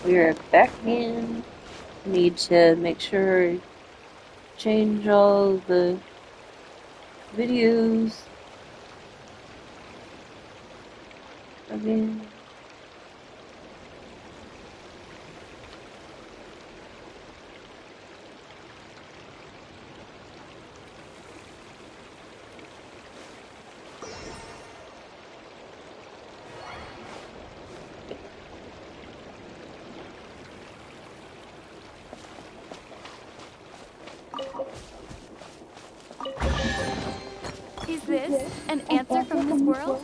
We're back in. Need to make sure change all the videos again. Is this an answer from this world?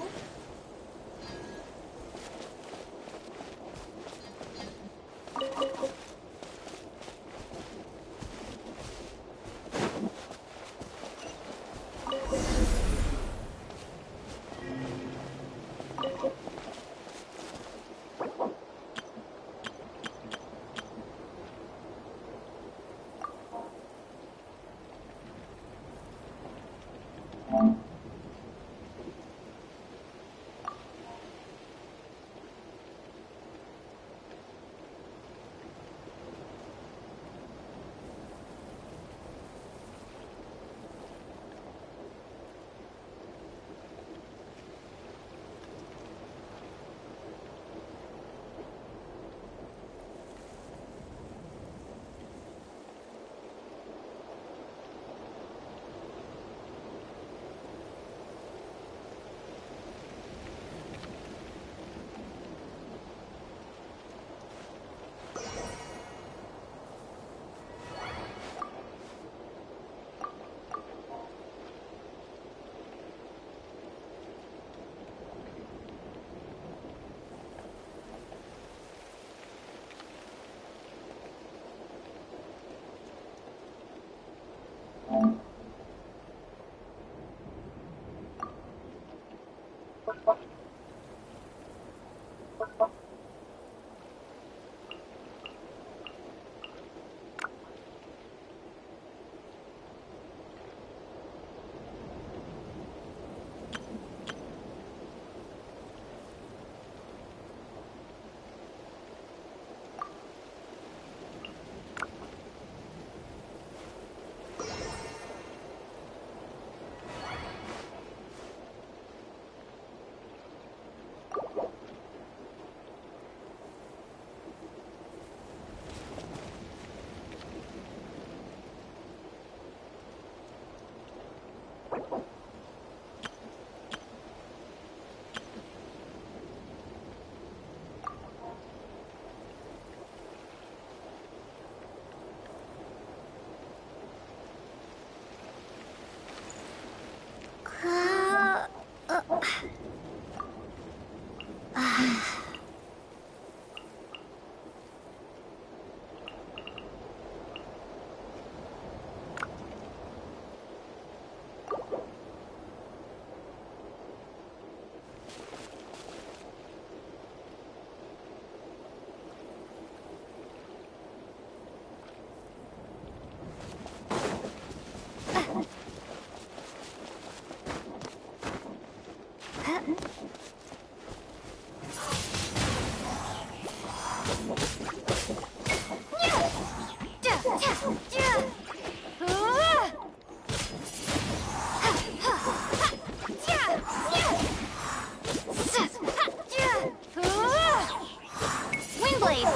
Windblade!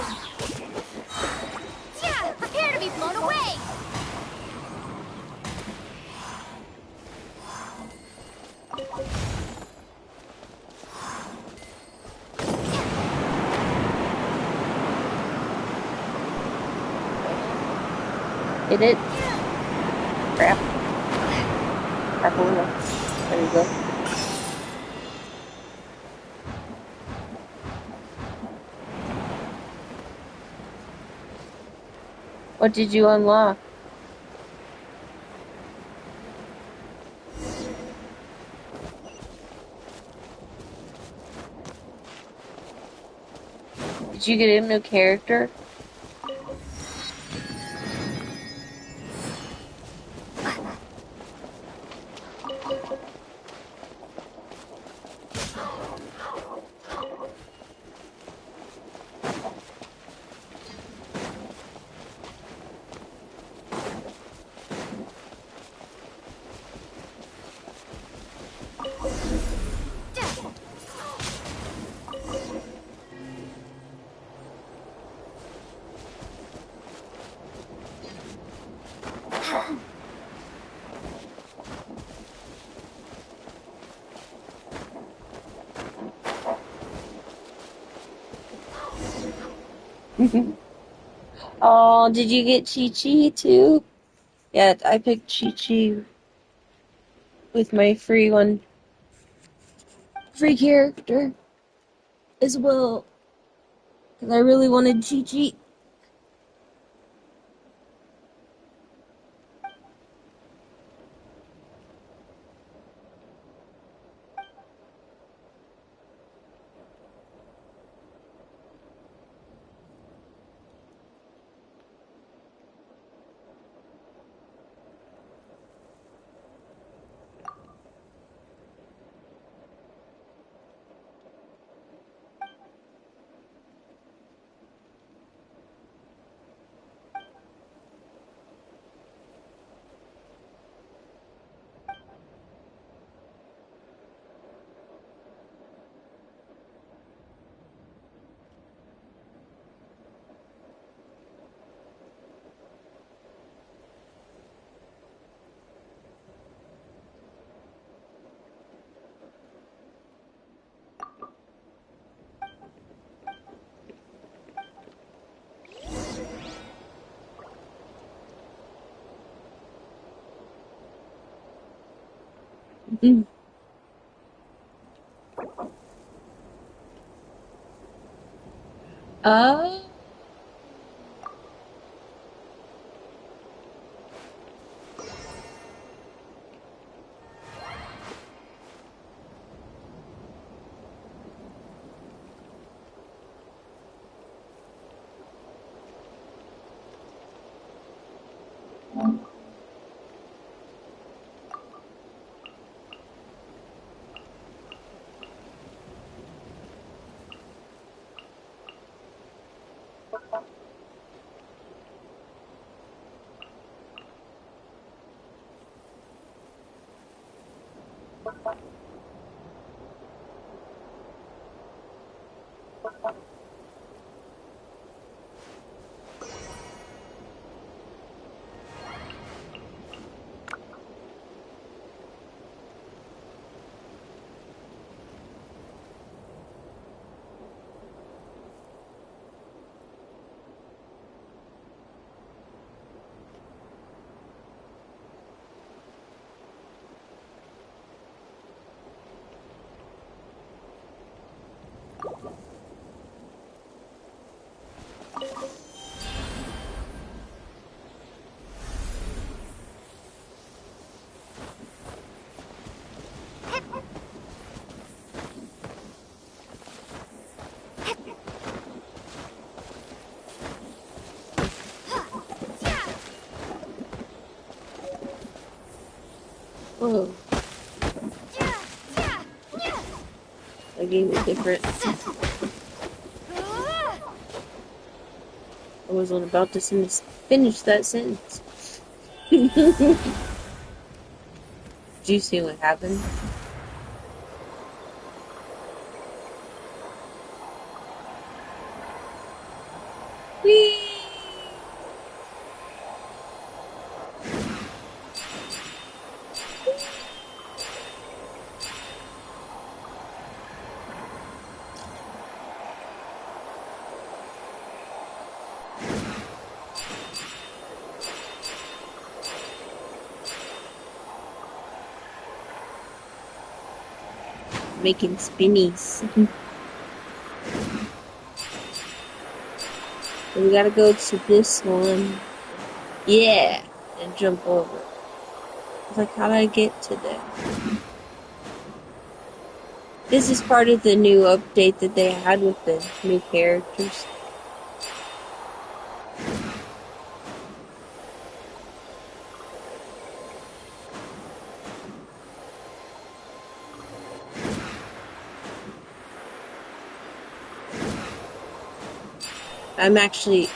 Prepare to be blown away! Hit it. Crap. Crapalina. There you go. What did you unlock? Did you get a new character? Oh, did you get Chi-Chi too? Yeah, I picked Chi-Chi with my free character as well. Because I really wanted Chi-Chi. Mm. Uh, whoa, that game is different. I wasn't about to finish that sentence. Did you see what happened? Whee! Making spinnies. We gotta go to this one. Yeah! And jump over. I was like, how do I get to there? This is part of the new update that they had with the new characters. I'm actually,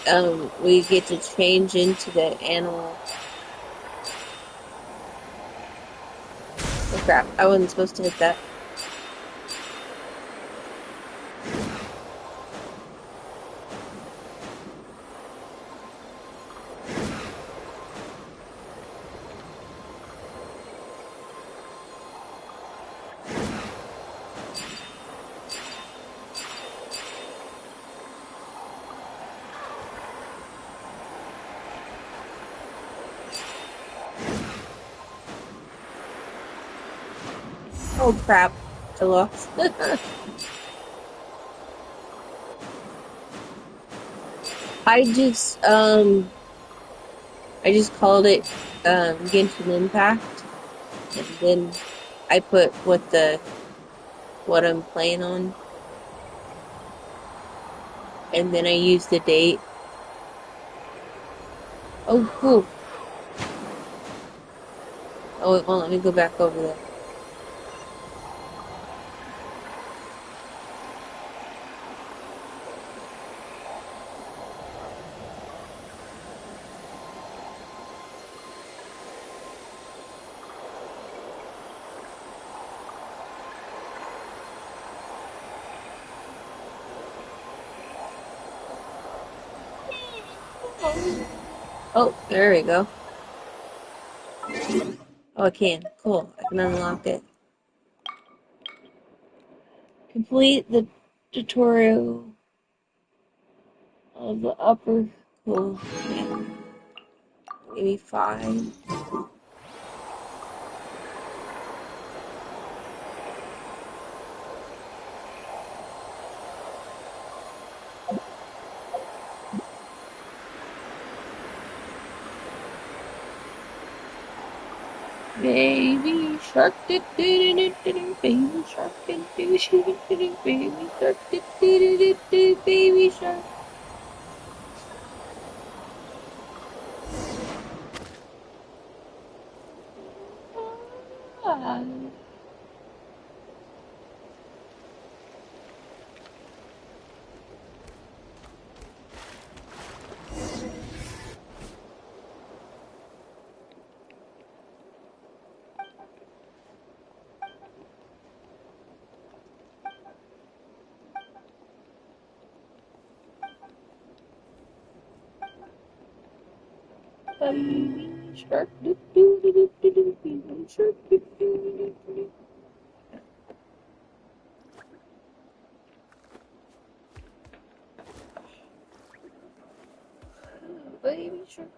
we get to change into the animal. Oh crap, I wasn't supposed to hit that. Oh crap, I lost. I just called it, Genshin Impact, and then I put what I'm playing on, and then I used the date. Oh, cool. Oh, it won't let me go back over there. Oh, there we go. Oh, I can. Cool. I can unlock it. Complete the tutorial of the upper. Cool. Yeah. Maybe 5. Baby shark, do do do do do, baby shark, do do do do, baby shark, do do do do, baby shark. Ah. Baby shark, do do do do do do, baby shark, do do do do do. Baby shark.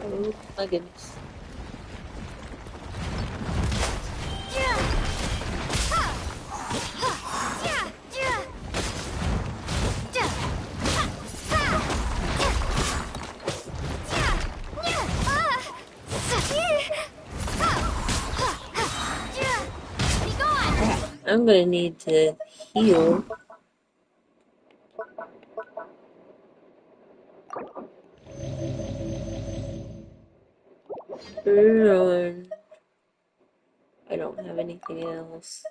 Oh my goodness. I'm gonna need to heal. Burn. I don't have anything else.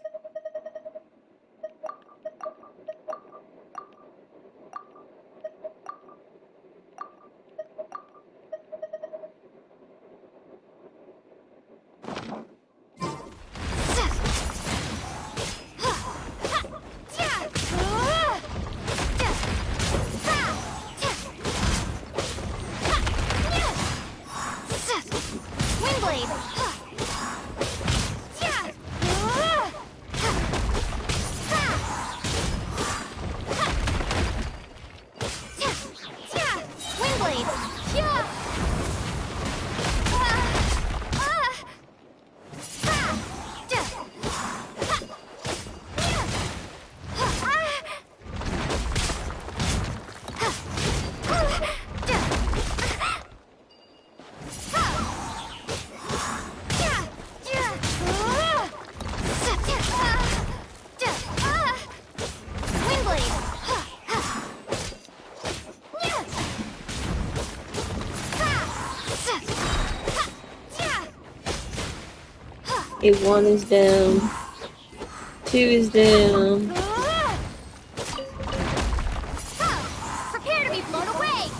Okay, 1 is down. 2 is down. Prepare to be blown away!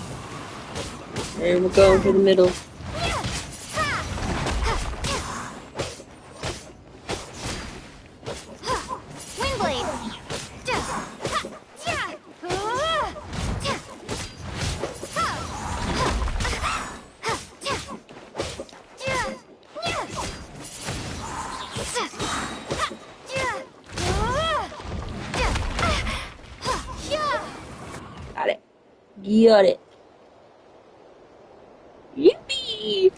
And we're going for the middle. Windblade! Got it. Got it. Yippee!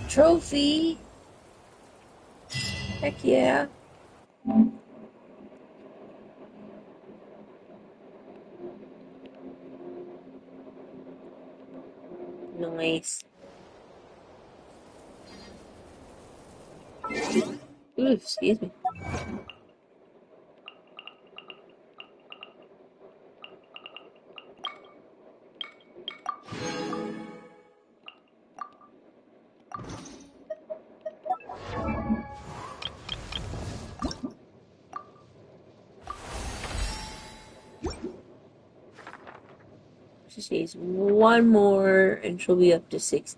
Trophy! Heck yeah. Nice. Ooh, excuse me. She needs one more and she'll be up to 60.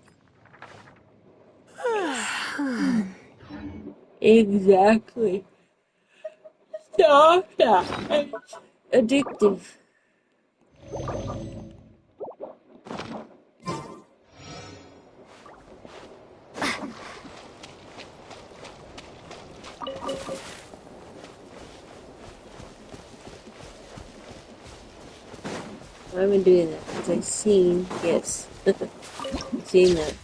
Exactly. Stop that. It's addictive. Why am I doing that? Because I've seen, yes. I've seen that.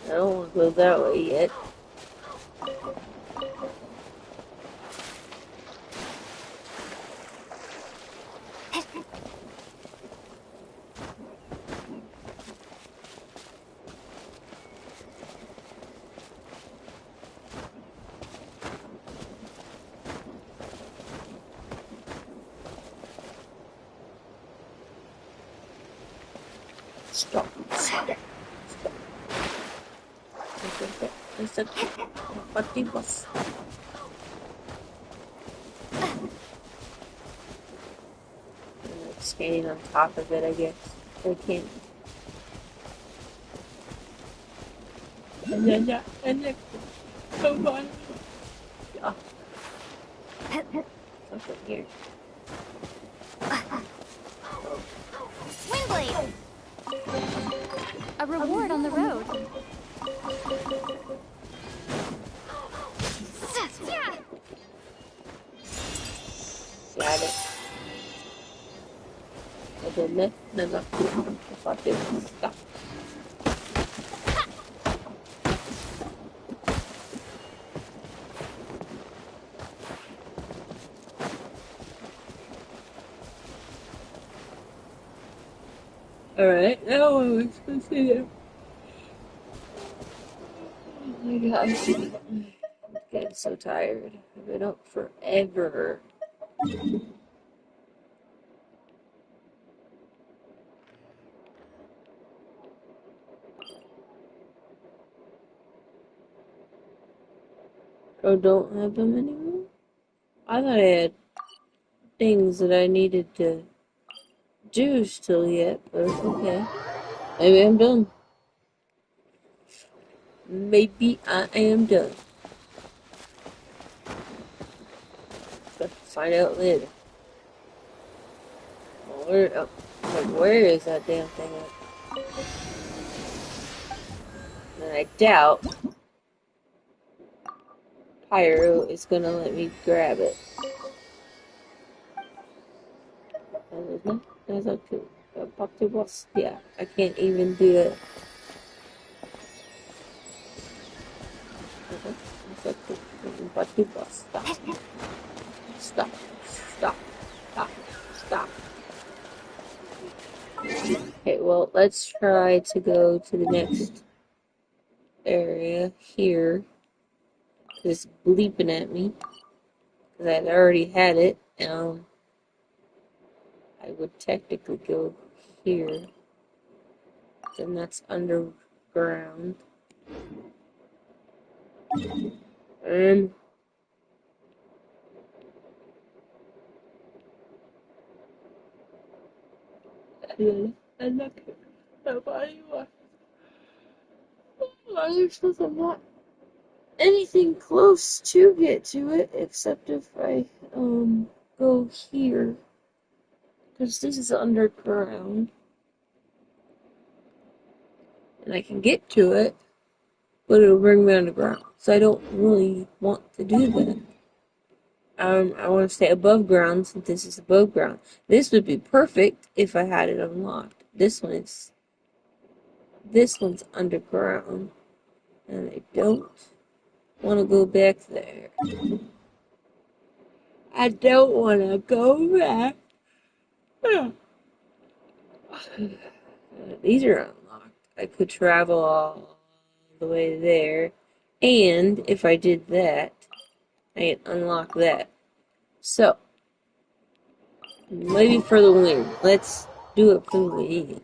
I don't want to go that way yet. Stop. Stop. Stop. It's a party bus. I'm like standing on top of it, I guess. I can't. And then, come on. Oh, something here. Windblade! A reward on the road. Got it. I did it. No. Fuck it. Stop. Alright, now we're supposed to do. Oh my gosh. I'm getting so tired. I've been up forever. Oh, don't have them anymore? I thought I had things that I needed to do still yet, but okay. Maybe I'm done. Maybe I am done. But find out later. Where is that damn thing at? And I doubt Pyro is gonna let me grab it. That's okay. Yeah, I can't even do it. Stop. Stop. Stop. Stop. Stop. Okay, well, let's try to go to the next area here. It's bleeping at me. Because I'd already had it. I would technically go here. Then that's underground. Um, I'm not nobody wants. I'm not anything close to get to it, except if I go here, because this is underground, and I can get to it, but it'll bring me underground. So I don't really want to do that. I want to stay above ground since this is above ground. This would be perfect if I had it unlocked. This one's underground, and I don't want to go back there. I don't want to go back. These are unlocked. I could travel all the way there, and if I did that, I can unlock that. So, maybe for the win. Let's do it for the win.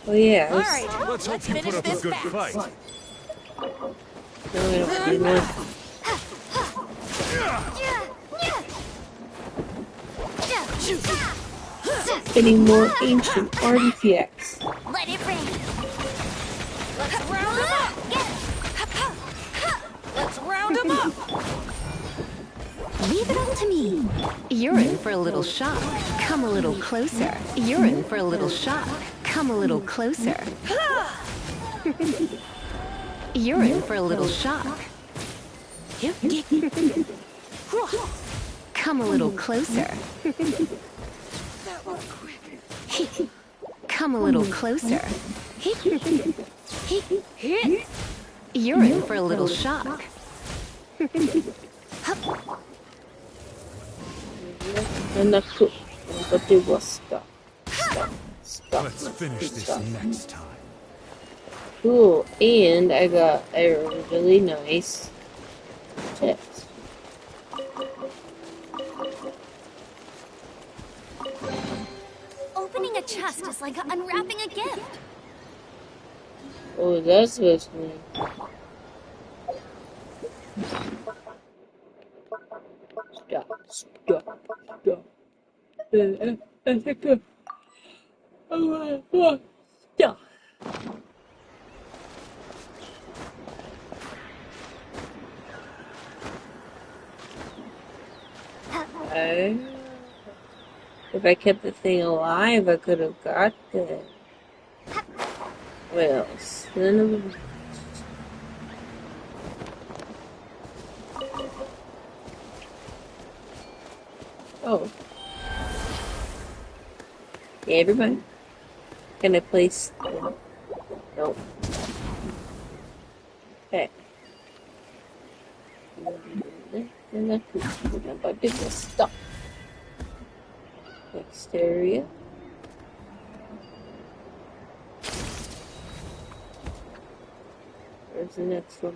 Oh yeah. All right, let's finish this fight. No, I don't do nothing. Getting more ancient artifacts. Let it rain. Let's round them up. Let's round them up. Leave it all to me. You're in for a little shock. Come a little closer. You're in for a little shock. Come a little closer. You're in for a little shock. Come a little closer. Come a little closer. You're in for a little shock. And that's cool. But it was stuck. Stop. Let's finish this next time. Cool. And I got a really nice text. Opening a chest is like unwrapping a gift. Oh, that's supposed to mean. Stop. Stop. If I kept the thing alive, I could have got that. Well, son of a... Oh. Yeah, everybody. Can I place... Nope. Okay. And that's what I'm about to do. Stop. Next area. Where's the next one?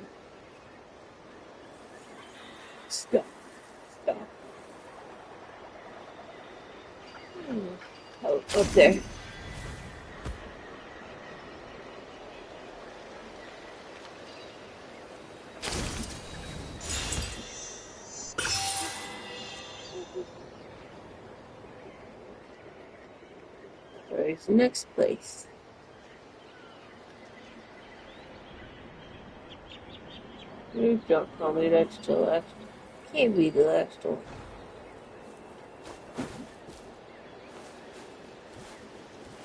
Stop. Oh, up there. where's the next place? Please don't tell me that's the last. Can't be the last one.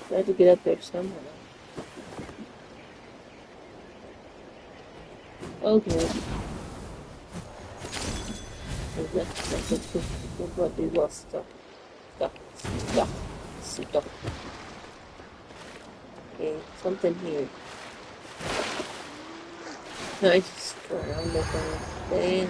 I had to get up there somehow. Okay. That's what we lost stuff. Stuff. Okay, something here. No, I just go around the whole thing.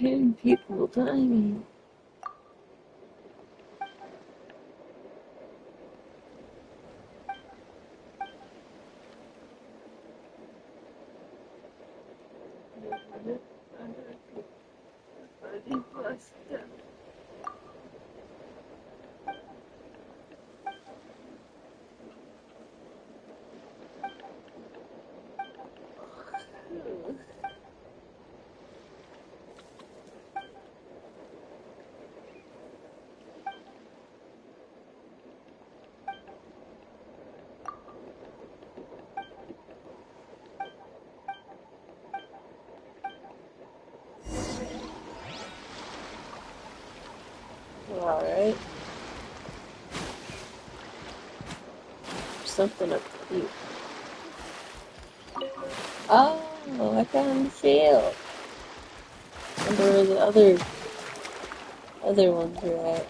And people timing. Alright. Something up here. Oh, I found the shield. I wonder where the other ones are at.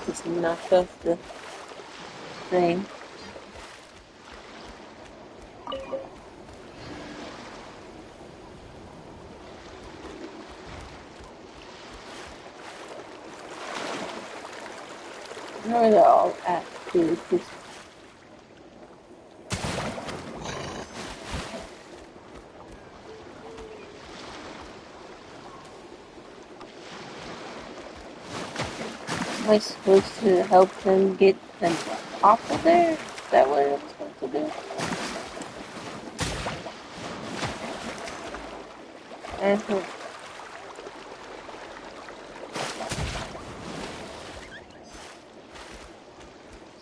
Just knocked off the thing. I know where they're all at too. Just am I supposed to help them get them off of there? Is that what I'm supposed to do?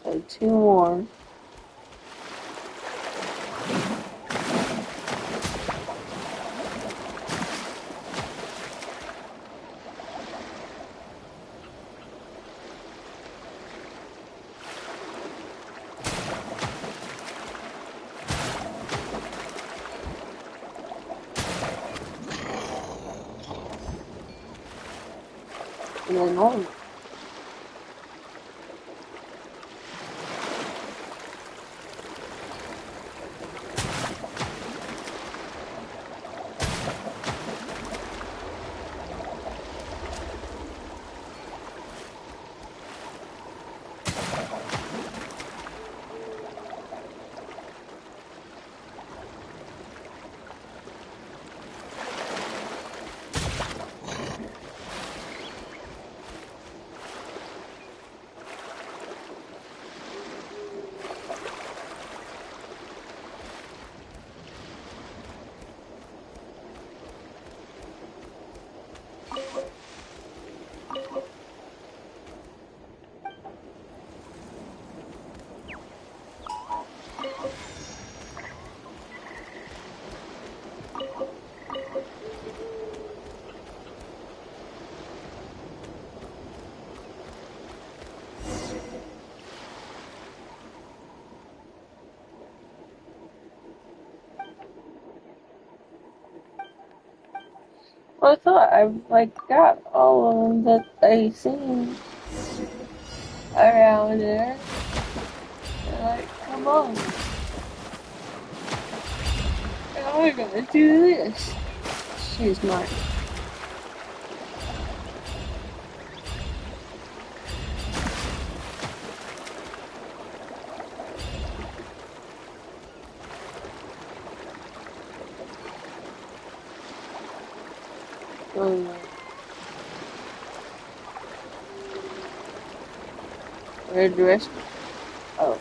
So 2 more. And then on. Well, I thought I got all of them that I seen around there. Come on. Now I gotta do this. She's smart. Oh no. Where'd the rest? Oh.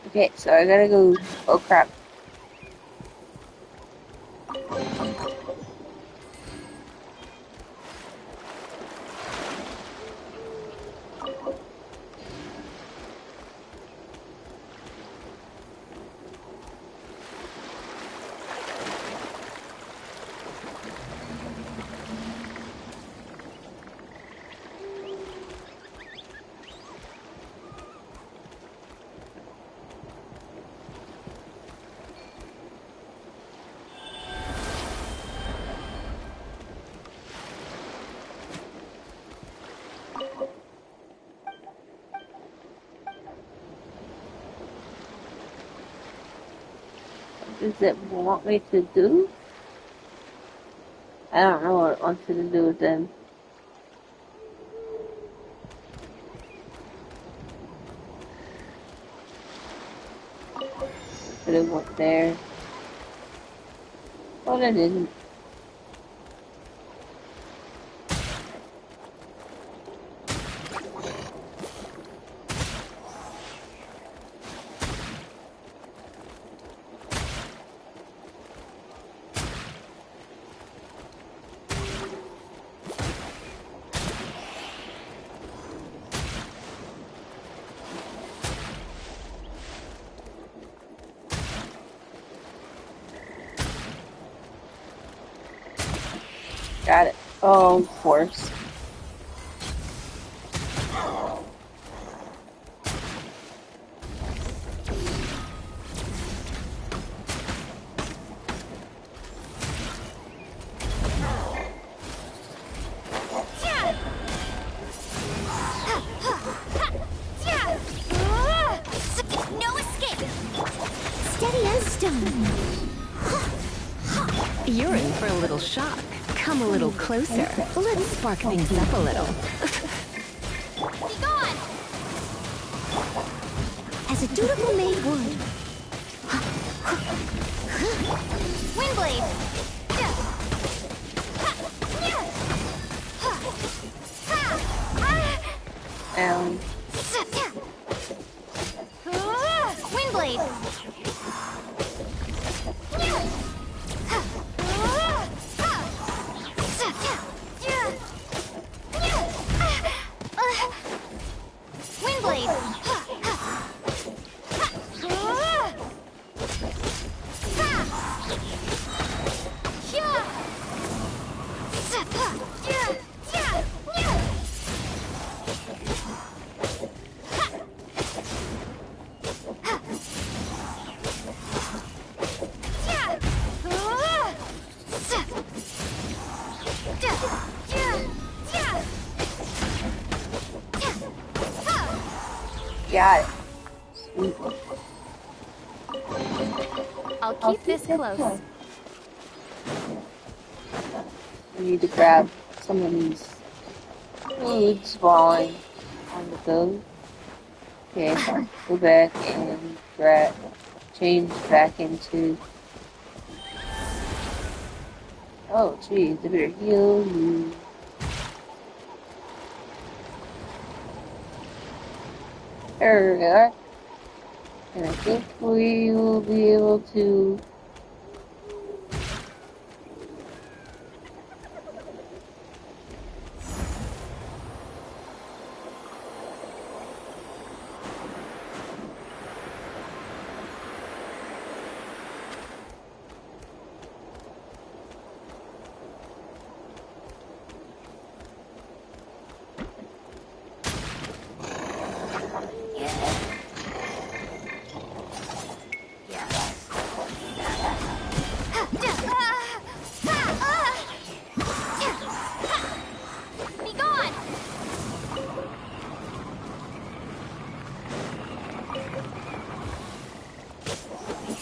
Okay, so I gotta go. Oh crap. Does it want me to do? I don't know what it wants me to do with them. But it went there. But it didn't. Got it. Oh, of course. No escape. Steady as stone. You're in for a little shock. Come a little closer. Let's spark things up a little. Be gone. As a dutiful maid would. Windblade. Windblade. Windblade. Got it. Sweet. I'll keep this close. I need to grab some of these foods falling on the go. Okay, go back and change back into. Oh, geez, I better heal you. There we are. And I think we will be able to. Be gone!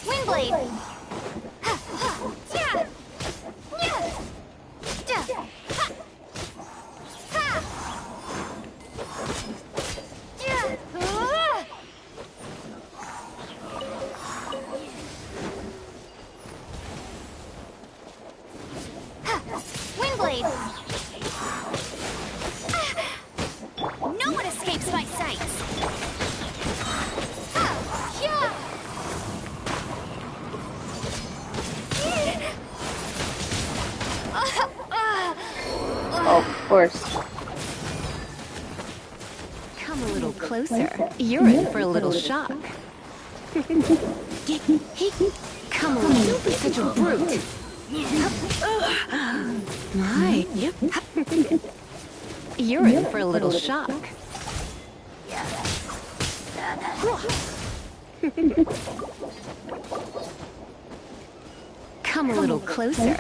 Windblade! Windblade! No one escapes my sights! Oh, of course. Come a little closer. You're in for a little shock. Come a little. Don't be such a brute. My. Yep. You're in for a little shock. Come a little closer.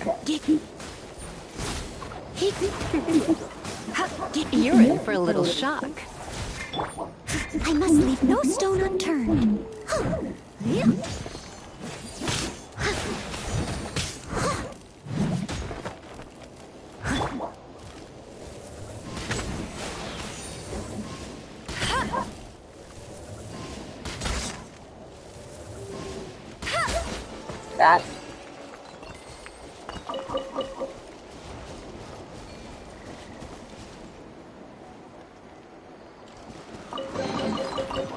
You're in for a little shock. I must leave no stone unturned. That.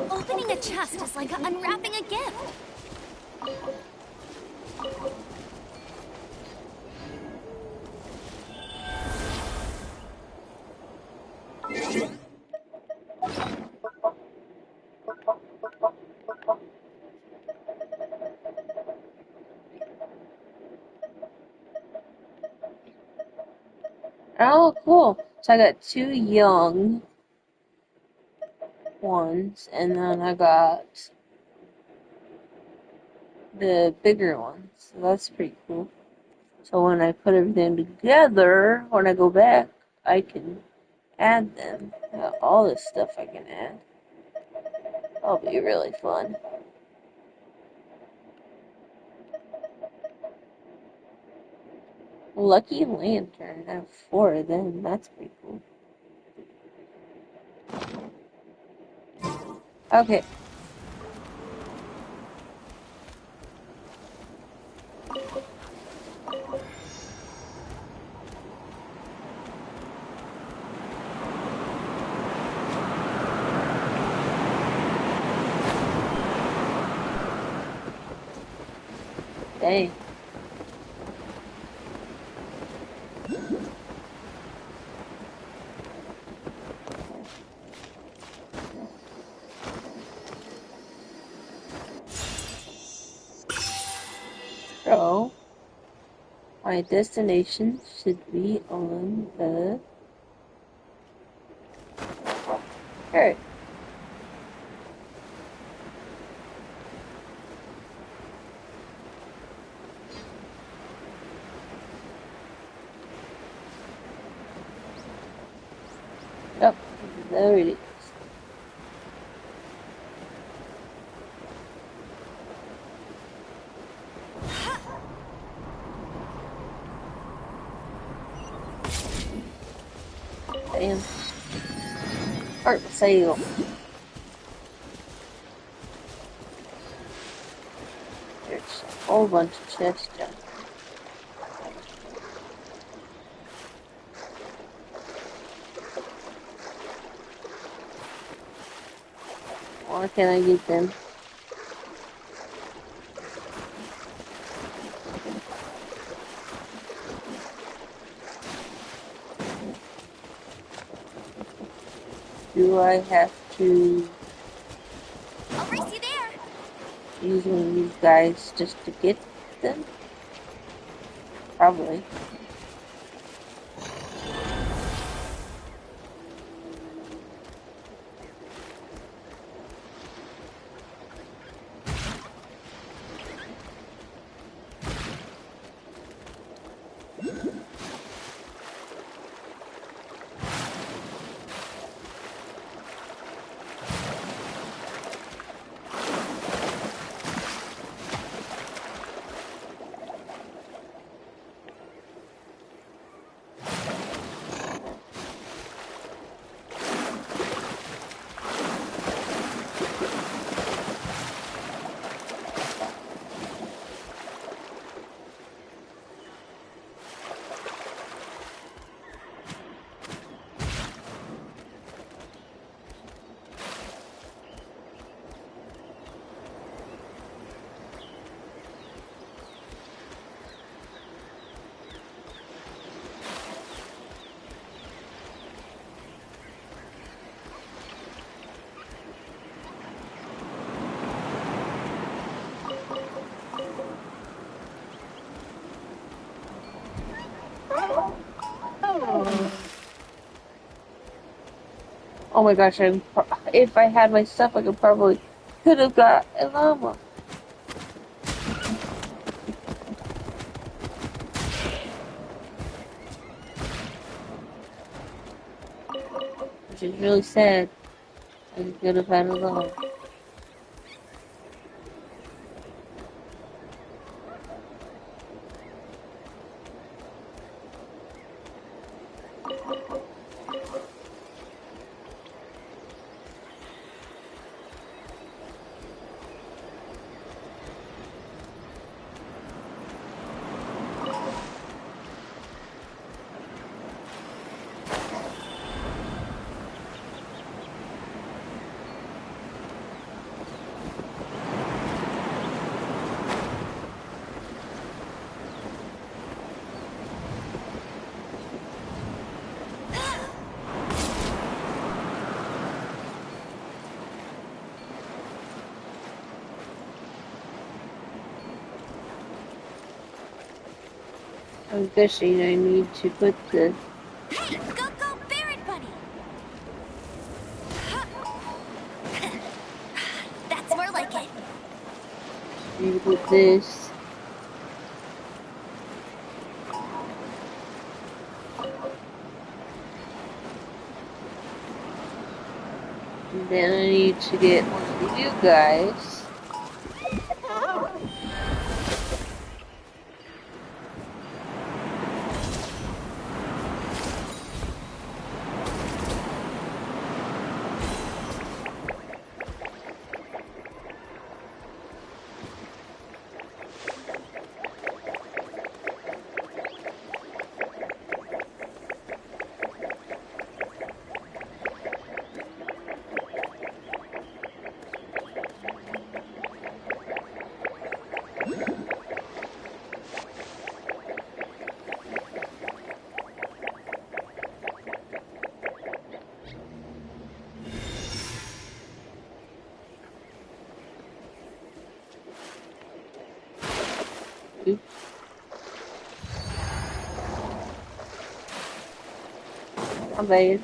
Opening a chest is like unwrapping a gift. Oh, cool. So I got 2 young ones, and then I got the bigger ones. So that's pretty cool. So when I put everything together, when I go back, I can add them. All this stuff I can add. That'll be really fun. Lucky Lantern. I have 4 of them. That's pretty cool. Okay. Dang. So, my destination should be on the... Alright. Yep, there it is. And art sale. There's a whole bunch of chests down there. Why can't I get them? Do I have to I'll race you there. use one of these guys just to get them? Probably. Oh my gosh, if I had my stuff, I could have got a llama. Which is really sad. I could have had a llama. I'm guessing I need to put the Hey, go, Barrett Bunny. That's more like it. need to put this. And then I need to get one of you guys. Oops. I'm bad.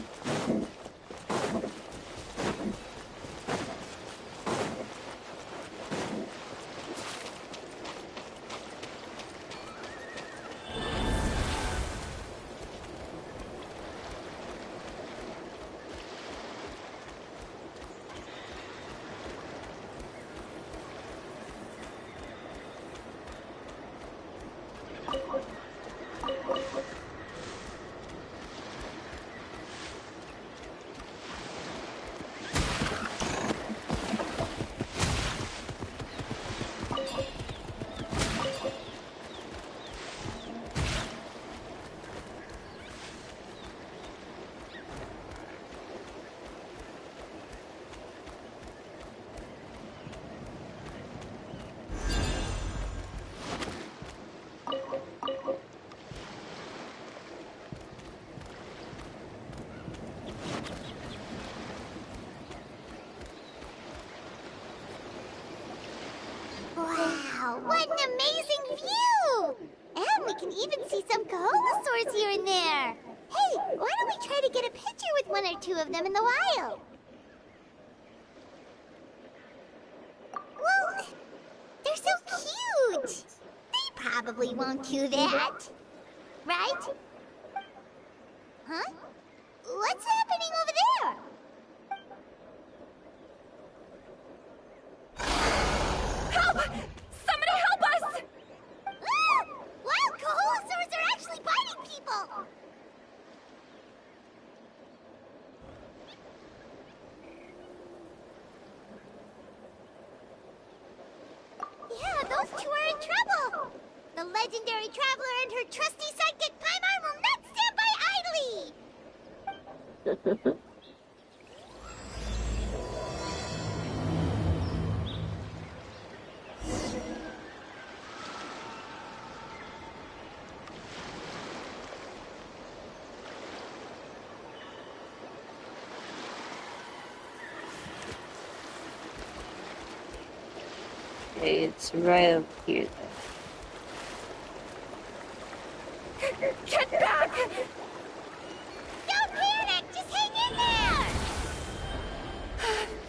Wow, what an amazing view! And we can even see some Kaholosaurs here and there. Hey, why don't we try to get a picture with one or two of them in the wild? Well, they're so cute. They probably won't do that. Right? Huh? What's happening over there? Help! Somebody help us! Ah! Wild Kaholosaurs are actually biting people! Yeah, those two are in trouble! The legendary traveler and her trusty sidekick Paimon will not stand by idly! Okay, it's right up here. Get back! Don't panic! Just hang in there!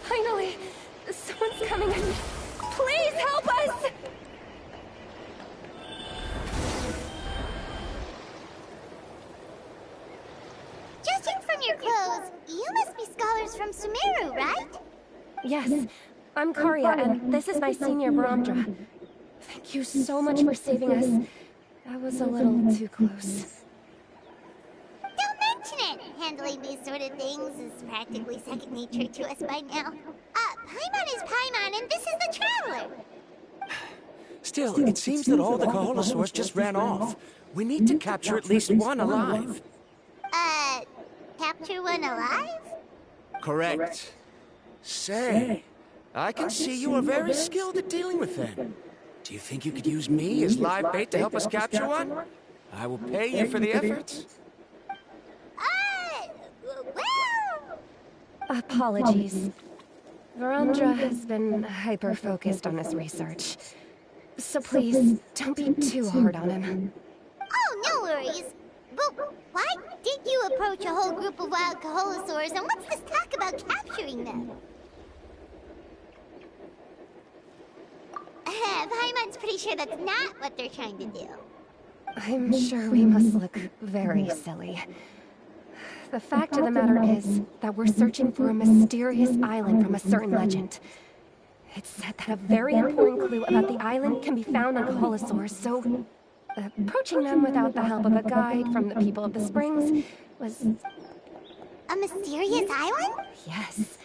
Finally, someone's coming. Please help us! Judging from your clothes, you must be scholars from Sumeru, right? Yes, I'm Karia, and this is my senior Baramdra. Thank you so much for saving us. That was a little too close. Don't mention it! Handling these sort of things is practically second nature to us by now. Paimon is Paimon, and this is the Traveler! Still, it seems that all the Kaholosaurs just ran off. We need to capture at least one alive. Capture one alive? Correct. Say, I can see you are very skilled at dealing with them. Do you think you could use me as live bait to help us capture one? I will pay you for the efforts. Well... Apologies. Varamdra has been hyper-focused on his research. So please, don't be too hard on him. Oh, no worries. But why did you approach a whole group of wild Kaholosaurs, and what's this talk about capturing them? Paimon's pretty sure that's not what they're trying to do. I'm sure we must look very silly. The fact of the matter is that we're searching for a mysterious island from a certain legend. It's said that a very important clue about the island can be found on Kaholosaurs, so approaching them without the help of a guide from the people of the springs was... A mysterious island? yes.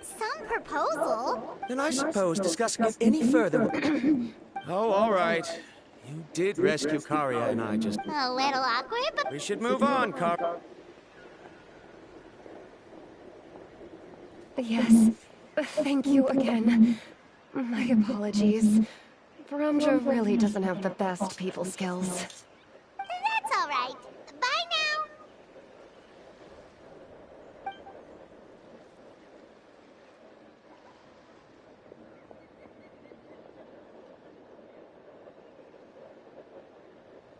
Some proposal? Then I suppose discussing it any further... Oh, all right. You did rescue Karia and I just... A little awkward, but... We should move on, Yes. Thank you again. My apologies. Varamdra really doesn't have the best people skills. That's all right. Bye now.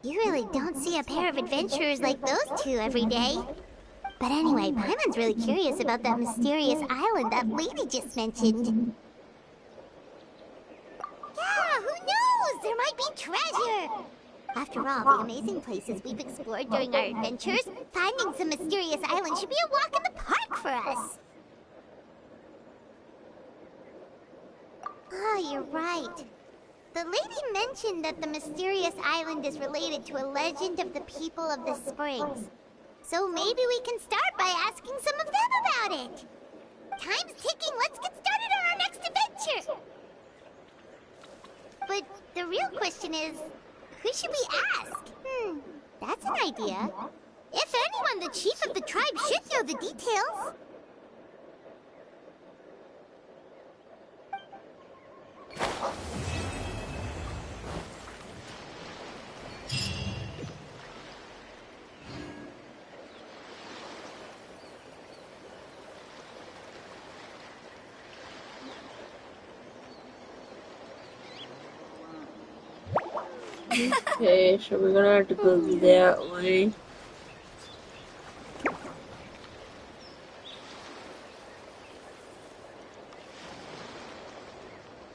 You really don't see a pair of adventurers like those two every day. But anyway, Paimon's really curious about that mysterious island that lady just mentioned. Yeah, who knows? There might be treasure! After all, the amazing places we've explored during our adventures, finding some mysterious island should be a walk in the park for us. Oh, you're right. The lady mentioned that the mysterious island is related to a legend of the people of the springs. So maybe we can start by asking some of them about it. Time's ticking. Let's get started on our next adventure. But the real question is, who should we ask? That's an idea. If anyone, the chief of the tribe should know the details. Okay, so we're gonna have to go that way.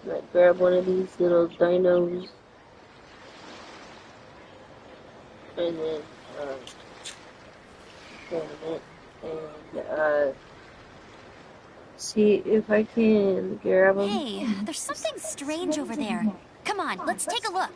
Might grab one of these little dinos. And then, wait a minute. And, see if I can grab them. Hey, there's something strange over there. Come on, let's take a look.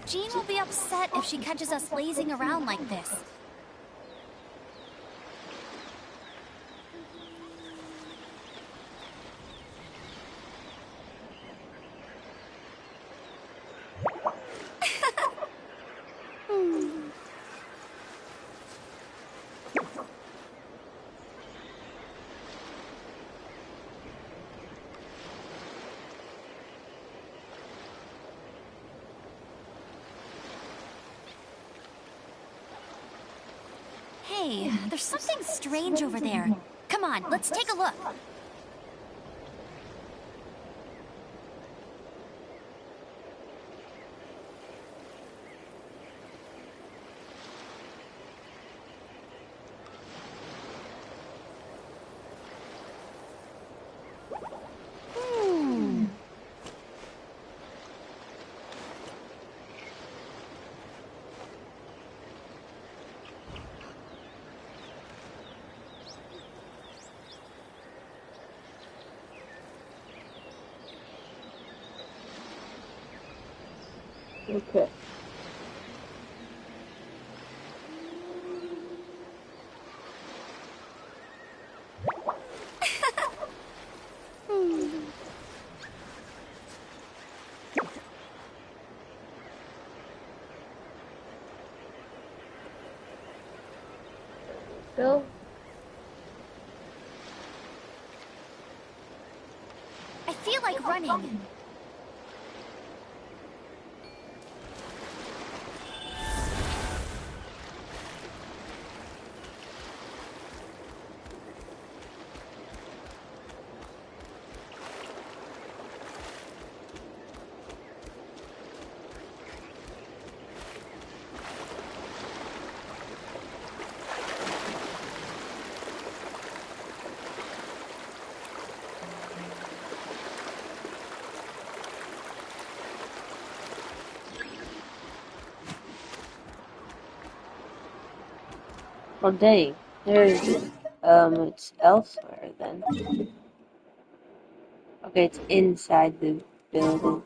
Jean will be upset if she catches us lazing around like this. Hey, there's something strange over there. Come on, let's take a look. Okay. Go. I feel like running. Oh dang. There's it's elsewhere then. Okay, it's inside the building.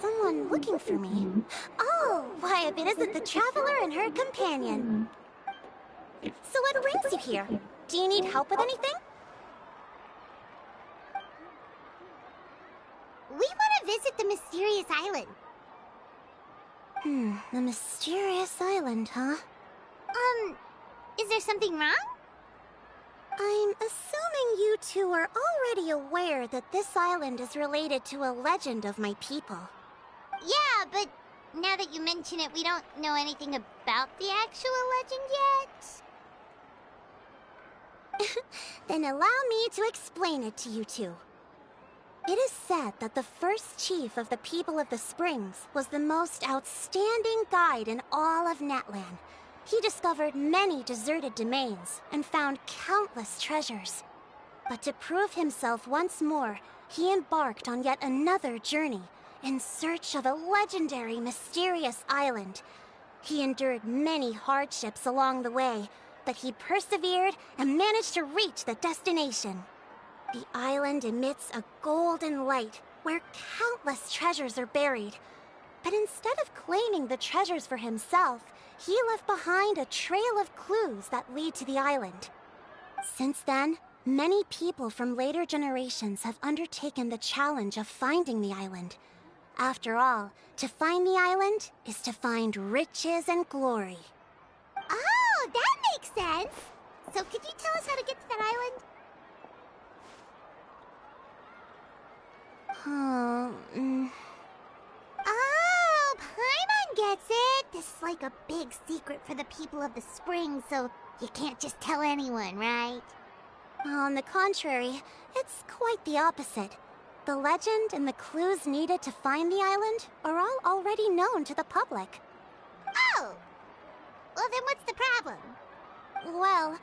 Someone looking for me. Oh, why, if it isn't the traveler and her companion. So what brings you here? Do you need help with anything? We want to visit the mysterious island. The mysterious island, huh? Is there something wrong? I'm assuming you two are already aware that this island is related to a legend of my people. Yeah, but now that you mention it, we don't know anything about the actual legend yet. Then allow me to explain it to you two. It is said that the first chief of the people of the Springs was the most outstanding guide in all of Natlan. He discovered many deserted domains and found countless treasures. But to prove himself once more, he embarked on yet another journey in search of a legendary, mysterious island. He endured many hardships along the way, but he persevered and managed to reach the destination. The island emits a golden light where countless treasures are buried. But instead of claiming the treasures for himself, he left behind a trail of clues that lead to the island. Since then, many people from later generations have undertaken the challenge of finding the island. After all, to find the island is to find riches and glory. Oh, that makes sense. So could you tell us how to get to that island? Oh, Paimon gets it. This is like a big secret for the people of the spring, so you can't just tell anyone, right? On the contrary, it's quite the opposite. The legend and the clues needed to find the island are all already known to the public. Oh! Well, then what's the problem? Well,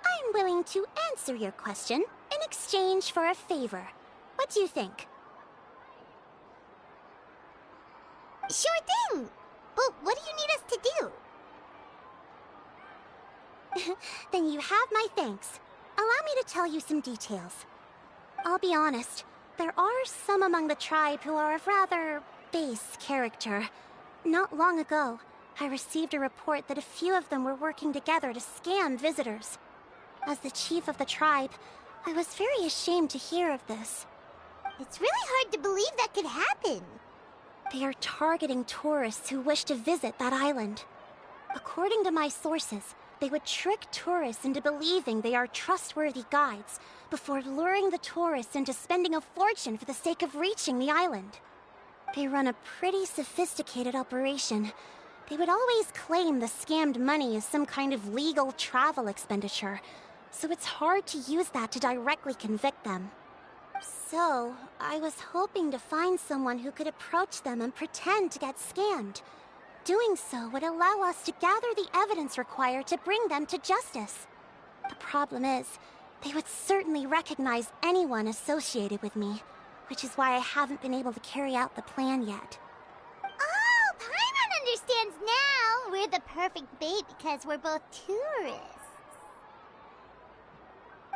I'm willing to answer your question in exchange for a favor. What do you think? Sure thing! But what do you need us to do? Then you have my thanks. Allow me to tell you some details. I'll be honest, there are some among the tribe who are of rather base character. Not long ago, I received a report that a few of them were working together to scam visitors. As the chief of the tribe, I was very ashamed to hear of this. It's really hard to believe that could happen. They are targeting tourists who wish to visit that island. According to my sources, they would trick tourists into believing they are trustworthy guides before luring the tourists into spending a fortune for the sake of reaching the island. They run a pretty sophisticated operation. They would always claim the scammed money is some kind of legal travel expenditure, so it's hard to use that to directly convict them. So, I was hoping to find someone who could approach them and pretend to get scammed. Doing so would allow us to gather the evidence required to bring them to justice. The problem is, they would certainly recognize anyone associated with me, which is why I haven't been able to carry out the plan yet. Oh, Paimon understands now! We're the perfect bait because we're both tourists.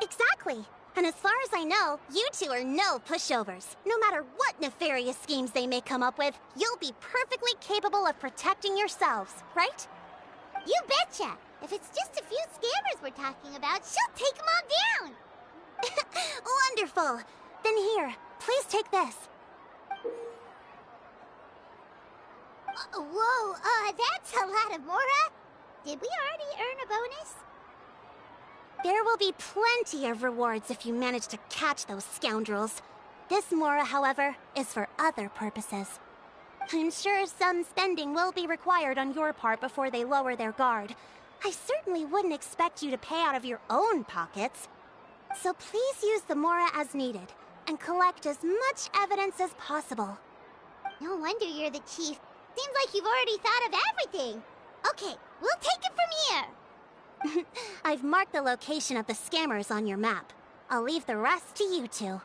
Exactly! And as far as I know, you two are no pushovers. No matter what nefarious schemes they may come up with, you'll be perfectly capable of protecting yourselves, right? You betcha! If it's just a few scammers we're talking about, she'll take them all down! Wonderful! Then here, please take this. Whoa, that's a lot of Mora! Did we already earn a bonus? There will be plenty of rewards if you manage to catch those scoundrels. This Mora, however, is for other purposes. I'm sure some spending will be required on your part before they lower their guard. I certainly wouldn't expect you to pay out of your own pockets. So please use the Mora as needed, and collect as much evidence as possible. No wonder you're the chief. Seems like you've already thought of everything. Okay, we'll take it from here. I've marked the location of the scammers on your map. I'll leave the rest to you two.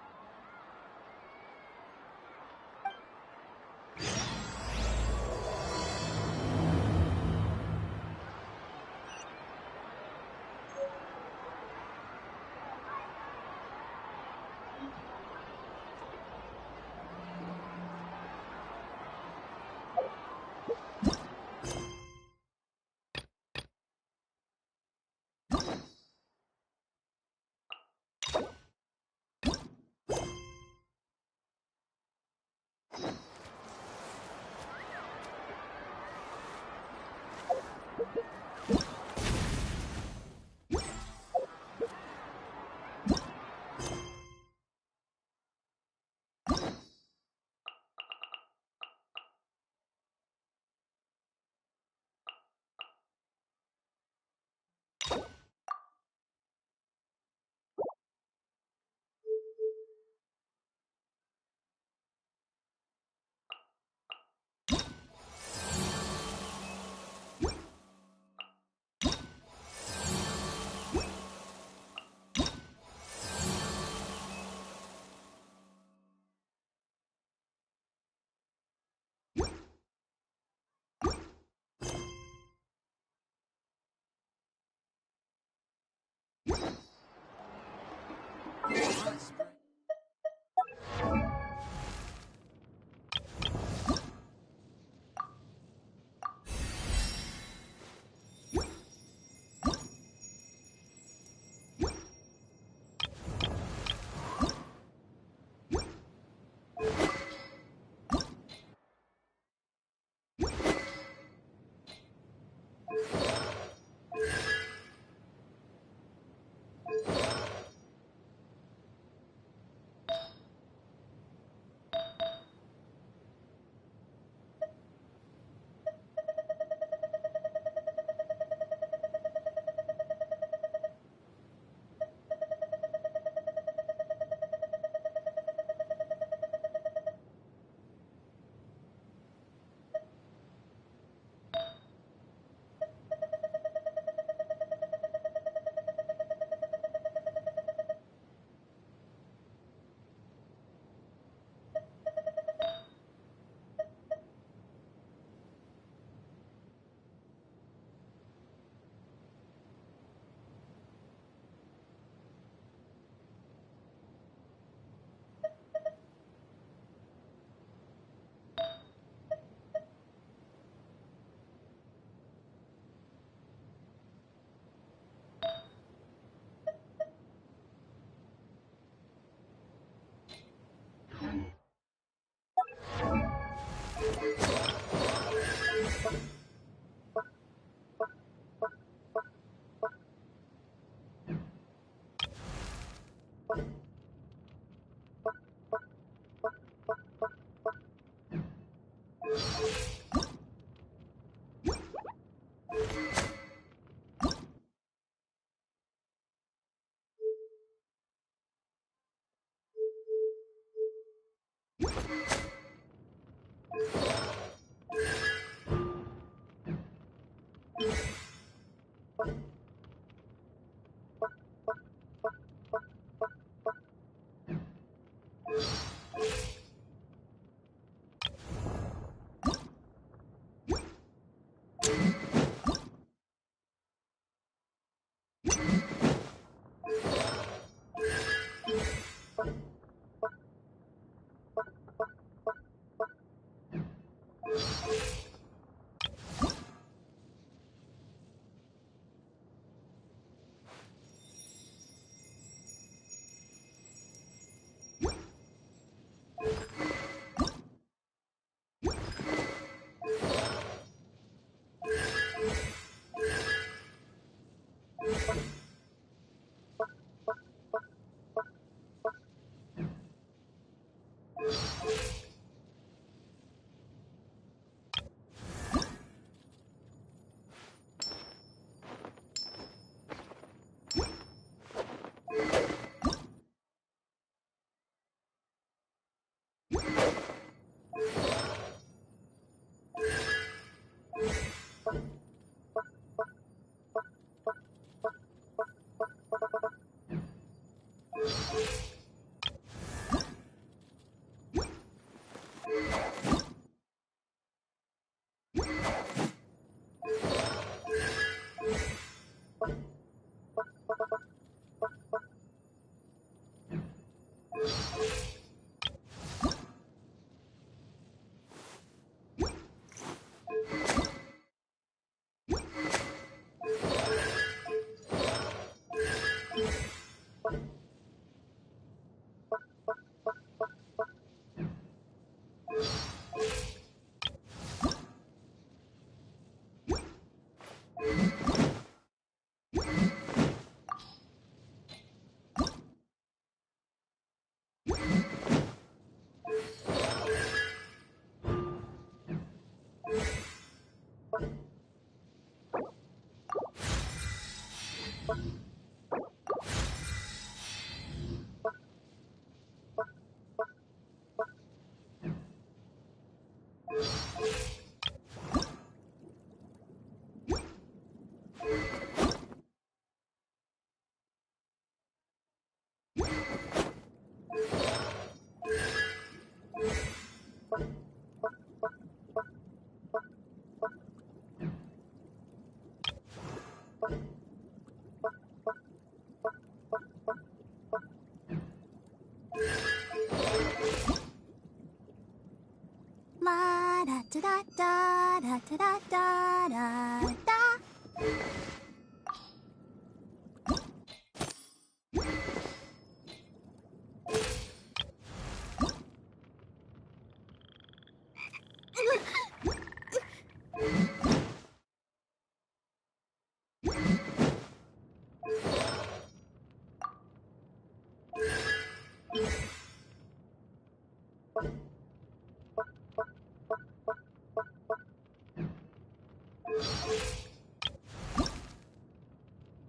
da da da da.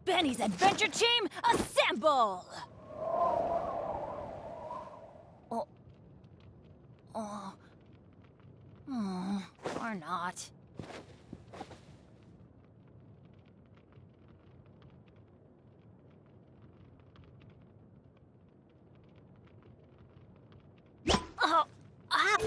Benny's adventure team, assemble! Or not. Oh, ah!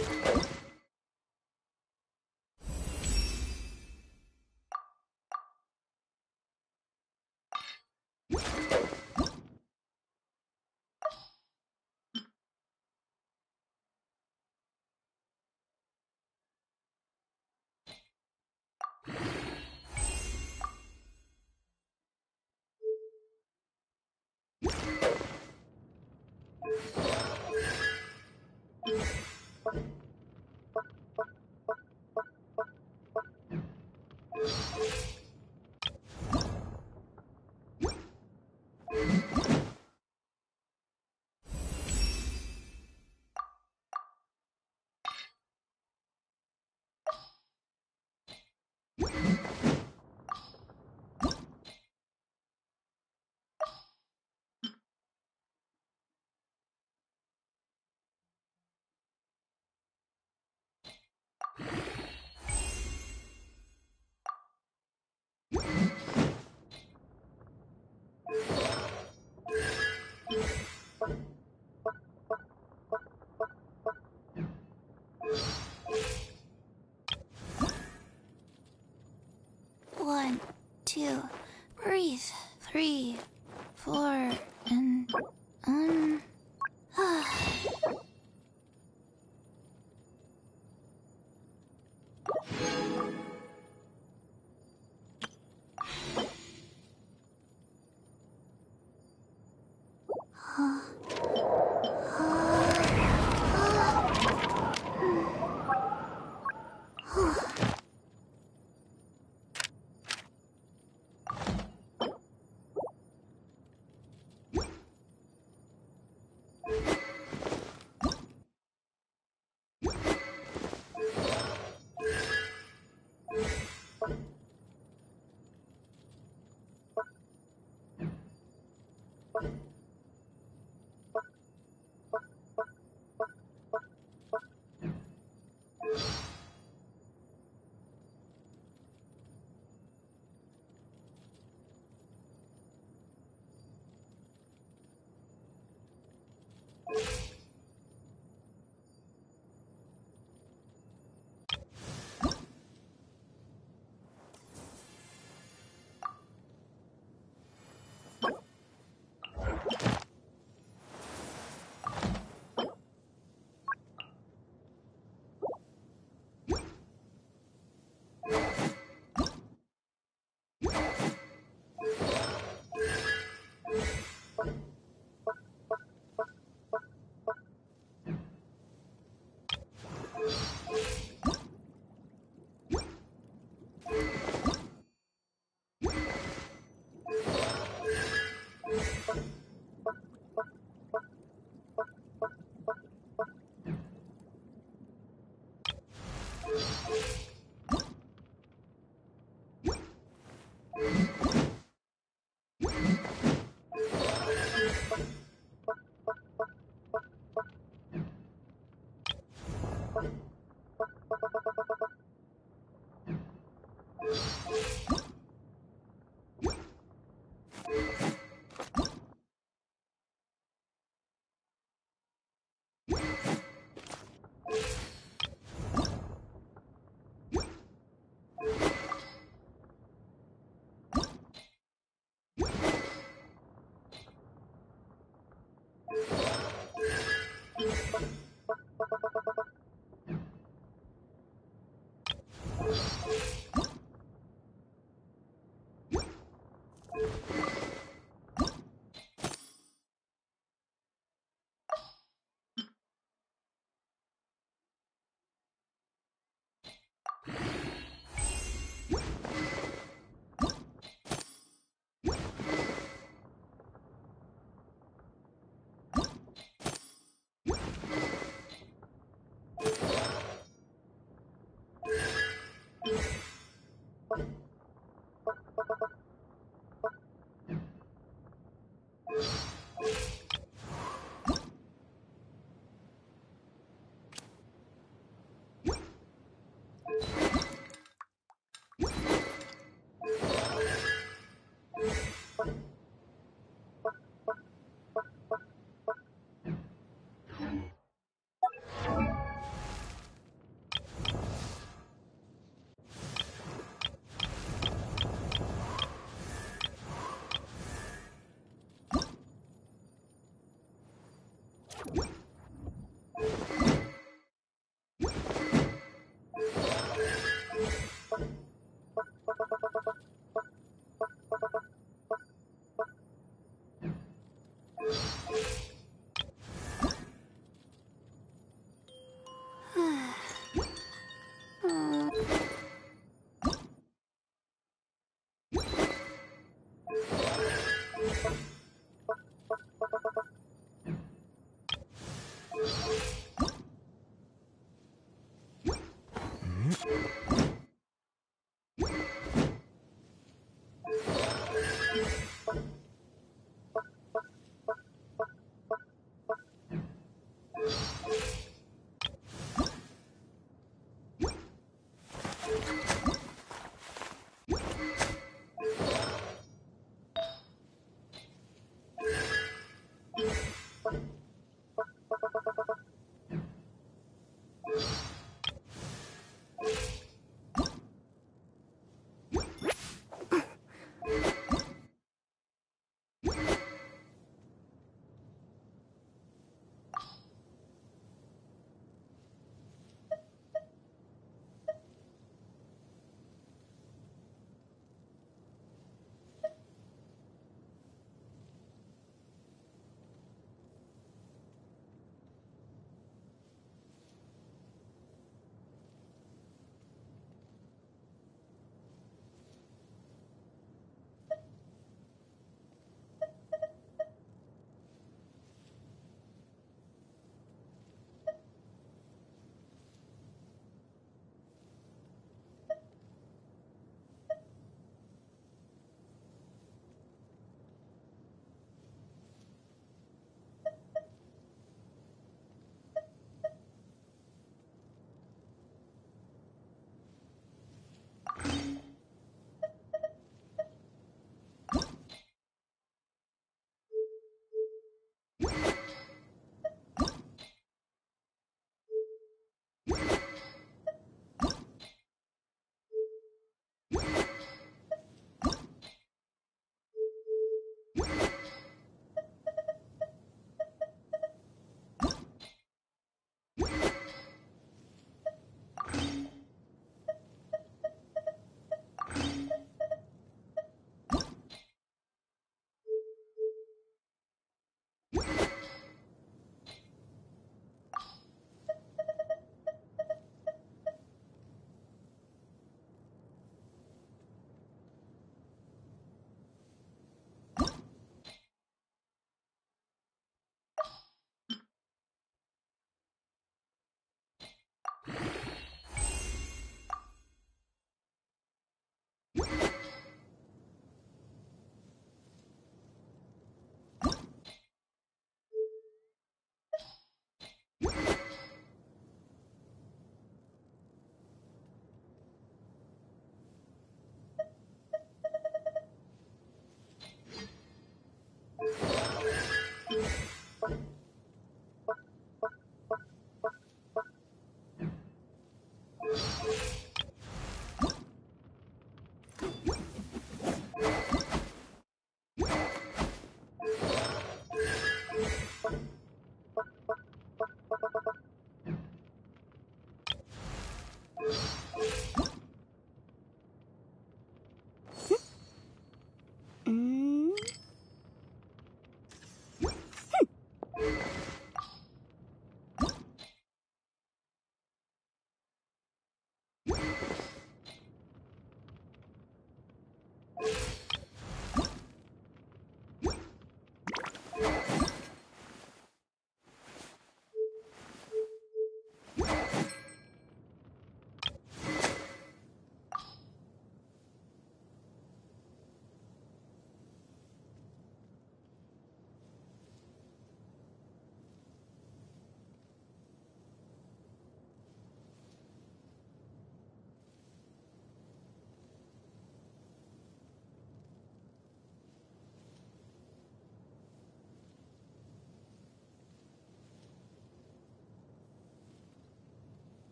One, two, breathe. 3, 4, and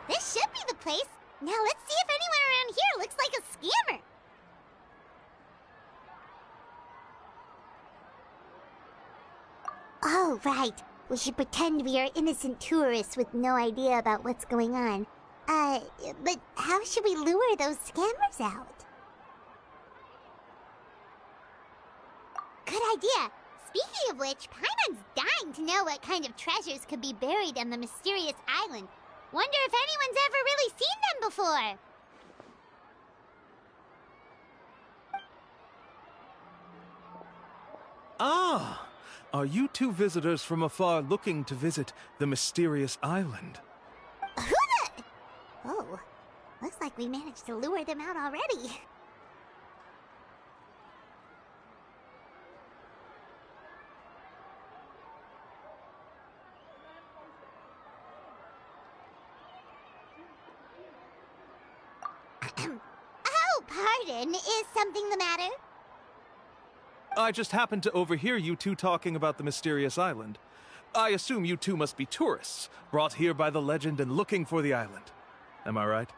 This should be the place. Now let's see if anyone around here looks like a scammer. Oh, right. We should pretend we are innocent tourists with no idea about what's going on. But how should we lure those scammers out? Good idea. Speaking of which, Paimon's dying to know what kind of treasures could be buried on the mysterious island. Wonder if anyone's ever really seen them before. Ah! Are you two visitors from afar looking to visit the mysterious island? Who the... Oh, looks like we managed to lure them out already. Oh, pardon. Is something the matter? I just happened to overhear you two talking about the mysterious island. I assume you two must be tourists, brought here by the legend and looking for the island. Am I right?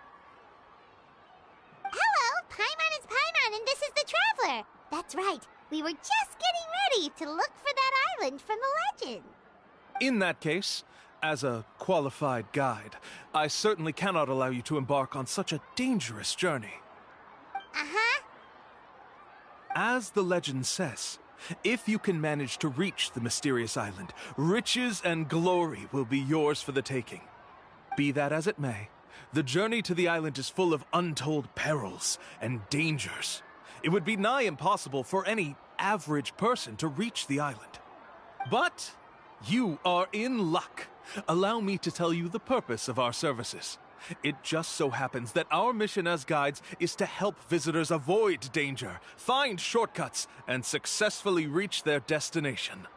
Hello, Paimon is Paimon, and this is the Traveler. That's right. We were just getting ready to look for that island from the legend. In that case, as a qualified guide, I certainly cannot allow you to embark on such a dangerous journey. Uh-huh. As the legend says, if you can manage to reach the mysterious island, riches and glory will be yours for the taking. Be that as it may, the journey to the island is full of untold perils and dangers. It would be nigh impossible for any average person to reach the island. But you are in luck. Allow me to tell you the purpose of our services. It just so happens that our mission as guides is to help visitors avoid danger, find shortcuts, and successfully reach their destination.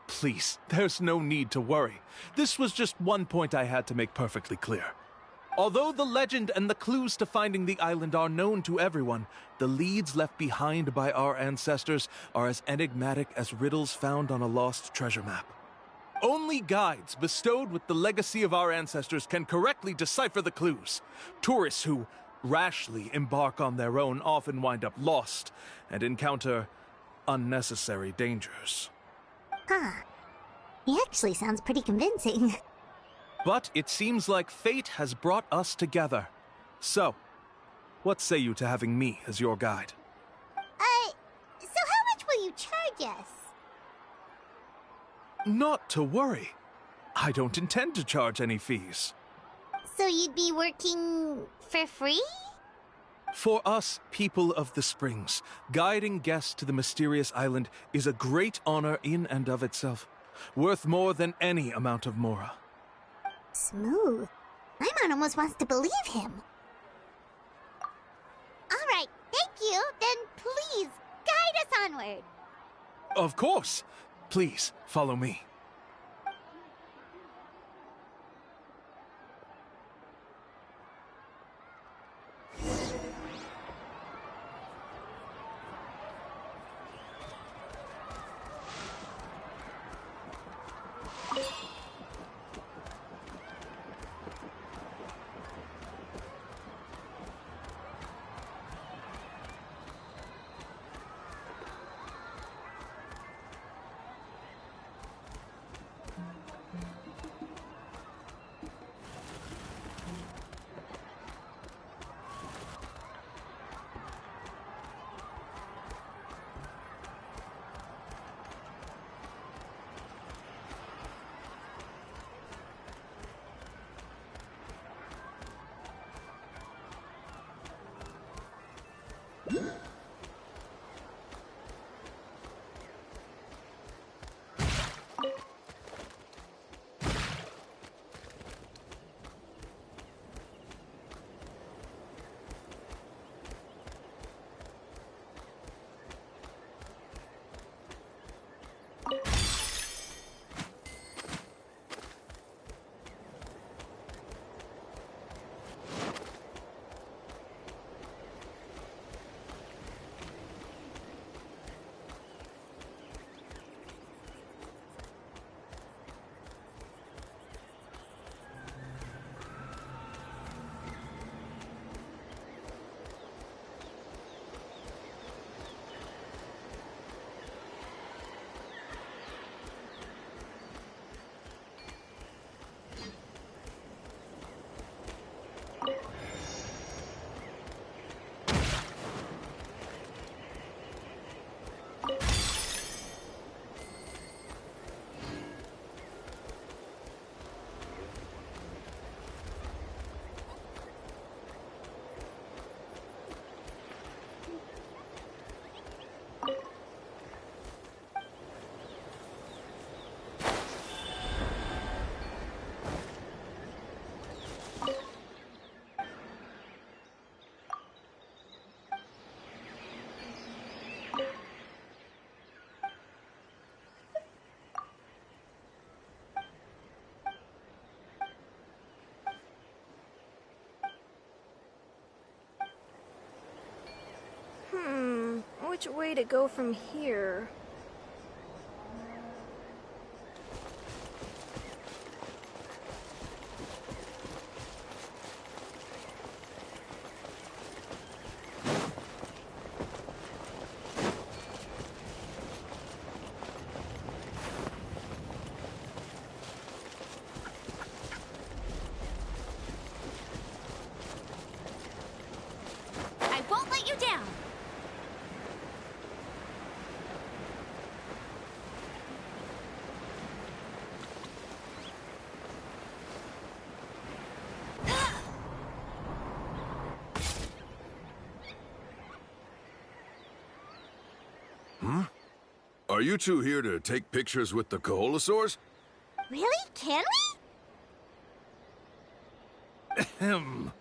Please, there's no need to worry. This was just one point I had to make perfectly clear. Although the legend and the clues to finding the island are known to everyone, the leads left behind by our ancestors are as enigmatic as riddles found on a lost treasure map. Only guides bestowed with the legacy of our ancestors can correctly decipher the clues. Tourists who rashly embark on their own often wind up lost and encounter unnecessary dangers. Huh. He actually sounds pretty convincing. But it seems like fate has brought us together. So, what say you to having me as your guide? So how much will you charge us? Not to worry. I don't intend to charge any fees. So you'd be working for free? For us, people of the Springs, guiding guests to the mysterious island is a great honor in and of itself, worth more than any amount of mora. Smooth. Paimon almost wants to believe him. All right, thank you. Then please, guide us onward. Of course. Please, follow me. which way to go from here. I won't let you down! Are you two here to take pictures with the Koholosaurs? Really? Can we? Ahem.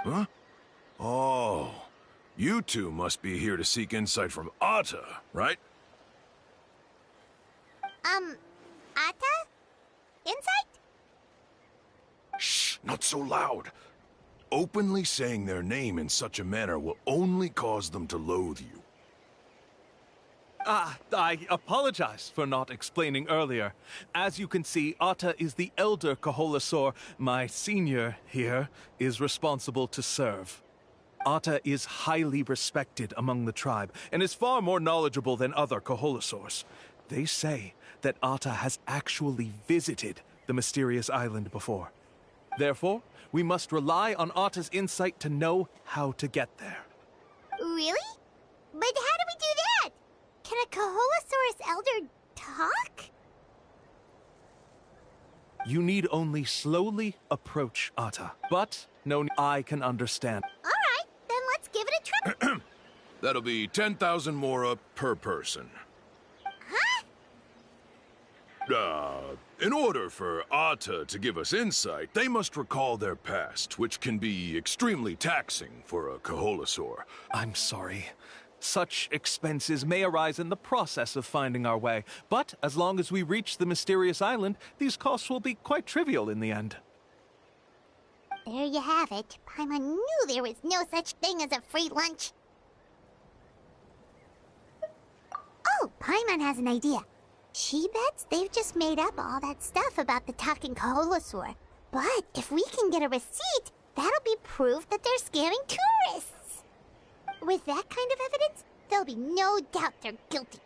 Huh? Oh. You two must be here to seek insight from Atta, right? Atta? Insight? Shh, not so loud. Openly saying their name in such a manner will only cause them to loathe you. I apologize for not explaining earlier. As you can see, Atta is the elder Koholosaur. My senior here is responsible to serve. Atta is highly respected among the tribe and is far more knowledgeable than other Koholosaurs. They say that Atta has actually visited the mysterious island before. Therefore, we must rely on Atta's insight to know how to get there. Really? But how do we do that? Can a Koholosaurus elder talk? You need only slowly approach Atta, but no, I can understand. All right, then let's give it a try. That'll be 10,000 mora per person. Huh? In order for Atta to give us insight, they must recall their past, which can be extremely taxing for a Koholosaur. I'm sorry. Such expenses may arise in the process of finding our way, but as long as we reach the mysterious island, these costs will be quite trivial in the end. There you have it. Paimon knew there was no such thing as a free lunch. Oh, Paimon has an idea. She bets they've just made up all that stuff about the talking Koholosaur. But if we can get a receipt, that'll be proof that they're scamming tourists. With that kind of evidence, there'll be no doubt they're guilty.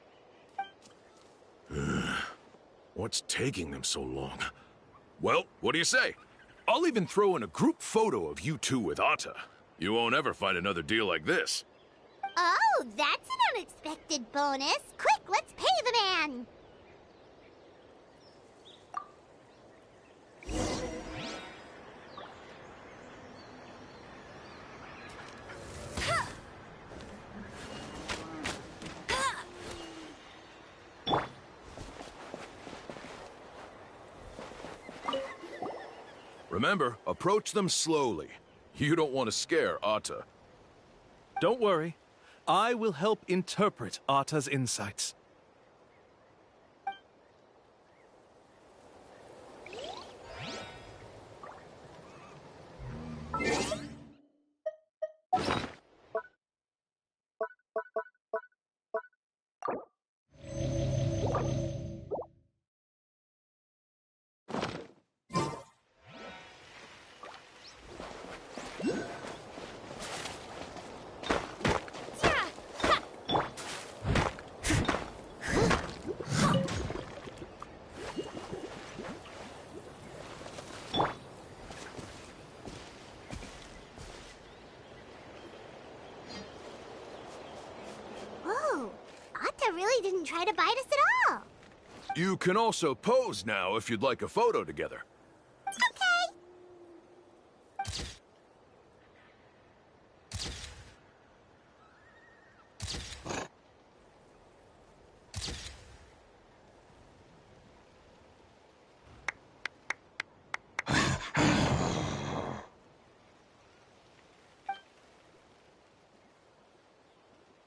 What's taking them so long? Well, what do you say? I'll even throw in a group photo of you two with Atta. You won't ever find another deal like this. Oh, that's an unexpected bonus. Quick, let's pay the man. Remember, approach them slowly. You don't want to scare Atta. Don't worry. I will help interpret Atta's insights. Whoa, Atta really didn't try to bite us at all. You can also pose now if you'd like a photo together. Okay.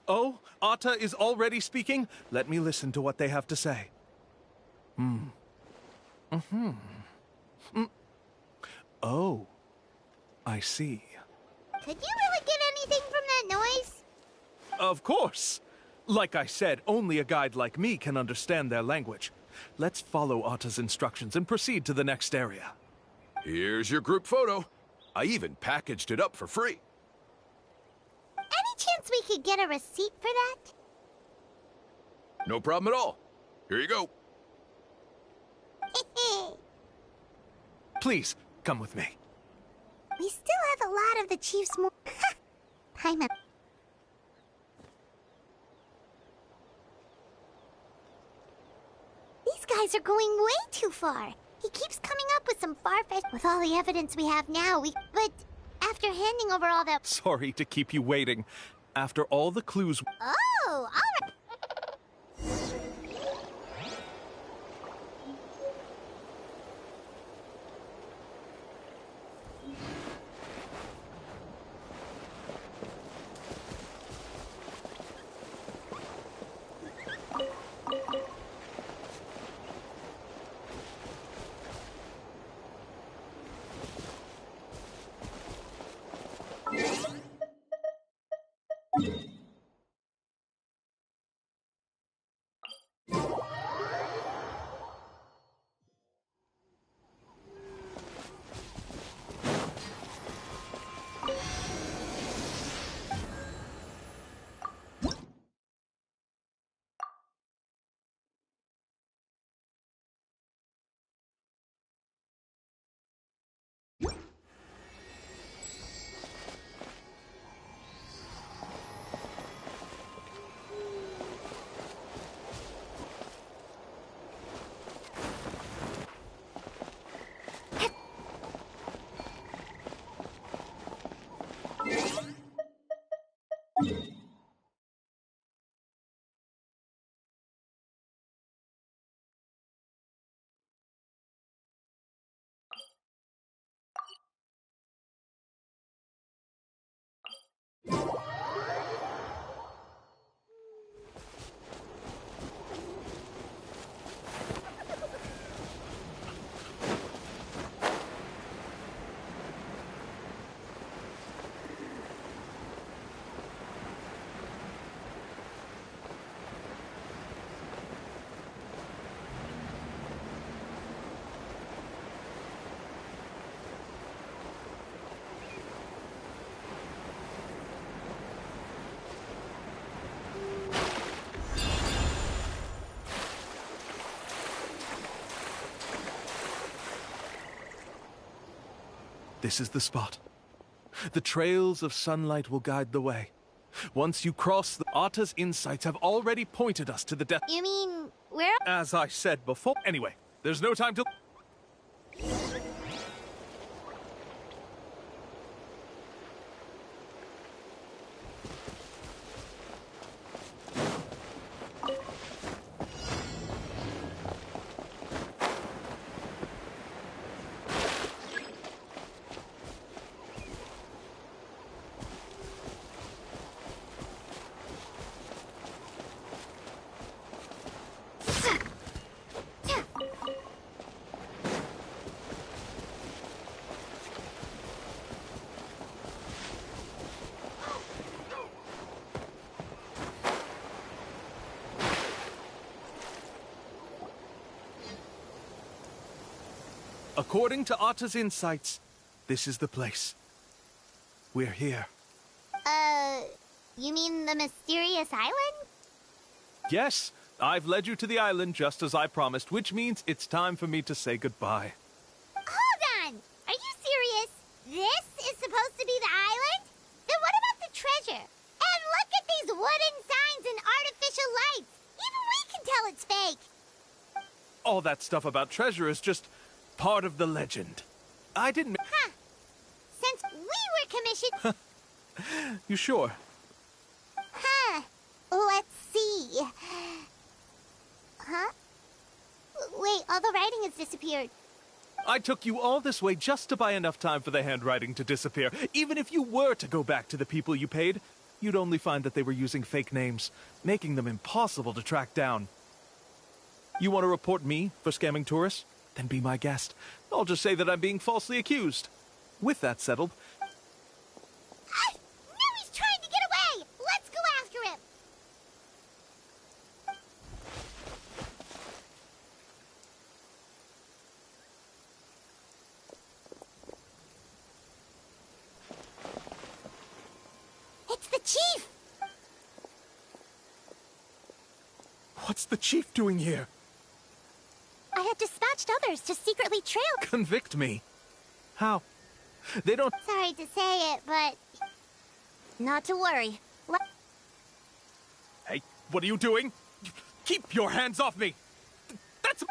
Oh, Atta is already speaking? Let me listen to what they have to say. Oh, I see. Could you really get anything from that noise? Of course. Like I said, only a guide like me can understand their language. Let's follow Atta's instructions and proceed to the next area. Here's your group photo. I even packaged it up for free. Any chance we could get a receipt for that? No problem at all. Here you go. Please, come with me. We still have a lot of the chief's more. Paimon. These guys are going way too far. He keeps coming up with some far-fetched. With all the evidence we have now, But after handing over all that. Sorry to keep you waiting. After all the clues. Oh, all right. This is the spot. The trails of sunlight will guide the way. Once you cross the Atta's insights have already pointed us to the death. You mean, where? As I said before. Anyway, there's no time to... According to Atta's insights, this is the place. We're here. You mean the mysterious island? Yes, I've led you to the island just as I promised, which means it's time for me to say goodbye. Hold on! Are you serious? This is supposed to be the island? Then what about the treasure? And look at these wooden signs and artificial lights! Even we can tell it's fake! All that stuff about treasure is just part of the legend. I didn't... Huh. Since we were commissioned... You sure? Huh. Let's see. Huh? Wait, all the writing has disappeared. I took you all this way just to buy enough time for the handwriting to disappear. Even if you were to go back to the people you paid, you'd only find that they were using fake names, making them impossible to track down. You want to report me for scamming tourists? Then be my guest. I'll just say that I'm being falsely accused. With that settled... Now he's trying to get away! Let's go after him! What's the chief doing here? I had dispatched others to secretly trail... Convict me. How? They don't... Sorry to say it, but... Not to worry. Hey, what are you doing? Keep your hands off me! That's...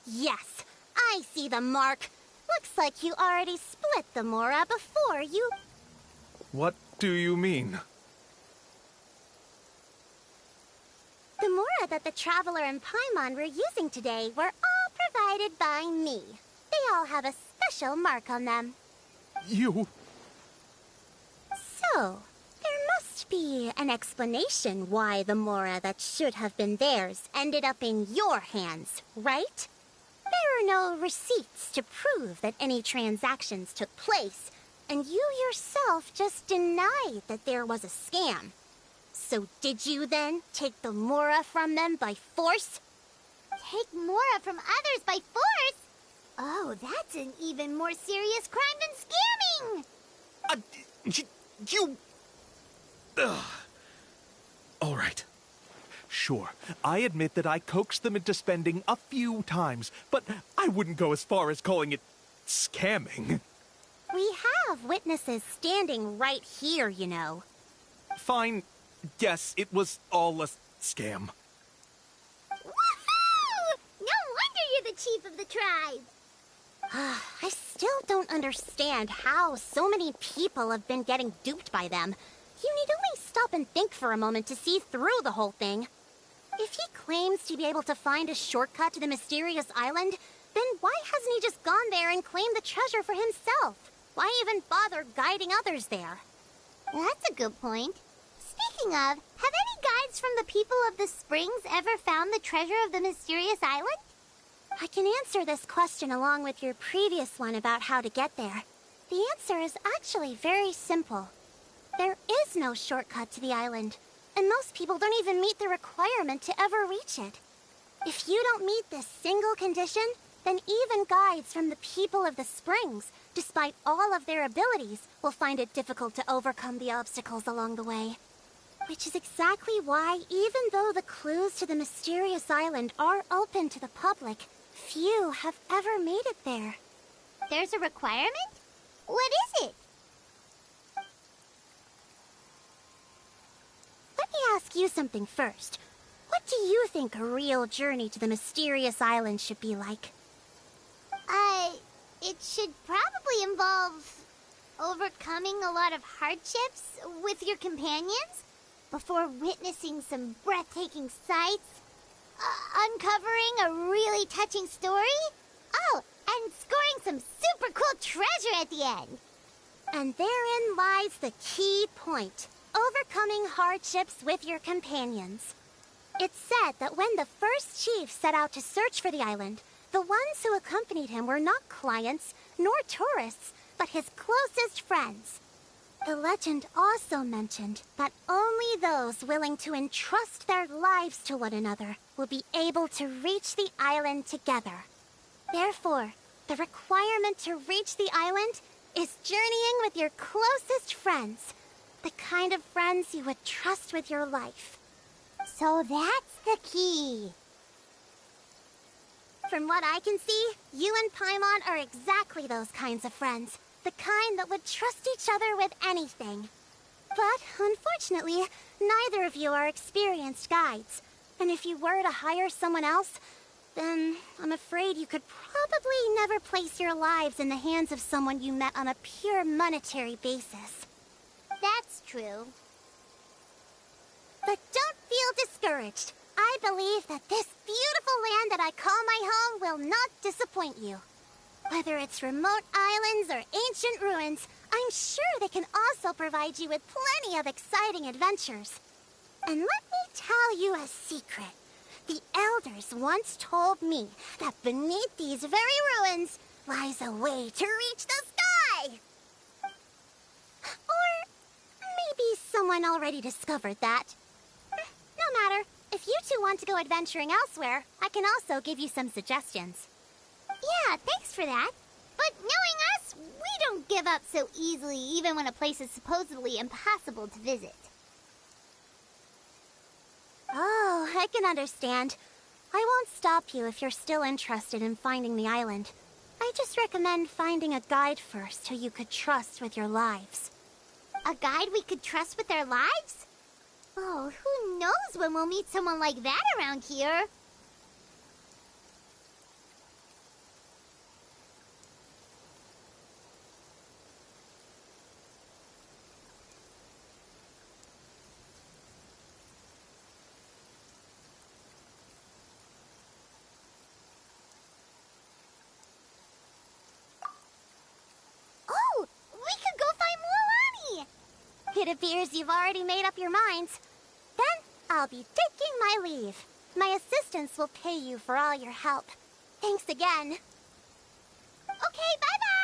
Yes, I see the mark. Looks like you already split the Mora before you... What do you mean? The Mora that the Traveler and Paimon were using today were all provided by me. They all have a special mark on them. You... So, there must be an explanation why the Mora that should have been theirs ended up in your hands, right? There are no receipts to prove that any transactions took place, and you yourself just denied that there was a scam. So did you then take the Mora from them by force? Take Mora from others by force? Oh, that's an even more serious crime than scamming! You... Ugh. All right. Sure, I admit that I coaxed them into spending a few times, but I wouldn't go as far as calling it scamming. We have witnesses standing right here, you know. Fine. Yes, it was all a scam. Woohoo! No wonder you're the chief of the tribe! I still don't understand how so many people have been getting duped by them. You need only stop and think for a moment to see through the whole thing. If he claims to be able to find a shortcut to the mysterious island, then why hasn't he just gone there and claimed the treasure for himself? Why even bother guiding others there? That's a good point. Speaking of, have any guides from the people of the springs ever found the treasure of the mysterious island? I can answer this question along with your previous one about how to get there. The answer is actually very simple. There is no shortcut to the island, and most people don't even meet the requirement to ever reach it. If you don't meet this single condition, then even guides from the people of the springs, despite all of their abilities, will find it difficult to overcome the obstacles along the way. Which is exactly why, even though the clues to the mysterious island are open to the public, few have ever made it there. There's a requirement? What is it? Let me ask you something first. What do you think a real journey to the mysterious island should be like? It should probably involve overcoming a lot of hardships with your companions before witnessing some breathtaking sights, uncovering a really touching story, oh, and scoring some super cool treasure at the end. And therein lies the key point. Overcoming hardships with your companions. It's said that when the first chief set out to search for the island, the ones who accompanied him were not clients nor tourists, but his closest friends. The legend also mentioned that only those willing to entrust their lives to one another will be able to reach the island together. Therefore, the requirement to reach the island is journeying with your closest friends. The kind of friends you would trust with your life. So that's the key. From what I can see, you and Paimon are exactly those kinds of friends. The kind that would trust each other with anything. But, unfortunately, neither of you are experienced guides. And if you were to hire someone else, then I'm afraid you could probably never place your lives in the hands of someone you met on a pure monetary basis. That's true. But don't feel discouraged. I believe that this beautiful land that I call my home will not disappoint you. Whether it's remote islands or ancient ruins, I'm sure they can also provide you with plenty of exciting adventures. And let me tell you a secret. The elders once told me that beneath these very ruins lies a way to reach the sky. Or maybe someone already discovered that. No matter. If you two want to go adventuring elsewhere, I can also give you some suggestions. Yeah, thanks for that. But knowing us, we don't give up so easily even when a place is supposedly impossible to visit. Oh, I can understand. I won't stop you if you're still interested in finding the island. I just recommend finding a guide first who you could trust with your lives. A guide we could trust with our lives? Oh, who knows when we'll meet someone like that around here? Oh, we could go find Mualani! It appears you've already made up your minds. Then I'll be taking my leave. My assistants will pay you for all your help. Thanks again. Okay, bye-bye!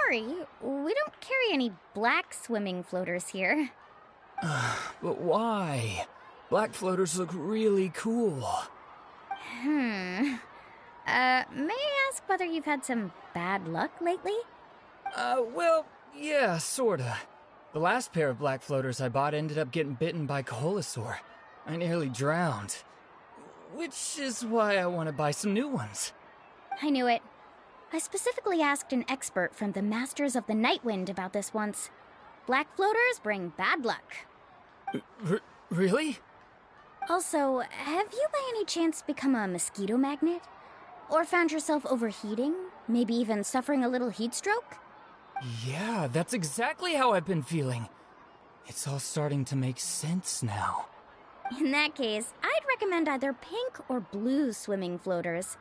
worry. We don't carry any black swimming floaters here. But why? Black floaters look really cool. May I ask whether you've had some bad luck lately? Well, yeah, sorta. The last pair of black floaters I bought ended up getting bitten by Koholosaur. I nearly drowned. Which is why I want to buy some new ones. I knew it. I specifically asked an expert from the Masters of the Nightwind about this once. Black floaters bring bad luck. Really? Also, have you by any chance become a mosquito magnet? Or found yourself overheating? Maybe even suffering a little heat stroke? Yeah, that's exactly how I've been feeling. It's all starting to make sense now. In that case, I'd recommend either pink or blue swimming floaters.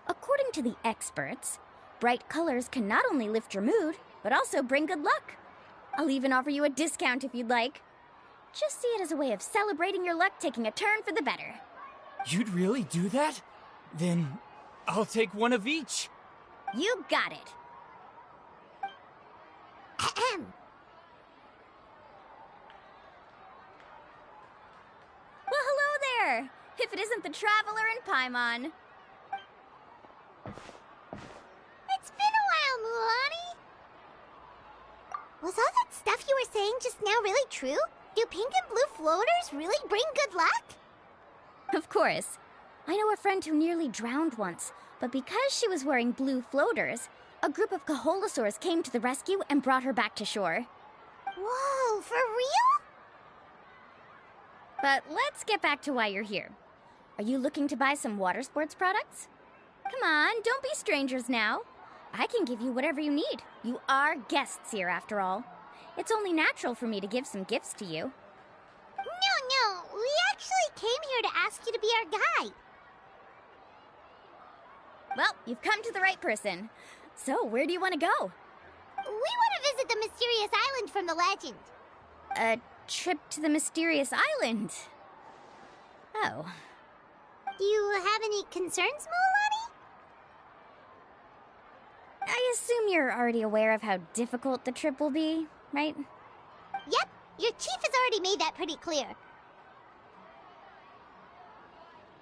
According to the experts, bright colors can not only lift your mood, but also bring good luck. I'll even offer you a discount if you'd like. Just see it as a way of celebrating your luck taking a turn for the better. You'd really do that? Then I'll take one of each. You got it. Ahem. Well, hello there! If it isn't the Traveler and Paimon. It's been a while, Mulan. Was all that stuff you were saying just now really true? Do pink and blue floaters really bring good luck? Of course. I know a friend who nearly drowned once, but because she was wearing blue floaters, a group of Koholosaurs came to the rescue and brought her back to shore. Whoa, for real? But let's get back to why you're here. Are you looking to buy some water sports products? Come on, don't be strangers now. I can give you whatever you need. You are guests here, after all. It's only natural for me to give some gifts to you. No, we actually came here to ask you to be our guide. Well, you've come to the right person. So, where do you want to go? We want to visit the mysterious island from the legend. A trip to the mysterious island? Oh. Do you have any concerns, Mulan? I assume you're already aware of how difficult the trip will be, right? Yep, your chief has already made that pretty clear.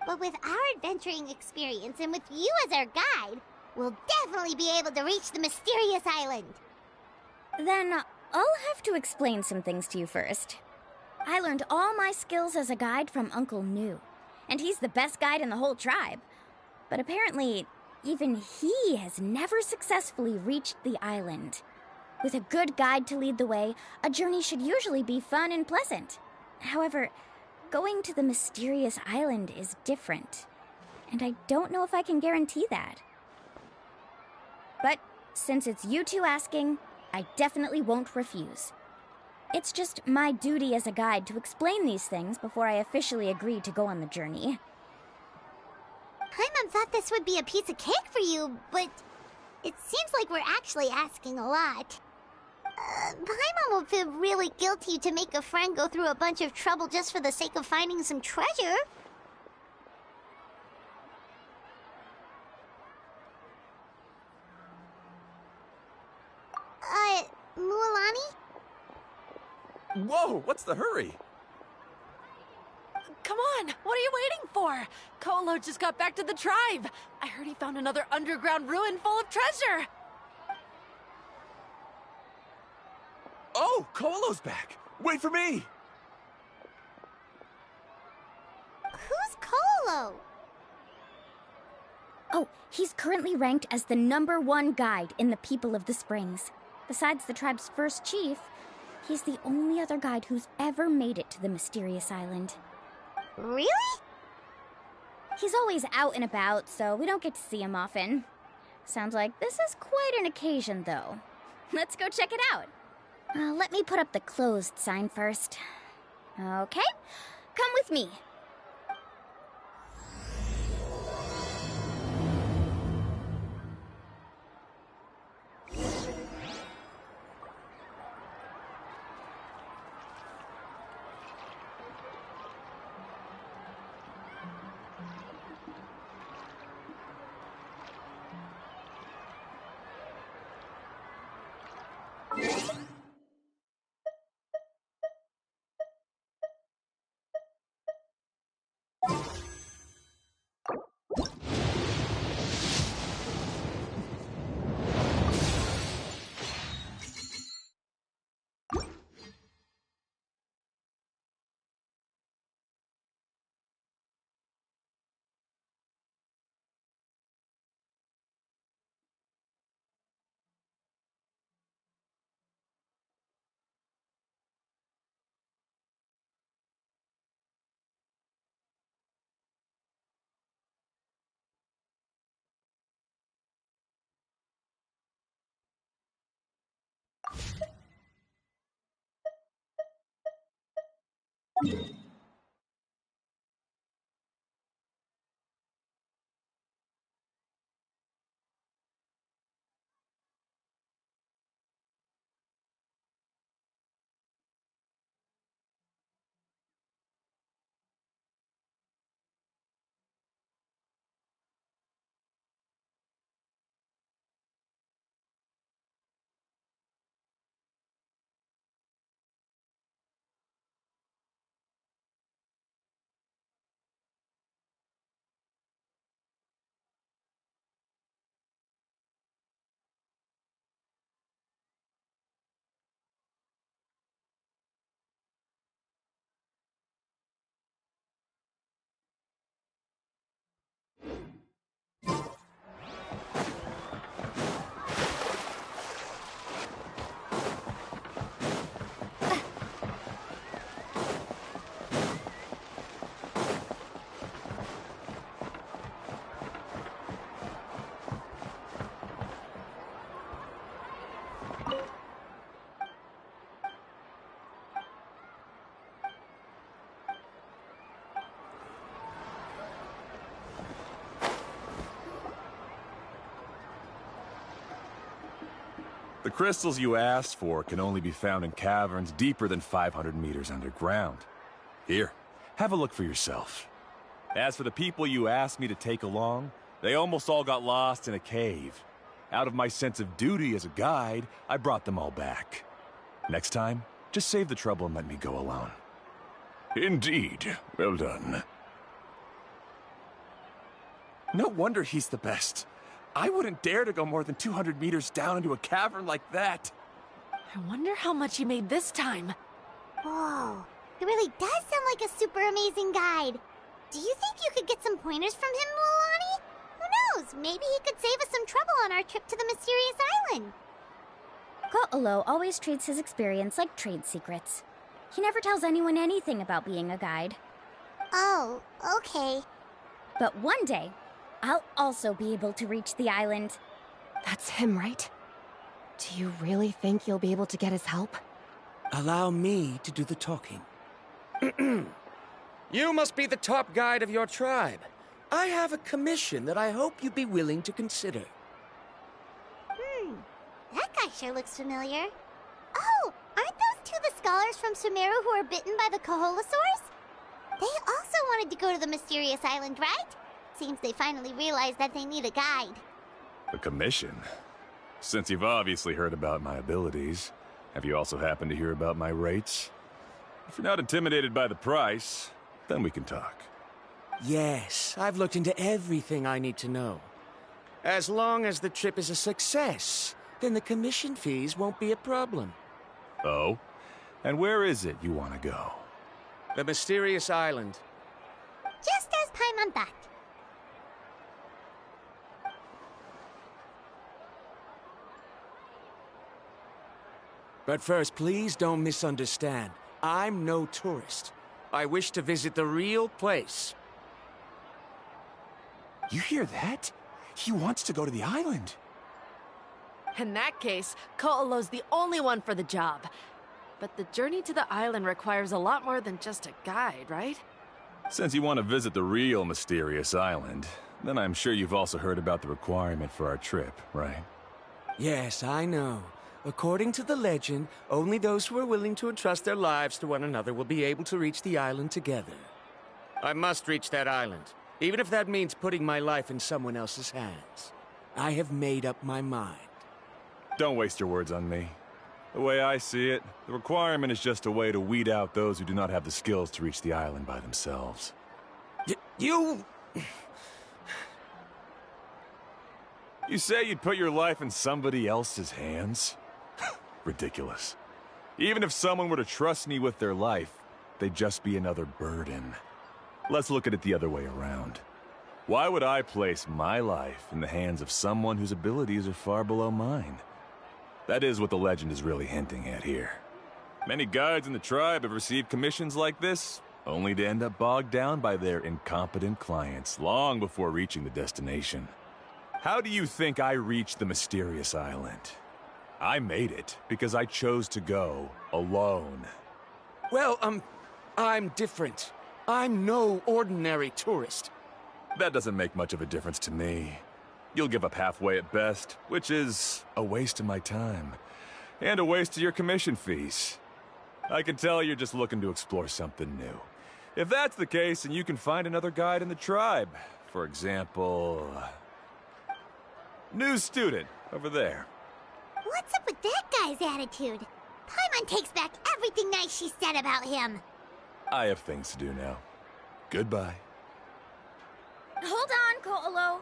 But with our adventuring experience and with you as our guide, we'll definitely be able to reach the mysterious island. Then I'll have to explain some things to you first. I learned all my skills as a guide from Uncle Nu, and he's the best guide in the whole tribe. But apparently, even he has never successfully reached the island. With a good guide to lead the way, a journey should usually be fun and pleasant. However, going to the mysterious island is different, and I don't know if I can guarantee that. But since it's you two asking, I definitely won't refuse. It's just my duty as a guide to explain these things before I officially agree to go on the journey. Paimon thought this would be a piece of cake for you, but it seems like we're actually asking a lot. Paimon will feel really guilty to make a friend go through a bunch of trouble just for the sake of finding some treasure. Mualani? Whoa, what's the hurry? Come on, what are you waiting for? Kolo just got back to the tribe. I heard he found another underground ruin full of treasure. Oh, Kolo's back. Wait for me. Who's Kolo? Oh, he's currently ranked as the #1 guide in the People of the Springs. Besides the tribe's first chief, he's the only other guide who's ever made it to the mysterious island. Really? He's always out and about, so we don't get to see him often. Sounds like this is quite an occasion, though. Let's go check it out. Let me put up the closed sign first. Okay, come with me. The crystals you asked for can only be found in caverns deeper than 500 meters underground. Here, have a look for yourself. As for the people you asked me to take along, they almost all got lost in a cave. Out of my sense of duty as a guide, I brought them all back. Next time, just save the trouble and let me go alone. Indeed. Well done. No wonder he's the best. I wouldn't dare to go more than 200 meters down into a cavern like that. I wonder how much he made this time. Whoa, it really does sound like a super amazing guide. Do you think you could get some pointers from him, Milani? Who knows? Maybe he could save us some trouble on our trip to the mysterious island. Ko'olo always treats his experience like trade secrets. He never tells anyone anything about being a guide. Oh, okay. But one day, I'll also be able to reach the island. That's him, right? Do you really think you'll be able to get his help? Allow me to do the talking. You must be the top guide of your tribe. I have a commission that I hope you'd be willing to consider. That guy sure looks familiar. Oh, aren't those two the scholars from Sumeru who were bitten by the Koholosaurs? They also wanted to go to the mysterious island, right? Seems they finally realized that they need a guide. A commission? Since you've obviously heard about my abilities, have you also happened to hear about my rates? If you're not intimidated by the price, then we can talk. Yes, I've looked into everything I need to know. As long as the trip is a success, then the commission fees won't be a problem. Oh? And where is it you want to go? The mysterious island. Just as Paimon thought. But first, please don't misunderstand. I'm no tourist. I wish to visit the real place. You hear that? He wants to go to the island. In that case, Ko'olo's the only one for the job. But the journey to the island requires a lot more than just a guide, right? Since you want to visit the real mysterious island, then I'm sure you've also heard about the requirement for our trip, right? Yes, I know. According to the legend, only those who are willing to entrust their lives to one another will be able to reach the island together. I must reach that island, even if that means putting my life in someone else's hands. I have made up my mind. Don't waste your words on me. The way I see it, the requirement is just a way to weed out those who do not have the skills to reach the island by themselves. You... You say you'd put your life in somebody else's hands? Ridiculous. Even if someone were to trust me with their life, they'd just be another burden. Let's look at it the other way around. Why would I place my life in the hands of someone whose abilities are far below mine? That is what the legend is really hinting at here. Many guides in the tribe have received commissions like this, only to end up bogged down by their incompetent clients long before reaching the destination. How do you think I reached the mysterious island? I made it because I chose to go alone. Well, I'm different. I'm no ordinary tourist. That doesn't make much of a difference to me. You'll give up halfway at best, which is a waste of my time. And a waste of your commission fees. I can tell you're just looking to explore something new. If that's the case, then you can find another guide in the tribe. For example... new student, over there. What's up with that guy's attitude? Paimon takes back everything nice she said about him. I have things to do now. Goodbye. Hold on, Ko'olo.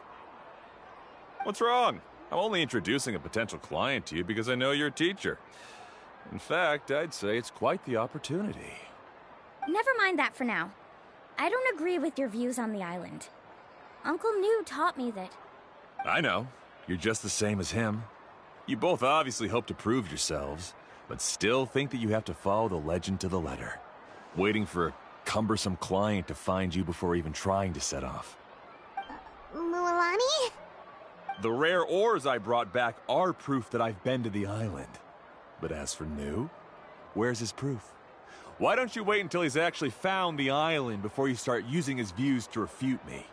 What's wrong? I'm only introducing a potential client to you because I know you're a teacher. In fact, I'd say it's quite the opportunity. Never mind that for now. I don't agree with your views on the island. Uncle New taught me that... I know. You're just the same as him. You both obviously hope to prove yourselves, but still think that you have to follow the legend to the letter. Waiting for a cumbersome client to find you before even trying to set off. Mualani? The rare ores I brought back are proof that I've been to the island. But as for New, where's his proof? Why don't you wait until he's actually found the island before you start using his views to refute me?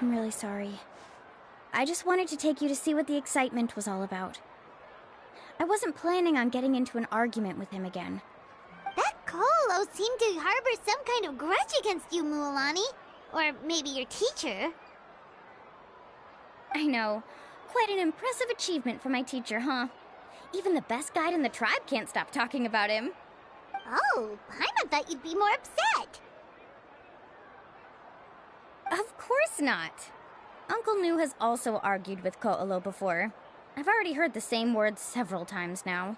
I'm really sorry. I just wanted to take you to see what the excitement was all about. I wasn't planning on getting into an argument with him again. That Ko'olo seemed to harbor some kind of grudge against you, Mualani. Or maybe your teacher. I know. Quite an impressive achievement for my teacher, huh? Even the best guide in the tribe can't stop talking about him. Oh, Paimon thought you'd be more upset. Of course not. Uncle New has also argued with Ko'olo before. I've already heard the same words several times now.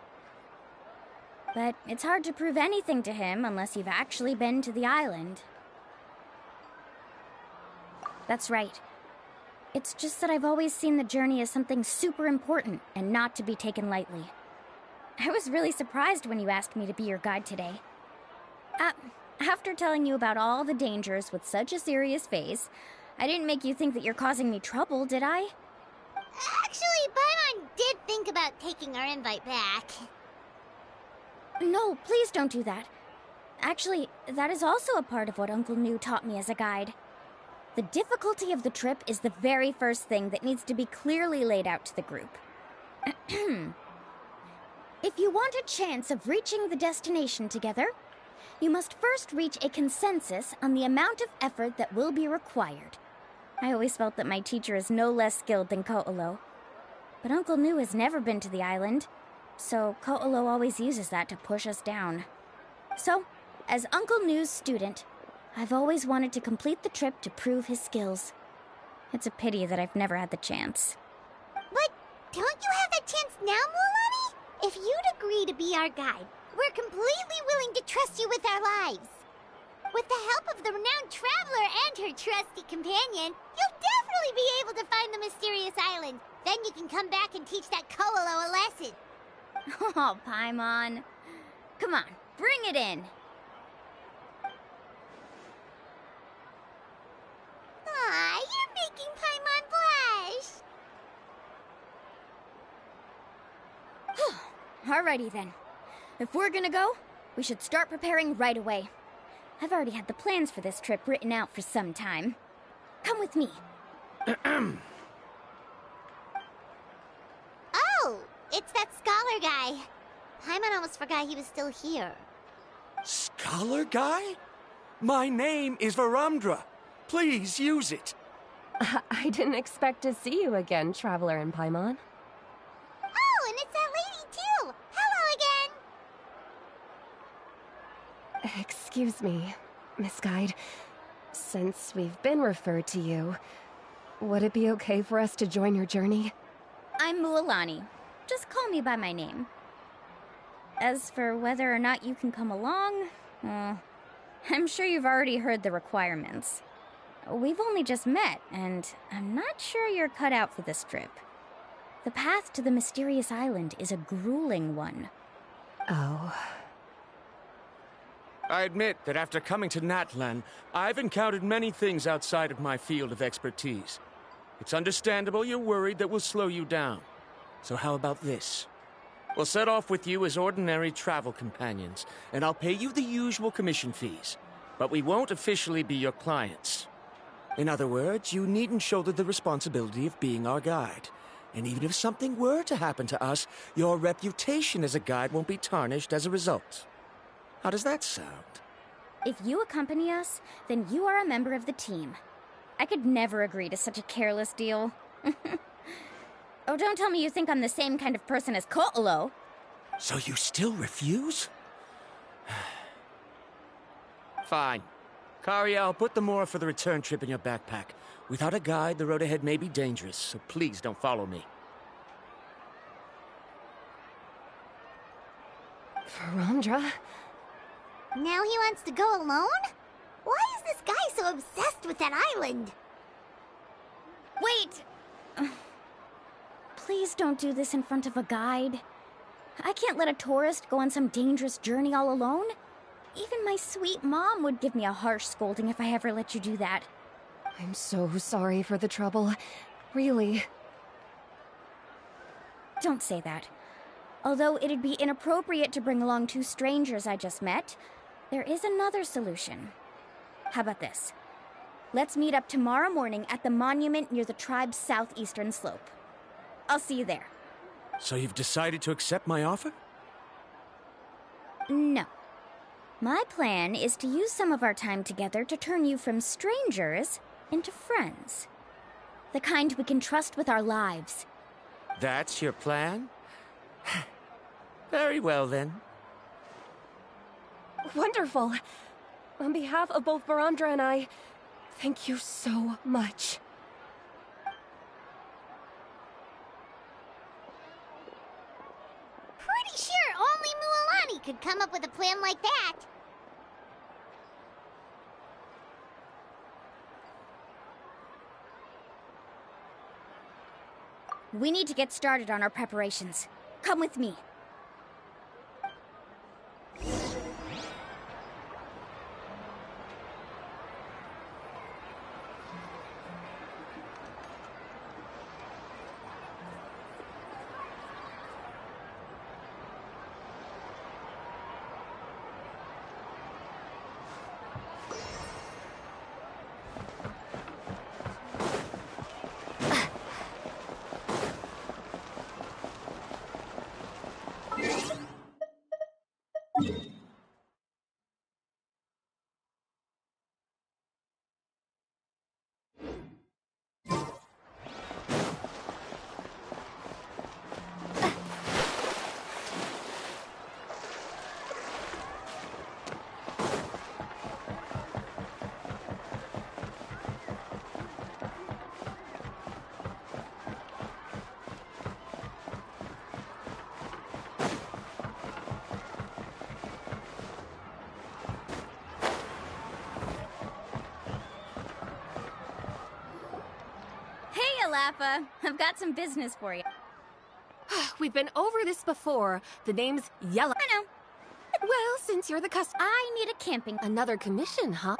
But it's hard to prove anything to him unless you've actually been to the island. That's right. It's just that I've always seen the journey as something super important and not to be taken lightly. I was really surprised when you asked me to be your guide today. After telling you about all the dangers with such a serious face, I didn't make you think that you're causing me trouble, did I? Actually, Paimon did think about taking our invite back. No, please don't do that. Actually, that is also a part of what Uncle New taught me as a guide. The difficulty of the trip is the very first thing that needs to be clearly laid out to the group. If you want a chance of reaching the destination together, you must first reach a consensus on the amount of effort that will be required. I always felt that my teacher is no less skilled than Ko'olo. But Uncle New has never been to the island, so Ko'olo always uses that to push us down. So, as Uncle New's student, I've always wanted to complete the trip to prove his skills. It's a pity that I've never had the chance. But don't you have that chance now, Mualani? If you'd agree to be our guide, we're completely willing to trust you with our lives. With the help of the renowned traveler and her trusty companion, you'll definitely be able to find the mysterious island. Then you can come back and teach that Ko'olo a lesson. Oh, Paimon. Come on, bring it in. Aw, you're making Paimon blush. Alrighty then. If we're gonna go, we should start preparing right away. I've already had the plans for this trip written out for some time. Come with me. Oh, it's that scholar guy. Paimon almost forgot he was still here. Scholar guy? My name is Varamdra. Please use it. I didn't expect to see you again, Traveler in Paimon. Oh, and it's that lady too. Hello again. Excuse me, Miss Guide. Since we've been referred to you, would it be okay for us to join your journey? I'm Mualani. Just call me by my name. As for whether or not you can come along, I'm sure you've already heard the requirements. We've only just met, and I'm not sure you're cut out for this trip. The path to the mysterious island is a grueling one. Oh. I admit that after coming to Natlan, I've encountered many things outside of my field of expertise. It's understandable you're worried that we'll slow you down. So how about this? We'll set off with you as ordinary travel companions, and I'll pay you the usual commission fees. But we won't officially be your clients. In other words, you needn't shoulder the responsibility of being our guide. And even if something were to happen to us, your reputation as a guide won't be tarnished as a result. How does that sound? If you accompany us, then you are a member of the team. I could never agree to such a careless deal. Oh, don't tell me you think I'm the same kind of person as Ko'olo. So you still refuse? Fine. Kariel, put the Mora for the return trip in your backpack. Without a guide, the road ahead may be dangerous, so please don't follow me. Verandra? Now he wants to go alone? Why is this guy so obsessed with that island? Wait! Please don't do this in front of a guide. I can't let a tourist go on some dangerous journey all alone. Even my sweet mom would give me a harsh scolding if I ever let you do that. I'm so sorry for the trouble. Really. Don't say that. Although it'd be inappropriate to bring along two strangers I just met, there is another solution. How about this? Let's meet up tomorrow morning at the monument near the tribe's southeastern slope. I'll see you there. So you've decided to accept my offer? No. My plan is to use some of our time together to turn you from strangers into friends. The kind we can trust with our lives. That's your plan? Very well, then. Wonderful. On behalf of both Verandra and I, thank you so much. Pretty sure only Mualani could come up with a plan like that. We need to get started on our preparations. Come with me. Laffa. I've got some business for you. We've been over this before. The name's Yellow. I know. Well, since you're the customer... I need a camping... Another commission, huh?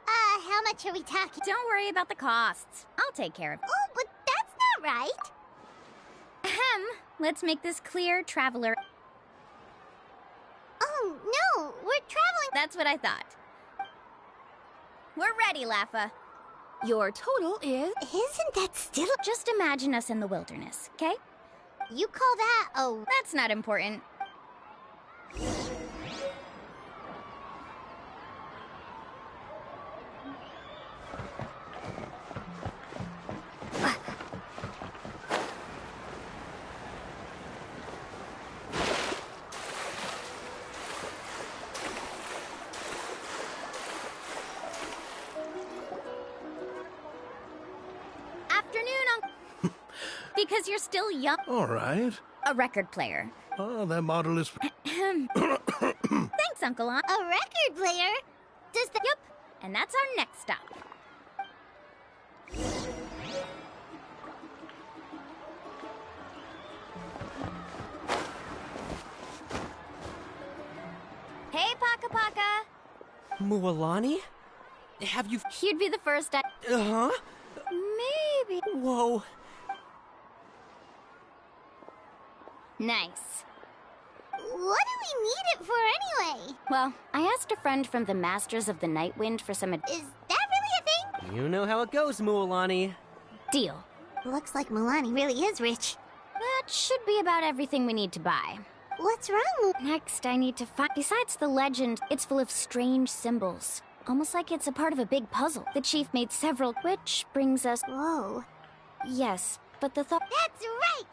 How much are we talking? Don't worry about the costs. I'll take care of it. Oh, but that's not right. Ahem. Let's make this clear, traveler. Oh, no. We're traveling... That's what I thought. We're ready, Laffa. Your total is... Isn't that still... Just imagine us in the wilderness, okay? You call that a... That's not important. Because you're still young. All right. A record player. Oh, that model is... Thanks, Uncle Aunt. A record player? Does that... Yep. And that's our next stop. Hey, Paka Paka. Mualani? Have you... You'd be the first I... Uh-huh? Maybe Whoa. Nice. What do we need it for anyway? Well, I asked a friend from the Masters of the Night Wind for some Is that really a thing? You know how it goes, Mualani. deal. Looks like Milani really is rich. That should be about everything we need to buy. What's wrong? Next, I need to find... Besides the legend, it's full of strange symbols. Almost like it's a part of a big puzzle. The chief made several, which brings us... Whoa. Yes, but the thought... That's right!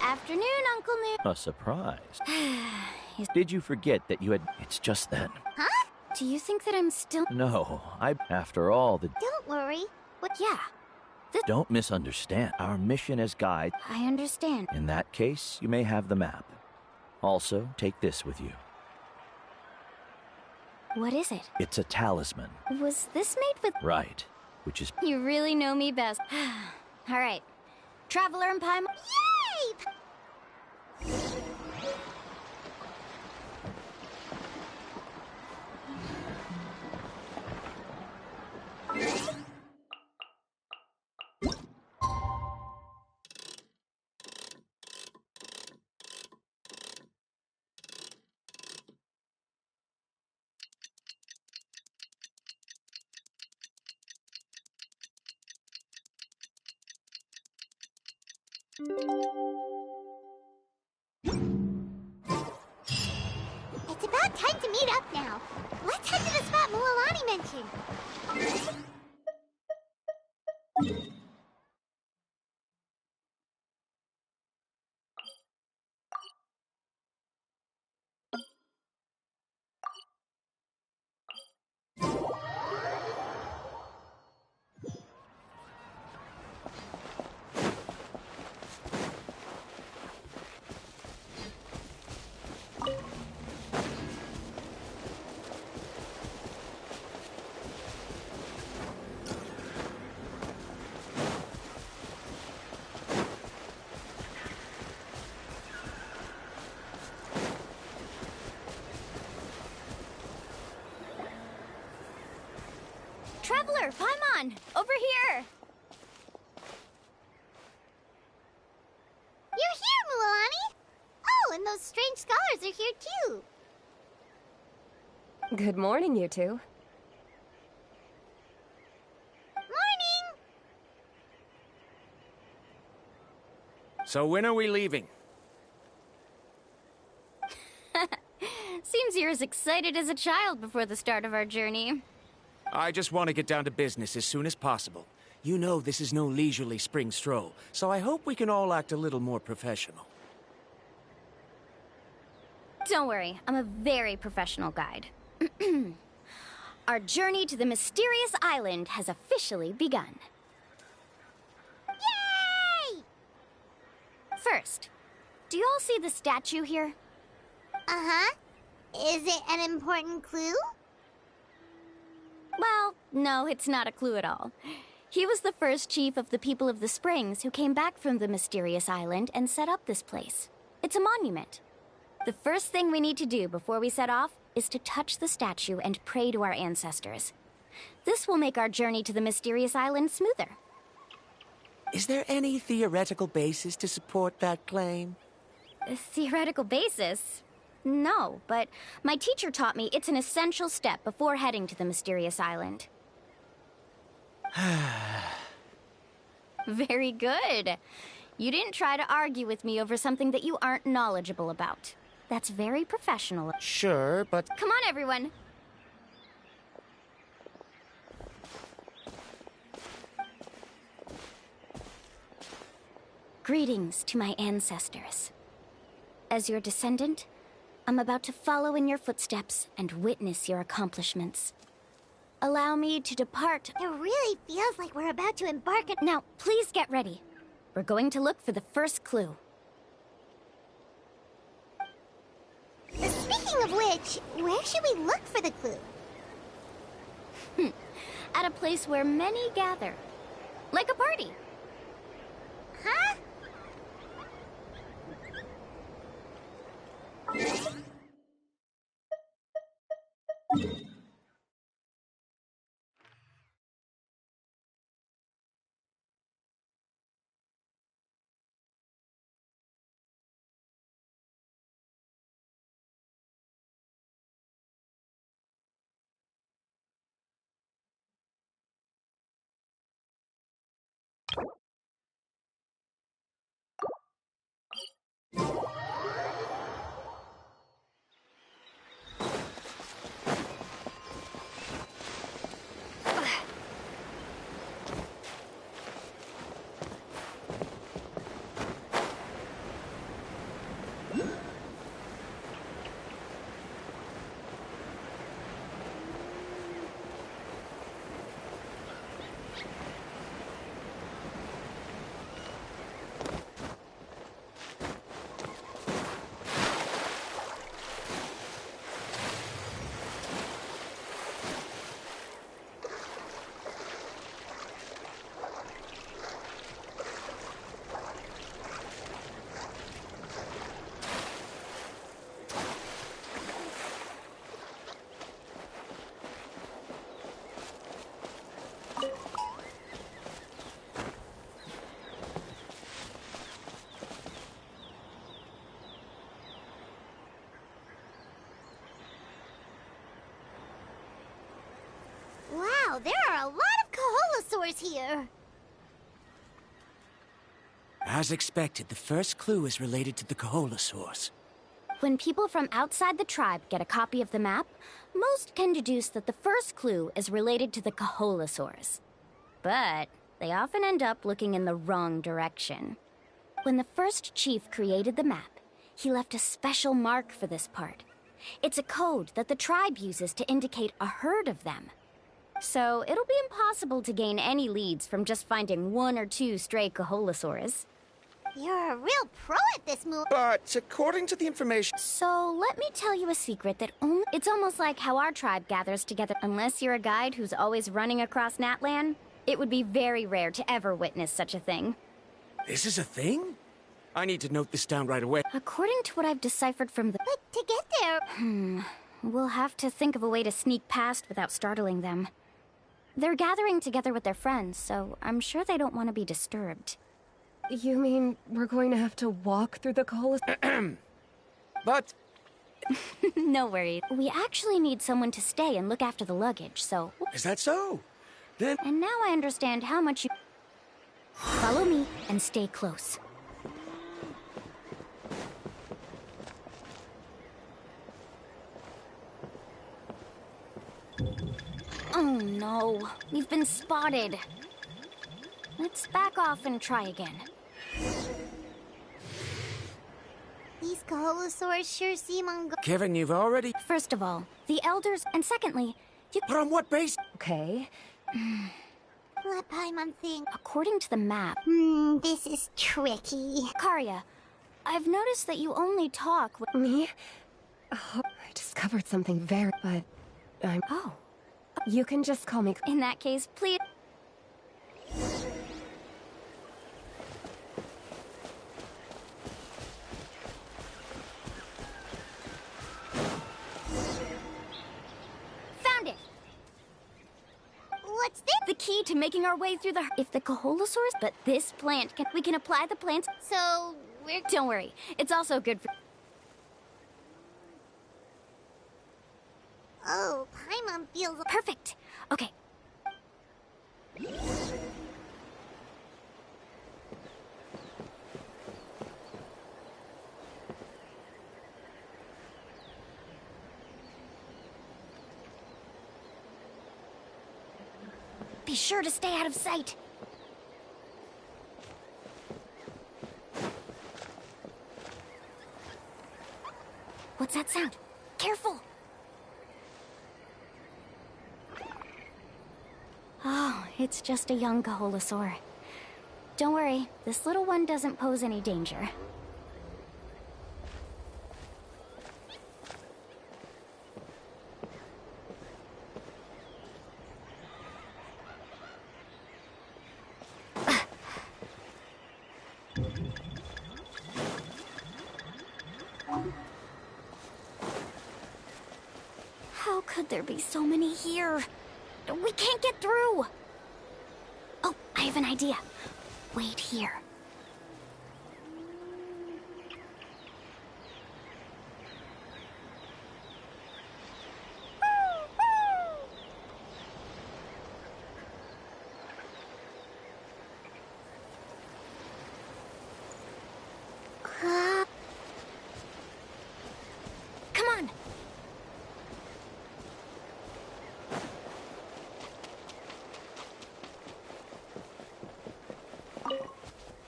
Afternoon, Uncle New. A surprise. Did you forget that you had... It's just that... Huh? Do you think that I'm still... No, After all, Don't worry. What? Yeah. Don't misunderstand. Our mission as guide... I understand. In that case, you may have the map. Also, take this with you. What is it? It's a talisman. Was this made with... Right. Which is... You really know me best. All right. Traveler and Paimon... Yay! It's about time to meet up now. Let's head to the spot Mualani mentioned. Traveler, Paimon! Over here! You're here, Mualani! Oh, and those strange scholars are here too. Good morning, you two. Morning! So when are we leaving? Seems you're as excited as a child before the start of our journey. I just want to get down to business as soon as possible. You know this is no leisurely spring stroll, so I hope we can all act a little more professional. Don't worry, I'm a very professional guide. Our journey to the mysterious island has officially begun. Yay! First, do you all see the statue here? Uh-huh. Is it an important clue? Well, no, it's not a clue at all. He was the first chief of the people of the Springs who came back from the mysterious island and set up this place. It's a monument. The first thing we need to do before we set off is to touch the statue and pray to our ancestors. This will make our journey to the mysterious island smoother. Is there any theoretical basis to support that claim? A theoretical basis? No, but my teacher taught me it's an essential step before heading to the mysterious island. Very good. You didn't try to argue with me over something that you aren't knowledgeable about. That's very professional. Sure, but... Come on, everyone. Greetings to my ancestors. As your descendant, I'm about to follow in your footsteps and witness your accomplishments. Allow me to depart. It really feels like we're about to embark on... Now, please get ready. We're going to look for the first clue. Speaking of which, where should we look for the clue? At a place where many gather. Like a party. Huh? Wow, there are a lot of Kaholosaurs here. As expected, the first clue is related to the Kaholosaurs. When people from outside the tribe get a copy of the map, most can deduce that the first clue is related to the Kaholosaurs. But they often end up looking in the wrong direction. When the first chief created the map, he left a special mark for this part. It's a code that the tribe uses to indicate a herd of them. So it'll be impossible to gain any leads from just finding one or two stray Kaholosaurs. You're a real pro at this move. But according to the information... So let me tell you a secret that only... It's almost like how our tribe gathers together. Unless you're a guide who's always running across Natlan, it would be very rare to ever witness such a thing. This is a thing? I need to note this down right away. According to what I've deciphered from the... But to get there... We'll have to think of a way to sneak past without startling them. They're gathering together with their friends, so I'm sure they don't want to be disturbed. You mean we're going to have to walk through the Kaholosaurs? But... No worries. We actually need someone to stay and look after the luggage, so... Is that so? Then... And now I understand how much you... Follow me and stay close. Oh no, we've been spotted. Let's back off and try again. These Kaholosaurs sure seem Kevin, you've already... First of all, the elders, and secondly, you... But on what base? Okay. Let Paimon think. According to the map... this is tricky. Karya, I've noticed that you only talk with... Me? Oh, I discovered something very... But I'm... Oh. You can just call me... In that case, please... Found it! What's this? The key to making our way through the... If the Kaholosaurs... But this plant can... We can apply the plants... So, we're... Don't worry. It's also good for... Oh, Paimon feels... Perfect. Okay. Be sure to stay out of sight. What's that sound? Careful! Oh, it's just a young Kaholosaur. Don't worry, this little one doesn't pose any danger. could there be so many here? We can't get through! Oh, I have an idea. Wait here. Come on!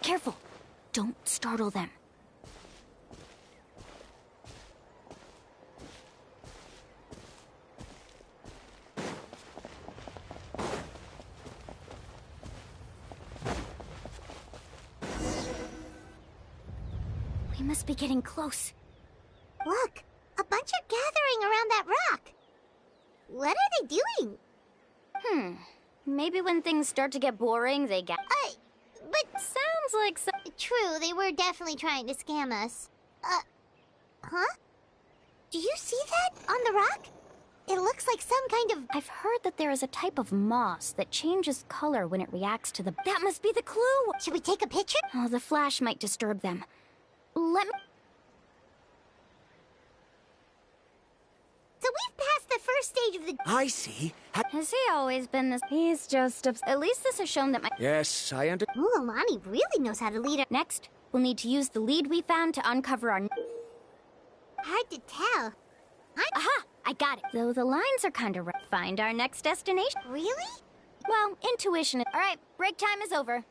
Careful! Don't startle them. We must be getting close. Look, a bunch are gathering around that rock. What are they doing? Maybe when things start to get boring, they get... But sounds like some... True, they were definitely trying to scam us. Huh? Do you see that on the rock? It looks like some kind of... I've heard that there is a type of moss that changes color when it reacts to the... That must be the clue! Should we take a picture? Oh, the flash might disturb them. Let me... So we've passed the first stage of the... I see. Has he always been this... He's just... At least this has shown that my... Yes, I understand. Mulan really knows how to lead her. Next, we'll need to use the lead we found to uncover our... Hard to tell. Aha! I got it. Though the lines are kind of rough. Find our next destination. Really? Well, intuition... All right, break time is over.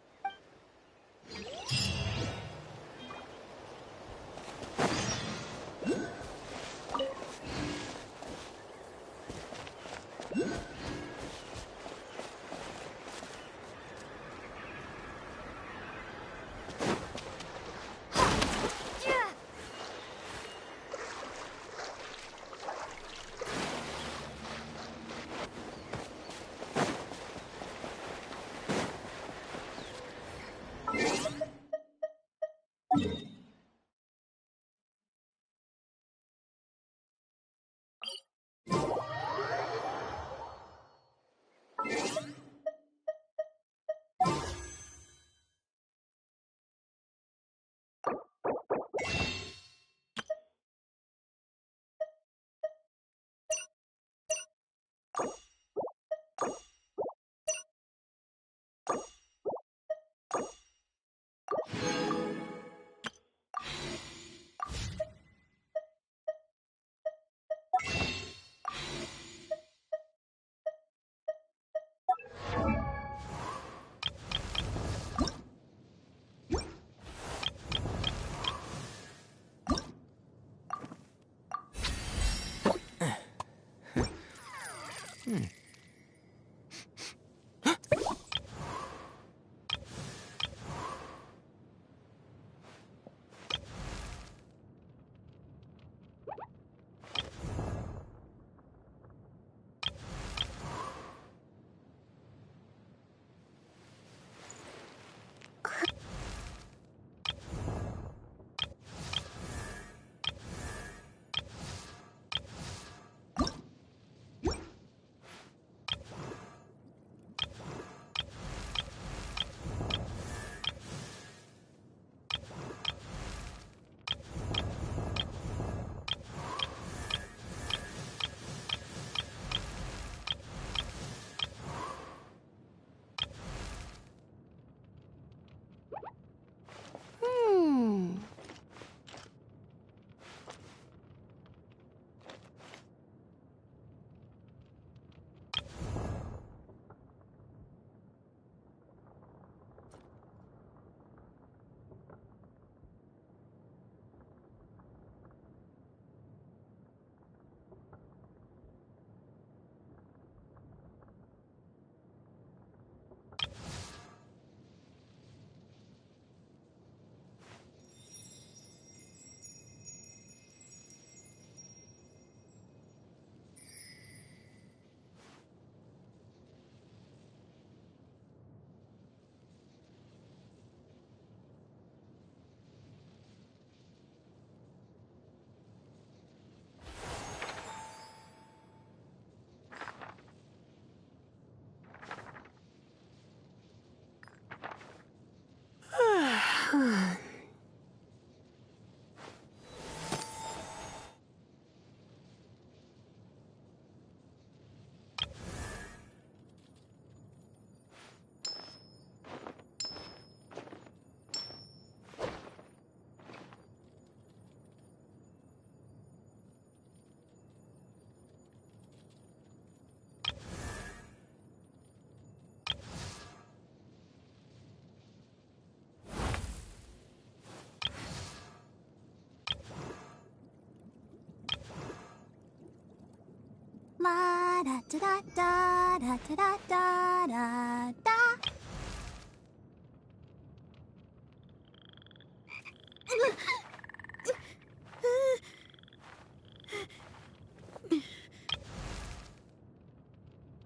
da da da da da da da da.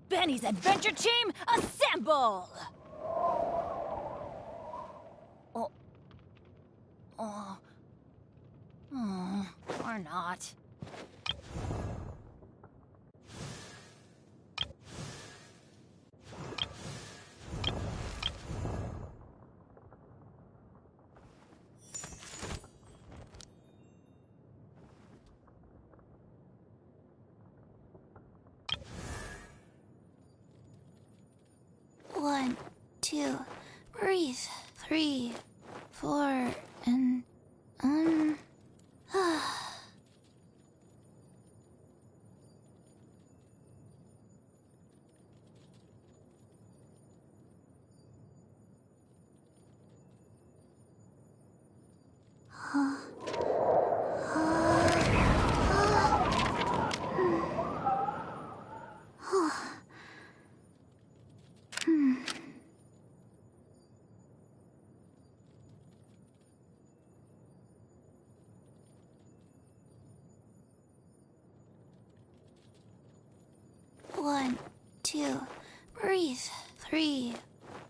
Benny's adventure team, assemble! Or not. One, two, breathe. 3, 4, and One, two, breathe. 3,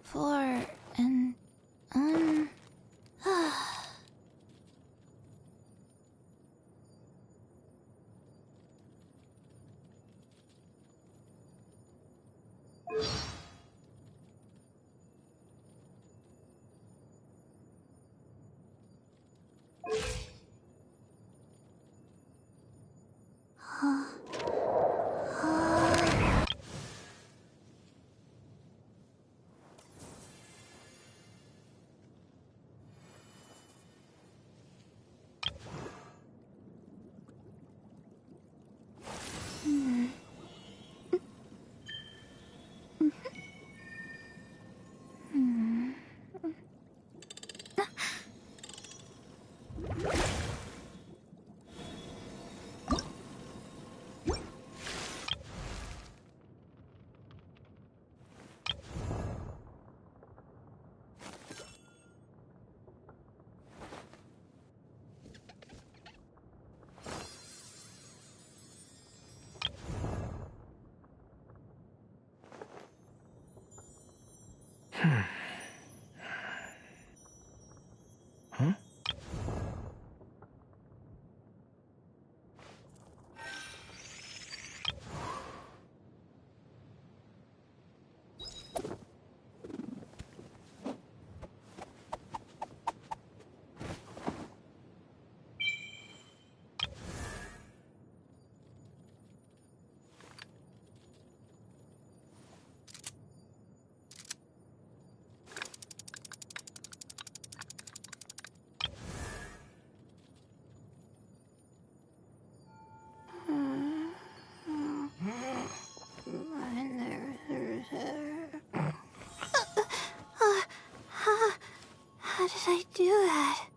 4, and Huh? how did I do that?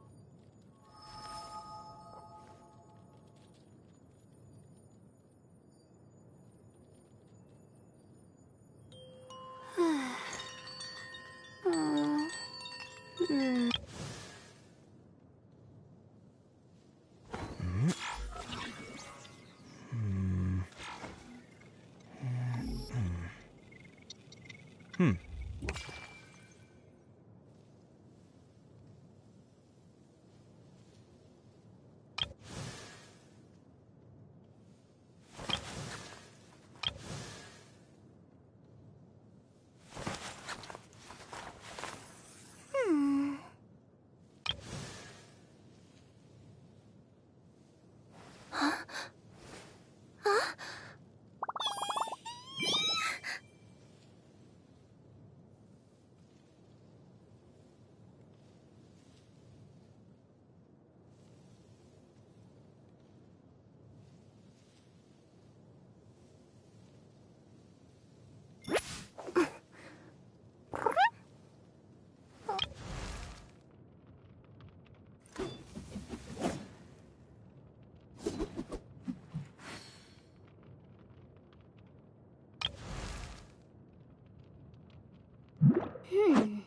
Hmm.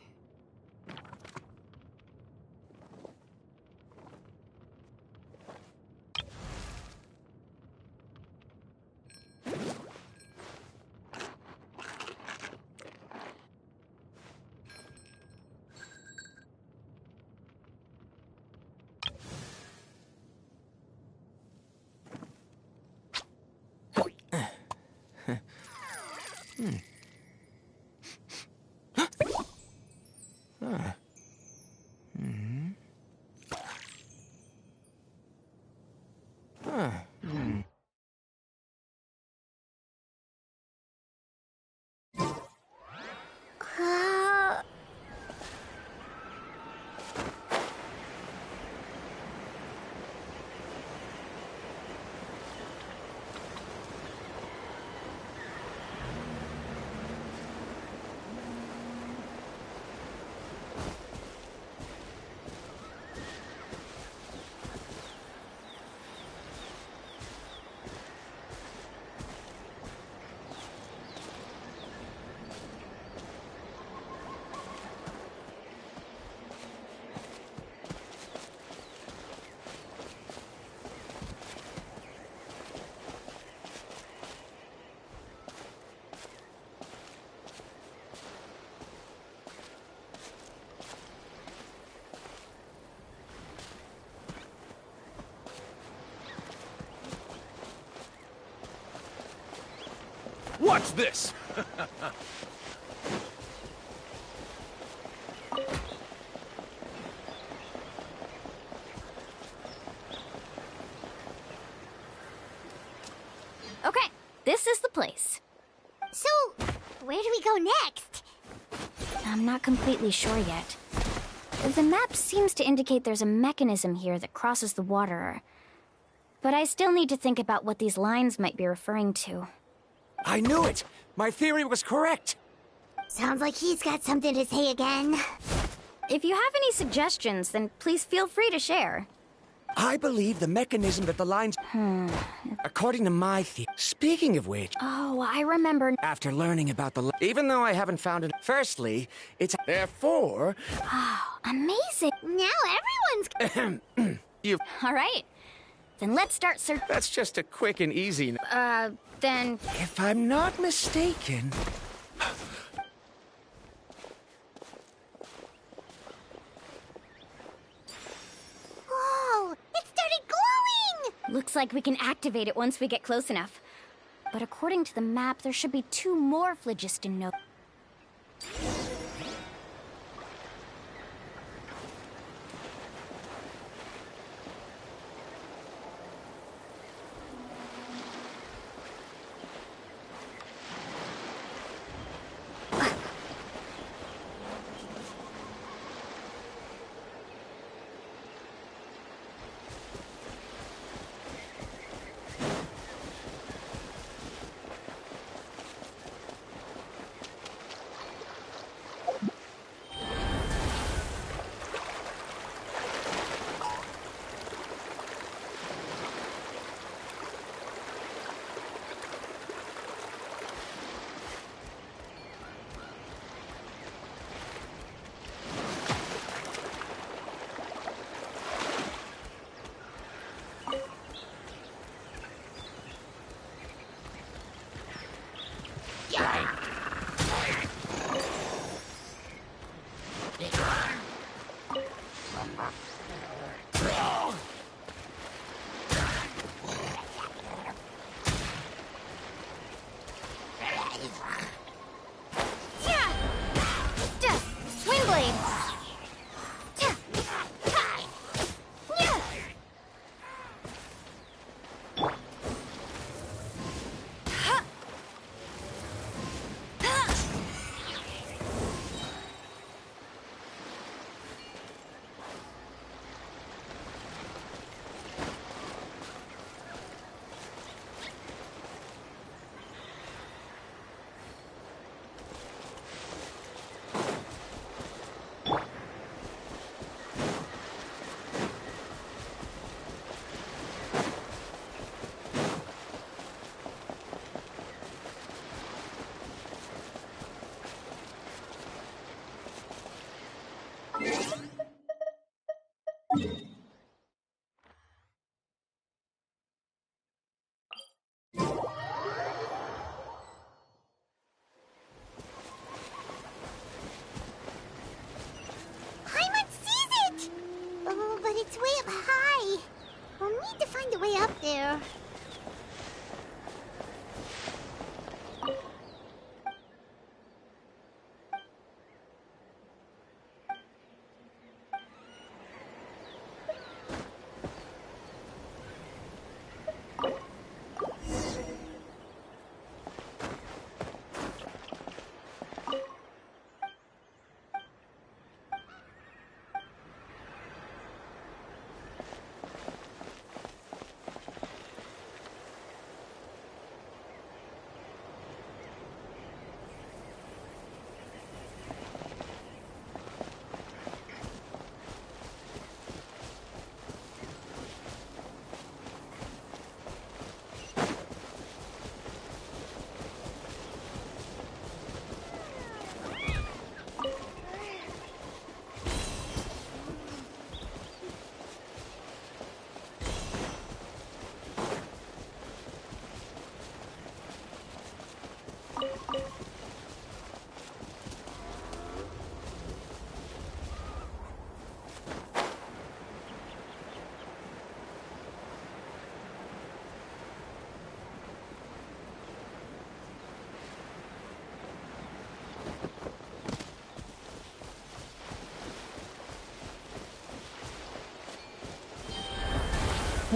What's this? Okay, this is the place. So, where do we go next? I'm not completely sure yet. The map seems to indicate there's a mechanism here that crosses the water. But I still need to think about what these lines might be referring to. I knew it! My theory was correct! Sounds like he's got something to say again. If you have any suggestions, then please feel free to share. I believe the mechanism that the lines... According to my theory... Speaking of which... Oh, I remember... After learning about the... Even though I haven't found it... Firstly, it's... Therefore... Oh, amazing! Now everyone's... You... Alright, then let's start searching. That's just a quick and easy... Then... If I'm not mistaken... Whoa! It started glowing! Looks like we can activate it once we get close enough. But according to the map, there should be 2 more phlogiston nodes.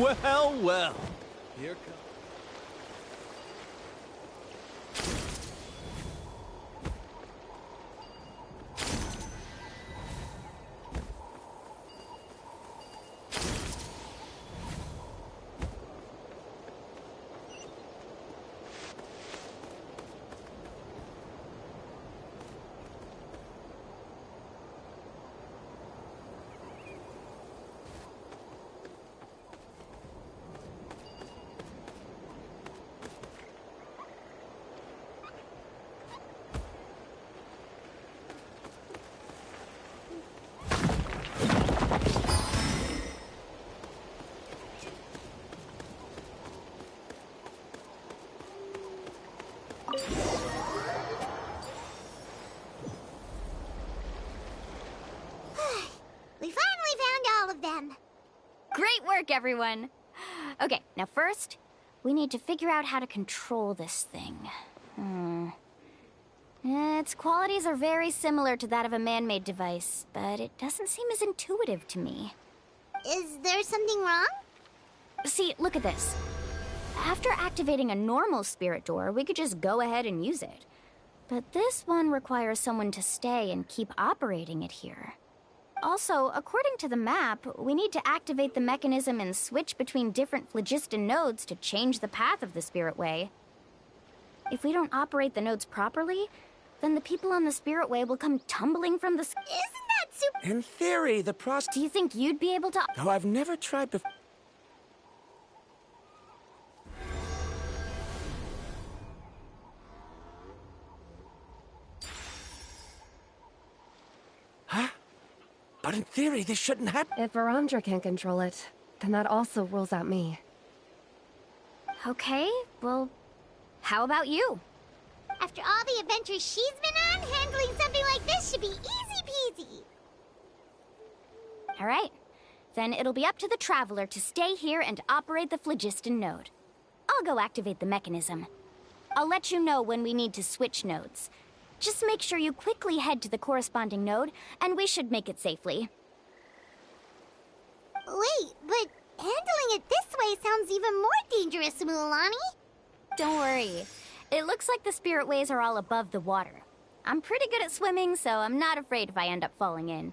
Well, well. Here comes... We finally found all of them. Great work, everyone. Okay, now first, we need to figure out how to control this thing. Its qualities are very similar to that of a man-made device, but it doesn't seem as intuitive to me. Is there something wrong? See, look at this. After activating a normal spirit door, we could just go ahead and use it. But this one requires someone to stay and keep operating it here. Also, according to the map, we need to activate the mechanism and switch between different phlogiston nodes to change the path of the spirit way. If we don't operate the nodes properly, then the people on the spirit way will come tumbling from the sky. Isn't that super— In theory, the process... Do you think you'd be able to— Oh, I've never tried before. Huh? But in theory, this shouldn't happen. If Verandra can't control it, then that also rules out me. Okay, well, how about you? After all the adventures she's been on, handling something like this should be easy peasy. All right. Then it'll be up to the Traveler to stay here and operate the phlogiston node. I'll go activate the mechanism. I'll let you know when we need to switch nodes. Just make sure you quickly head to the corresponding node, and we should make it safely. Wait, but handling it this way sounds even more dangerous, Mulan. Don't worry. It looks like the spirit ways are all above the water. I'm pretty good at swimming, so I'm not afraid if I end up falling in.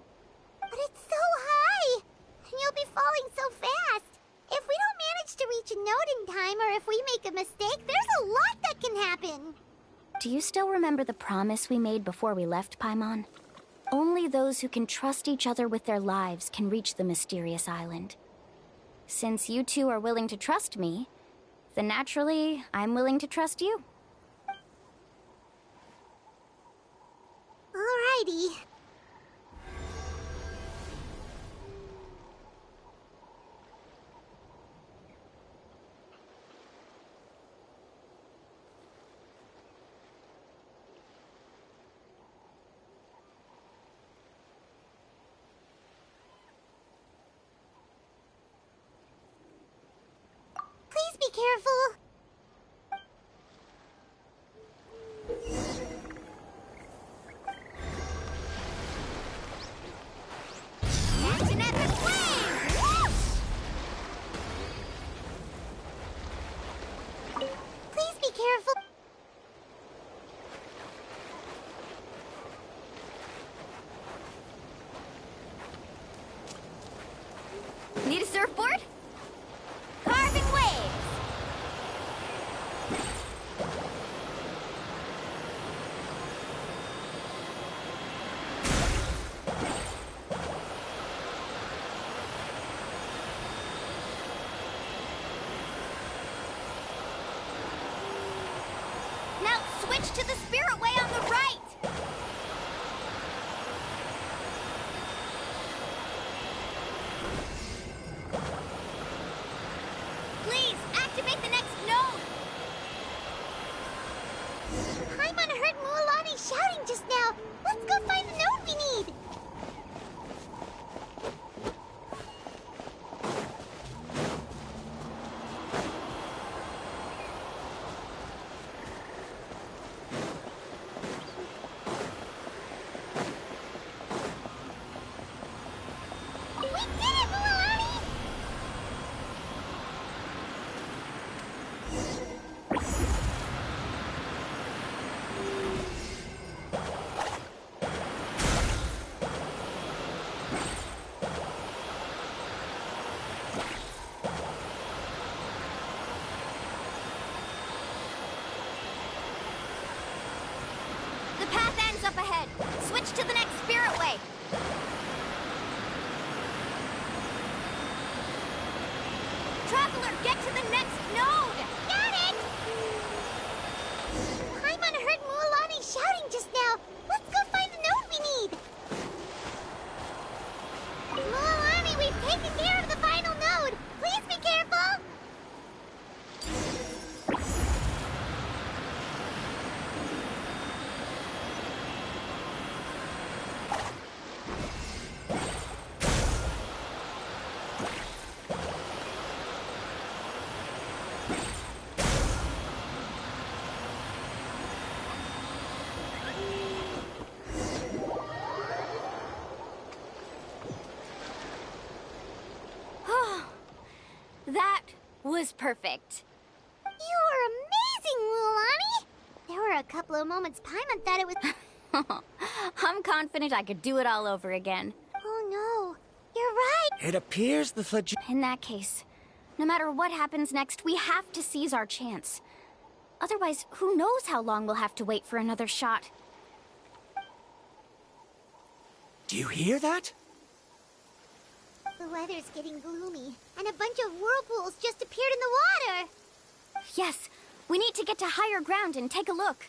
But it's so high! And you'll be falling so fast! If we don't manage to reach a node in time, or if we make a mistake, there's a lot that can happen! Do you still remember the promise we made before we left, Paimon? Only those who can trust each other with their lives can reach the mysterious island. Since you two are willing to trust me, then naturally, I'm willing to trust you. Alrighty. Please be careful. Action at the flame! Whoosh! Please be careful. Need a surfboard? Carving waves! Now switch to the spirit way on the right! Please, activate the next node! Paimon heard Mualani shouting just now. Let's go find the node we need. switch to the next spirit way. Traveler, get to the next node! Got it! Paimon heard Mualani shouting just now. Let's go find the node we need. Mualani, we've taken care of the final node. Please be careful. That was perfect. You were amazing, Mualani. There were a couple of moments Paimon thought it was... I'm confident I could do it all over again. Oh no, you're right. It appears the In that case, no matter what happens next, we have to seize our chance. Otherwise, who knows how long we'll have to wait for another shot. Do you hear that? The weather's getting gloomy, and a bunch of whirlpools just appeared in the water. Yes, we need to get to higher ground and take a look.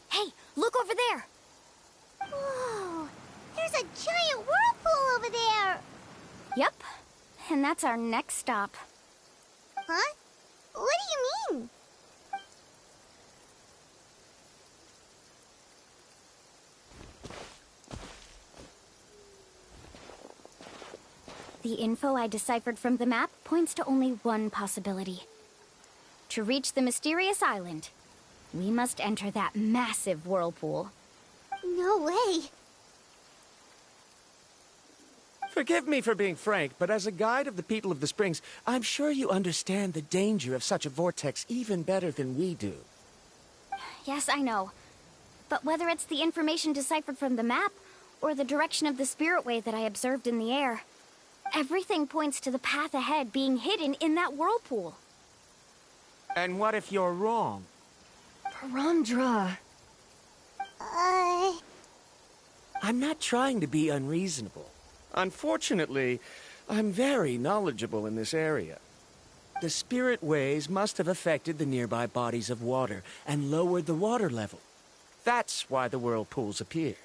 Hey, look over there! Whoa, there's a giant whirlpool over there. Yep, and that's our next stop. Huh? What do you mean? The info I deciphered from the map points to only one possibility. To reach the mysterious island, we must enter that massive whirlpool. No way. Forgive me for being frank, but as a guide of the people of the Springs, I'm sure you understand the danger of such a vortex even better than we do. Yes, I know. But whether it's the information deciphered from the map, or the direction of the spirit way that I observed in the air, everything points to the path ahead being hidden in that whirlpool. And what if you're wrong? Parandra. I'm not trying to be unreasonable. Unfortunately, I'm very knowledgeable in this area. The spirit ways must have affected the nearby bodies of water and lowered the water level. That's why the whirlpools appeared.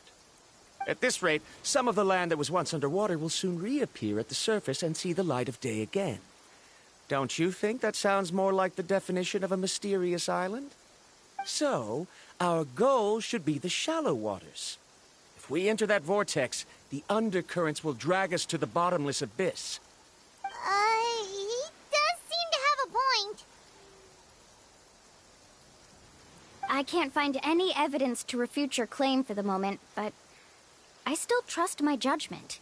At this rate, some of the land that was once underwater will soon reappear at the surface and see the light of day again. Don't you think that sounds more like the definition of a mysterious island? So, our goal should be the shallow waters. If we enter that vortex, the undercurrents will drag us to the bottomless abyss. He does seem to have a point. I can't find any evidence to refute your claim for the moment, but I still trust my judgment.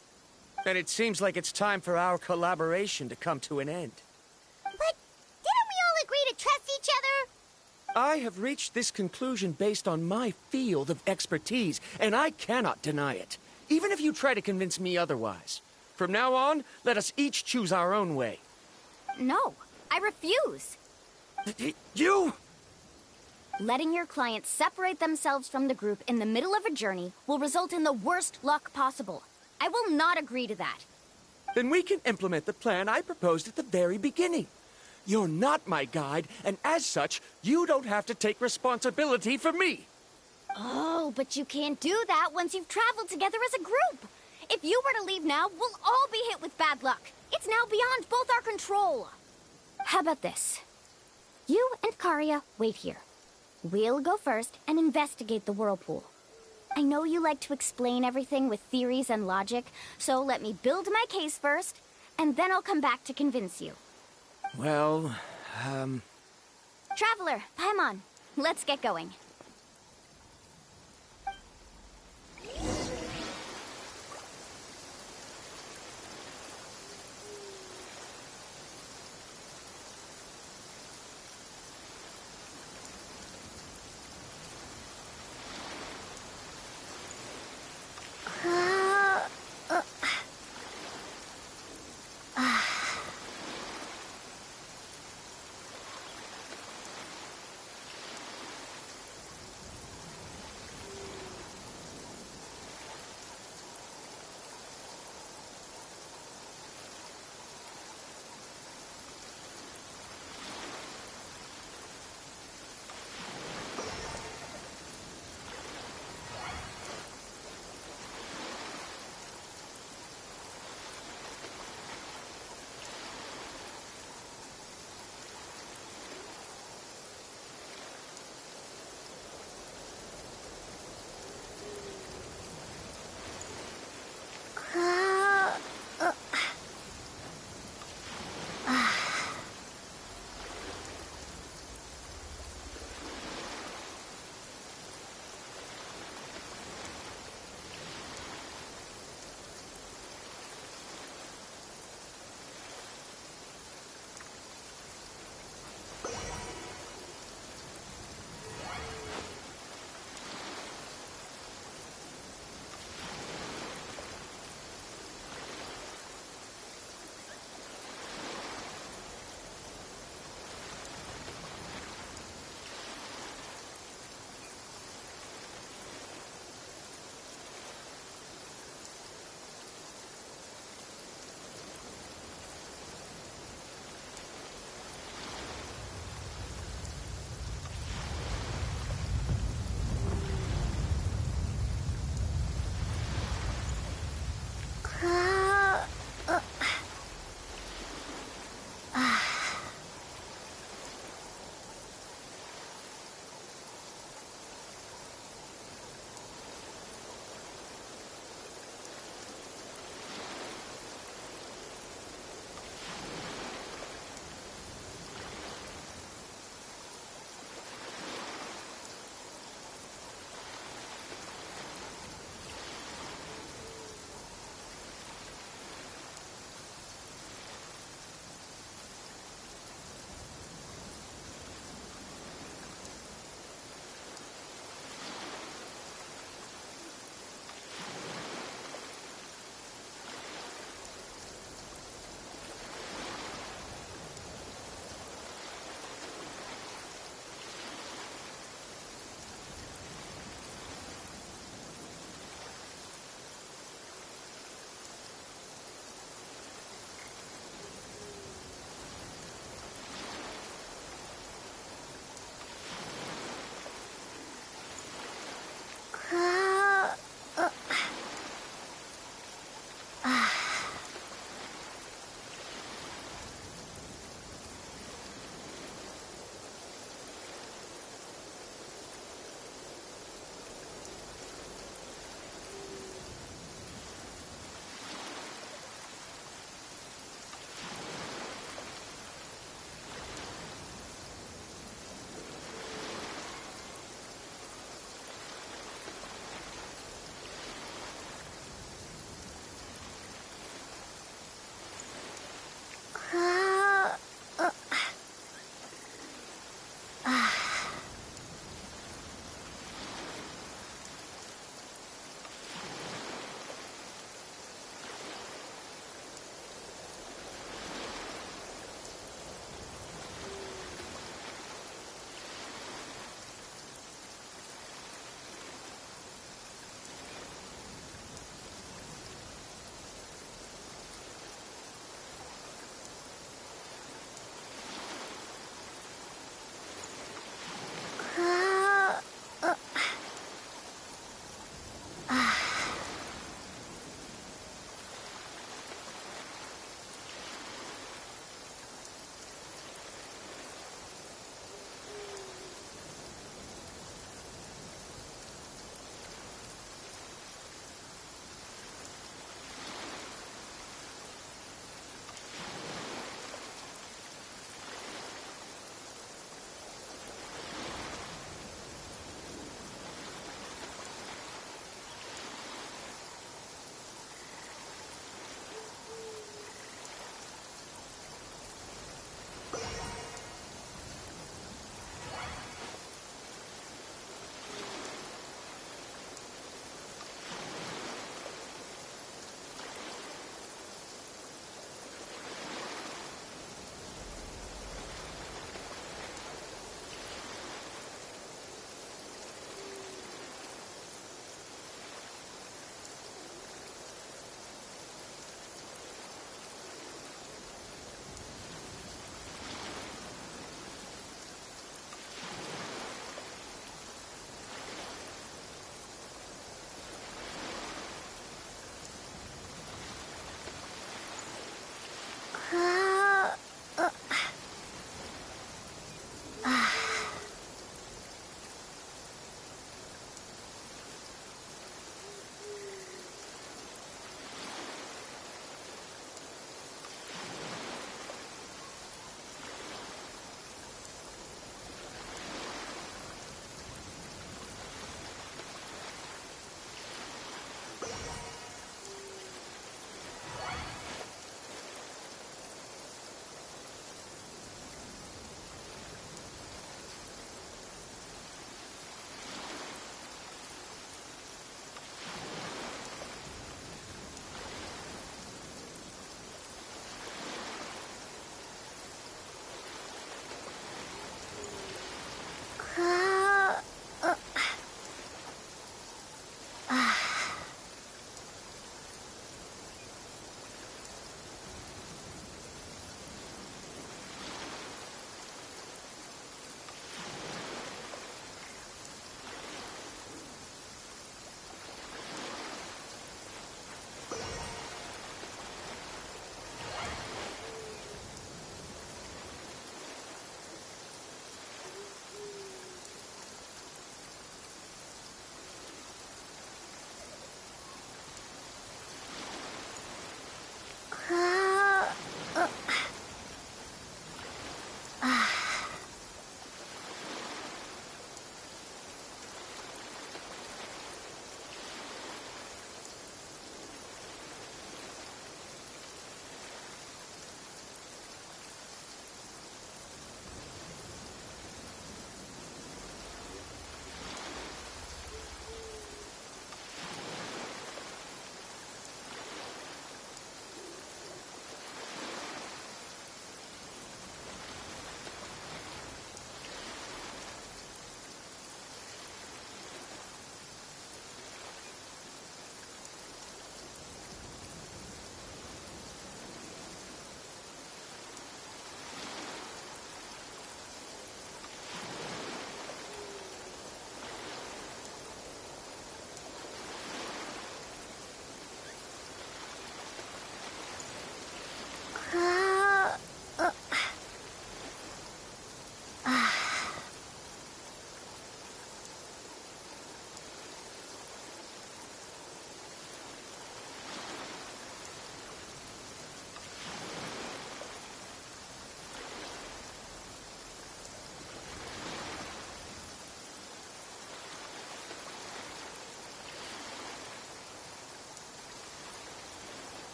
Then it seems like it's time for our collaboration to come to an end. But didn't we all agree to trust each other? I have reached this conclusion based on my field of expertise, and I cannot deny it, even if you try to convince me otherwise. From now on, let us each choose our own way. No, I refuse. You? Letting your clients separate themselves from the group in the middle of a journey will result in the worst luck possible. I will not agree to that. Then we can implement the plan I proposed at the very beginning. You're not my guide, and as such, you don't have to take responsibility for me. Oh, but you can't do that once you've traveled together as a group. If you were to leave now, we'll all be hit with bad luck. It's now beyond both our control. How about this? You and Karia wait here. We'll go first and investigate the whirlpool. I know you like to explain everything with theories and logic, so let me build my case first, and then I'll come back to convince you. Well, Traveler, Paimon, let's get going.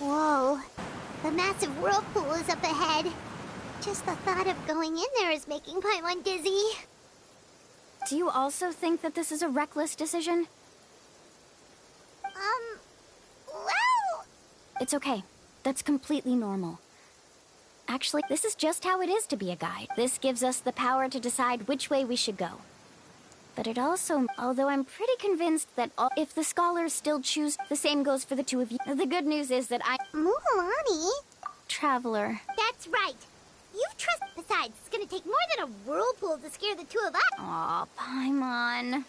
Whoa. The massive whirlpool is up ahead. Just the thought of going in there is making Paimon dizzy. Do you also think that this is a reckless decision? Well... It's okay. That's completely normal. Actually, this is just how it is to be a guide. This gives us the power to decide which way we should go. But it also, although I'm pretty convinced that if the scholars still choose, the same goes for the two of you. The good news is that Mualani? Traveler. That's right. You've trust. Besides, it's gonna take more than a whirlpool to scare the two of us. Aw, Paimon.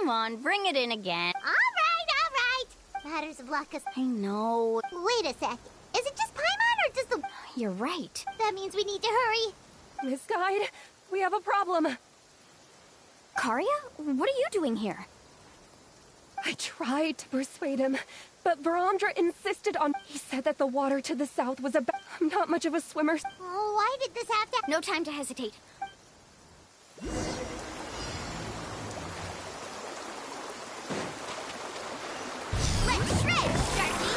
Come on, bring it in again. All right. Matters of luck. I know. Wait a sec. Is it just Paimon or does the... You're right. That means we need to hurry. Miss Guide, we have a problem. Karia? What are you doing here? I tried to persuade him, but Verandra insisted on... He said that the water to the south was a... I'm not much of a swimmer. Oh, why did this have to... No time to hesitate. Let's shred, Sharky!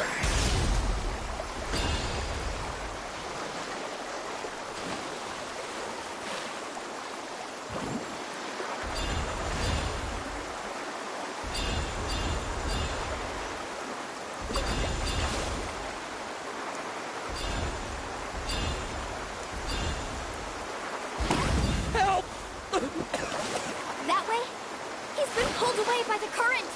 That way? He's been pulled away by the current!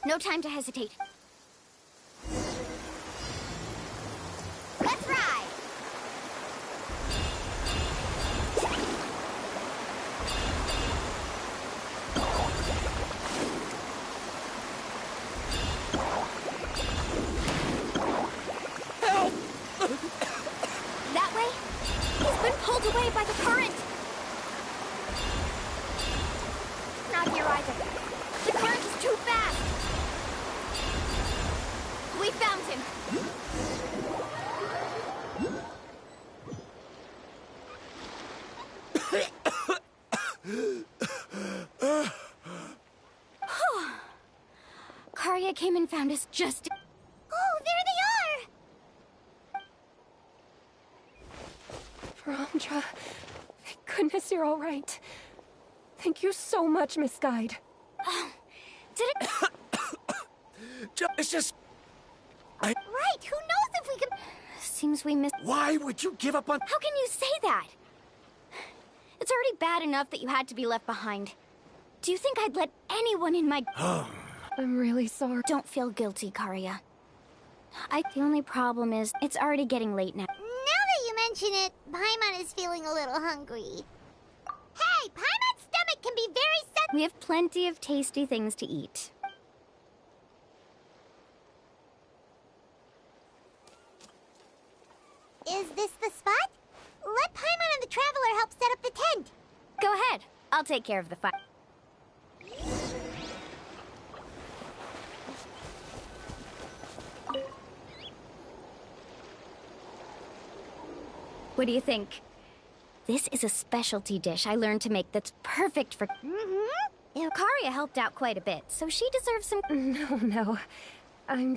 No time to hesitate. Let's ride! Help! That way? He's been pulled away by the current! Not here either. The current is too fast! We found him! Karia came and found us just... Oh, there they are! Verandra, thank goodness you're all right. Thank you so much, Miss Guide. Did it... It's just... Right, who knows if we can... Seems we missed... Why would you give up on... How can you say that? It's already bad enough that you had to be left behind. Do you think I'd let anyone in my... I'm really sorry. Don't feel guilty, Karia. The only problem is, it's already getting late now. Now that you mention it, Paimon is feeling a little hungry. Hey, Paimon's stomach can be very We have plenty of tasty things to eat. Is this the spot? Let Paimon and the Traveler help set up the tent. Go ahead. I'll take care of the fire. What do you think? This is a specialty dish I learned to make that's perfect for... Karia helped out quite a bit, so she deserves some... No. I'm...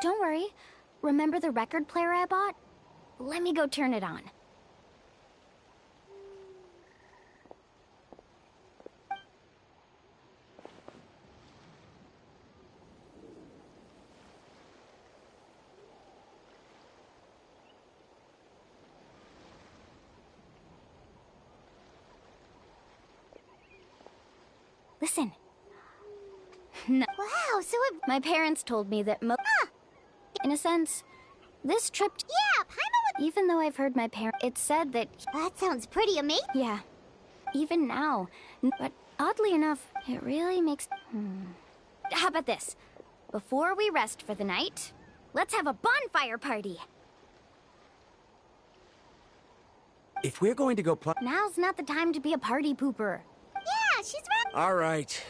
Don't worry. Remember the record player I bought? Let me go turn it on. Listen. No. Wow, so it... My parents told me that in a sense, this trip... Yeah, Paimon would... Even though I've heard my parents... It said that... That sounds pretty amazing. Yeah. Even now. But oddly enough, it really makes... How about this? Before we rest for the night, let's have a bonfire party. If we're going to go Now's not the time to be a party pooper. Yeah, she's right. All right.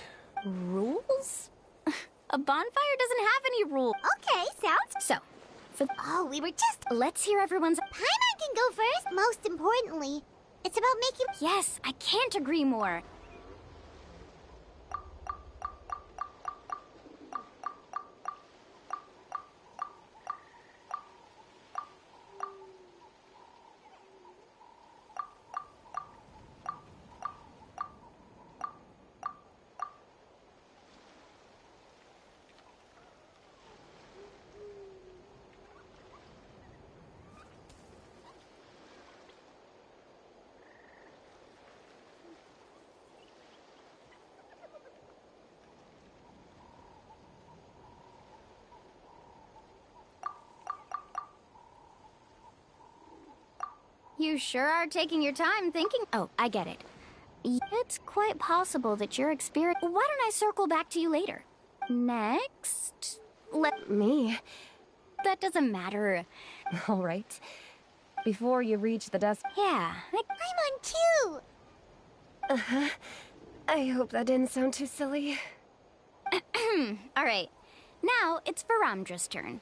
Rules? A bonfire doesn't have any rules. Okay, sounds... So, Oh, we were just... let's hear everyone's... Paimon can go first. Most importantly, it's about making... Yes, I can't agree more. You sure are taking your time thinking. Oh, I get it. It's quite possible that your experience. Why don't I circle back to you later? Next, let Me? that doesn't matter. All right. Before you reach the desk. Yeah, Paimon, too! Uh-huh. I hope that didn't sound too silly. all right. Now it's Varamdra's turn.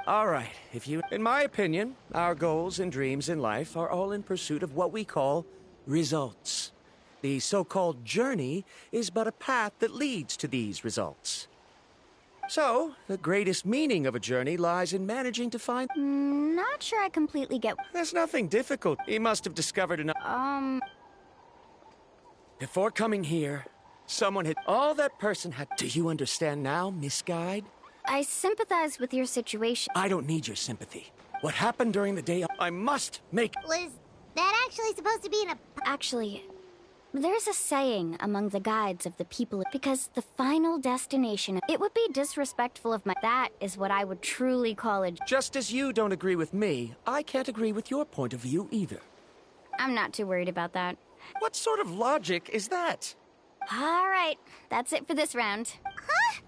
All right, in my opinion, our goals and dreams in life are all in pursuit of what we call results. The so-called journey is but a path that leads to these results. So, the greatest meaning of a journey lies in managing to find... Not sure I completely get... There's nothing difficult. He must have discovered enough... Before coming here, someone had... All that person had... Do you understand now, Miss Guide? I sympathize with your situation. I don't need your sympathy. What happened during the day, I must make... Was that actually supposed to be in a... Actually, there's a saying among the guides of the people, because the final destination, it would be disrespectful of my... That is what I would truly call a... Just as you don't agree with me, I can't agree with your point of view either. I'm not too worried about that. What sort of logic is that? All right, that's it for this round. Huh?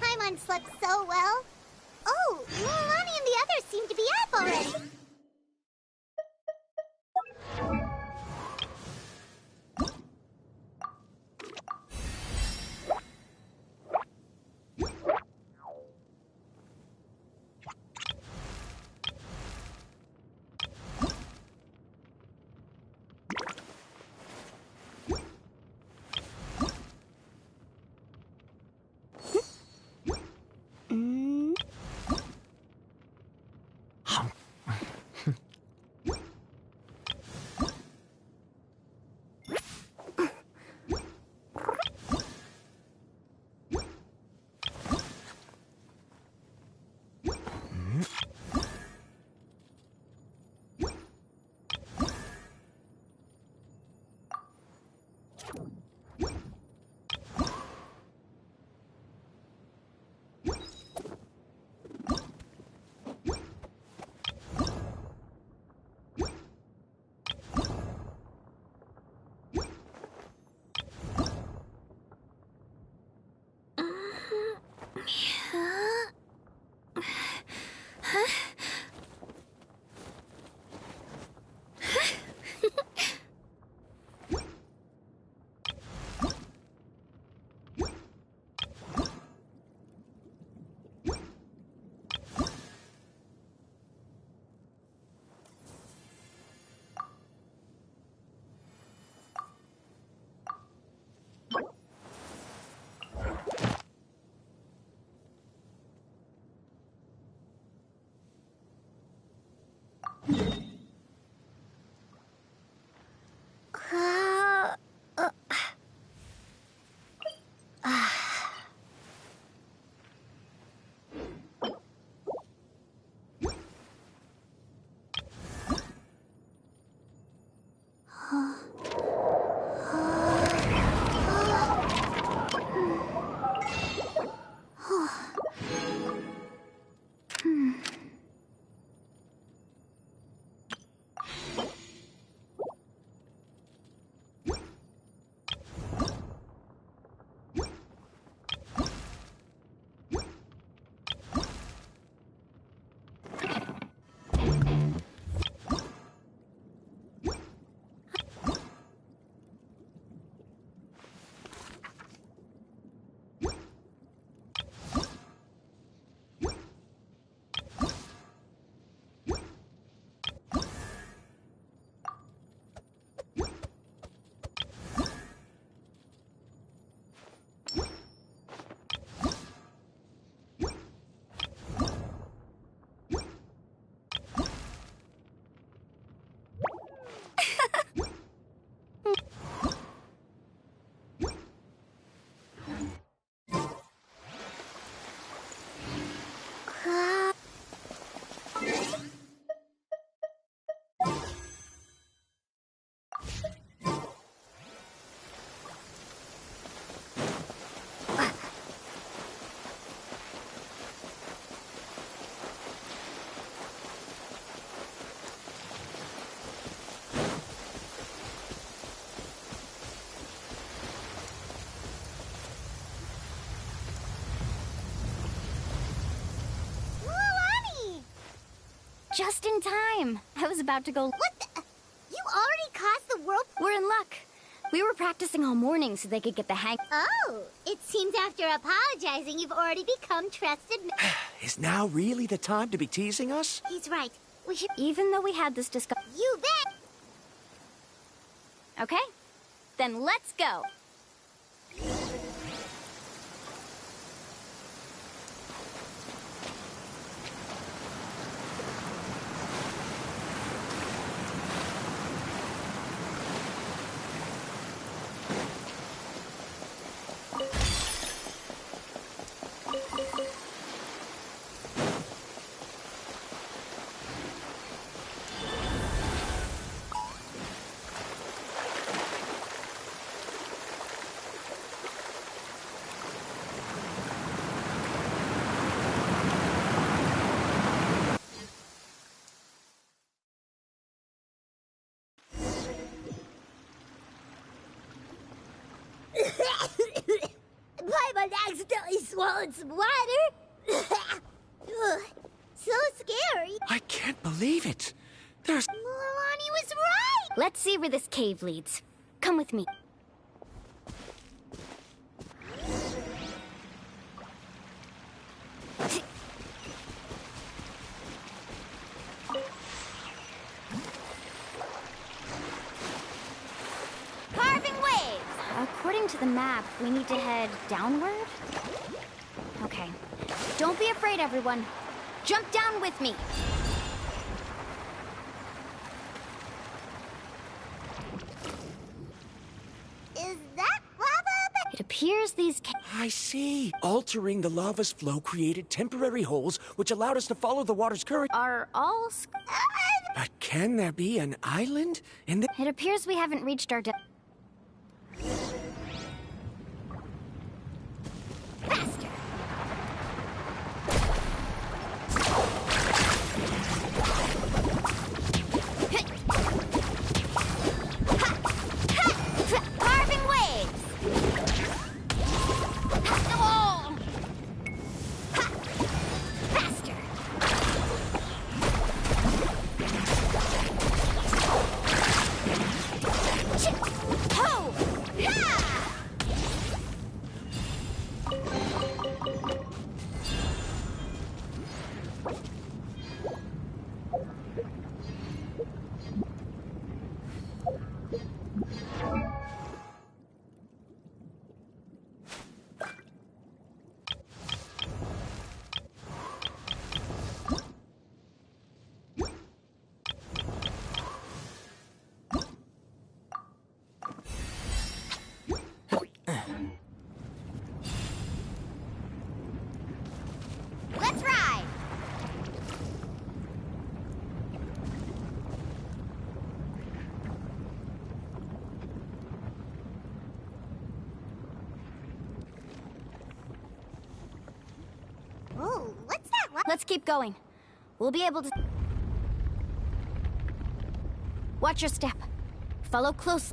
Paimon slept so well. Oh, Mulan and the others seem to be up already. Just in time. I was about to go... What the... You already caused the world... We're in luck. We were practicing all morning so they could get the hang... Oh, it seems after apologizing, you've already become trusted... Is now really the time to be teasing us? He's right. We should... Even though we had this discussion... You bet! Okay, then let's go. Paimon accidentally swallowed some water. So scary. I can't believe it. There's... Mualani was right. Let's see where this cave leads. Come with me. Carving waves. According to the map, we need to head downward? Okay. Don't be afraid, everyone. Jump down with me. Is that lava? It appears these I see. Altering the lava's flow created temporary holes, which allowed us to follow the water's current. are all... But can there be an island in the... It appears we haven't reached our... Faster. Carving waves. Oh. Faster. Ho! Ha! Let's ride! Oh, what's that? Let's keep going. We'll be able to... Watch your step. Follow close.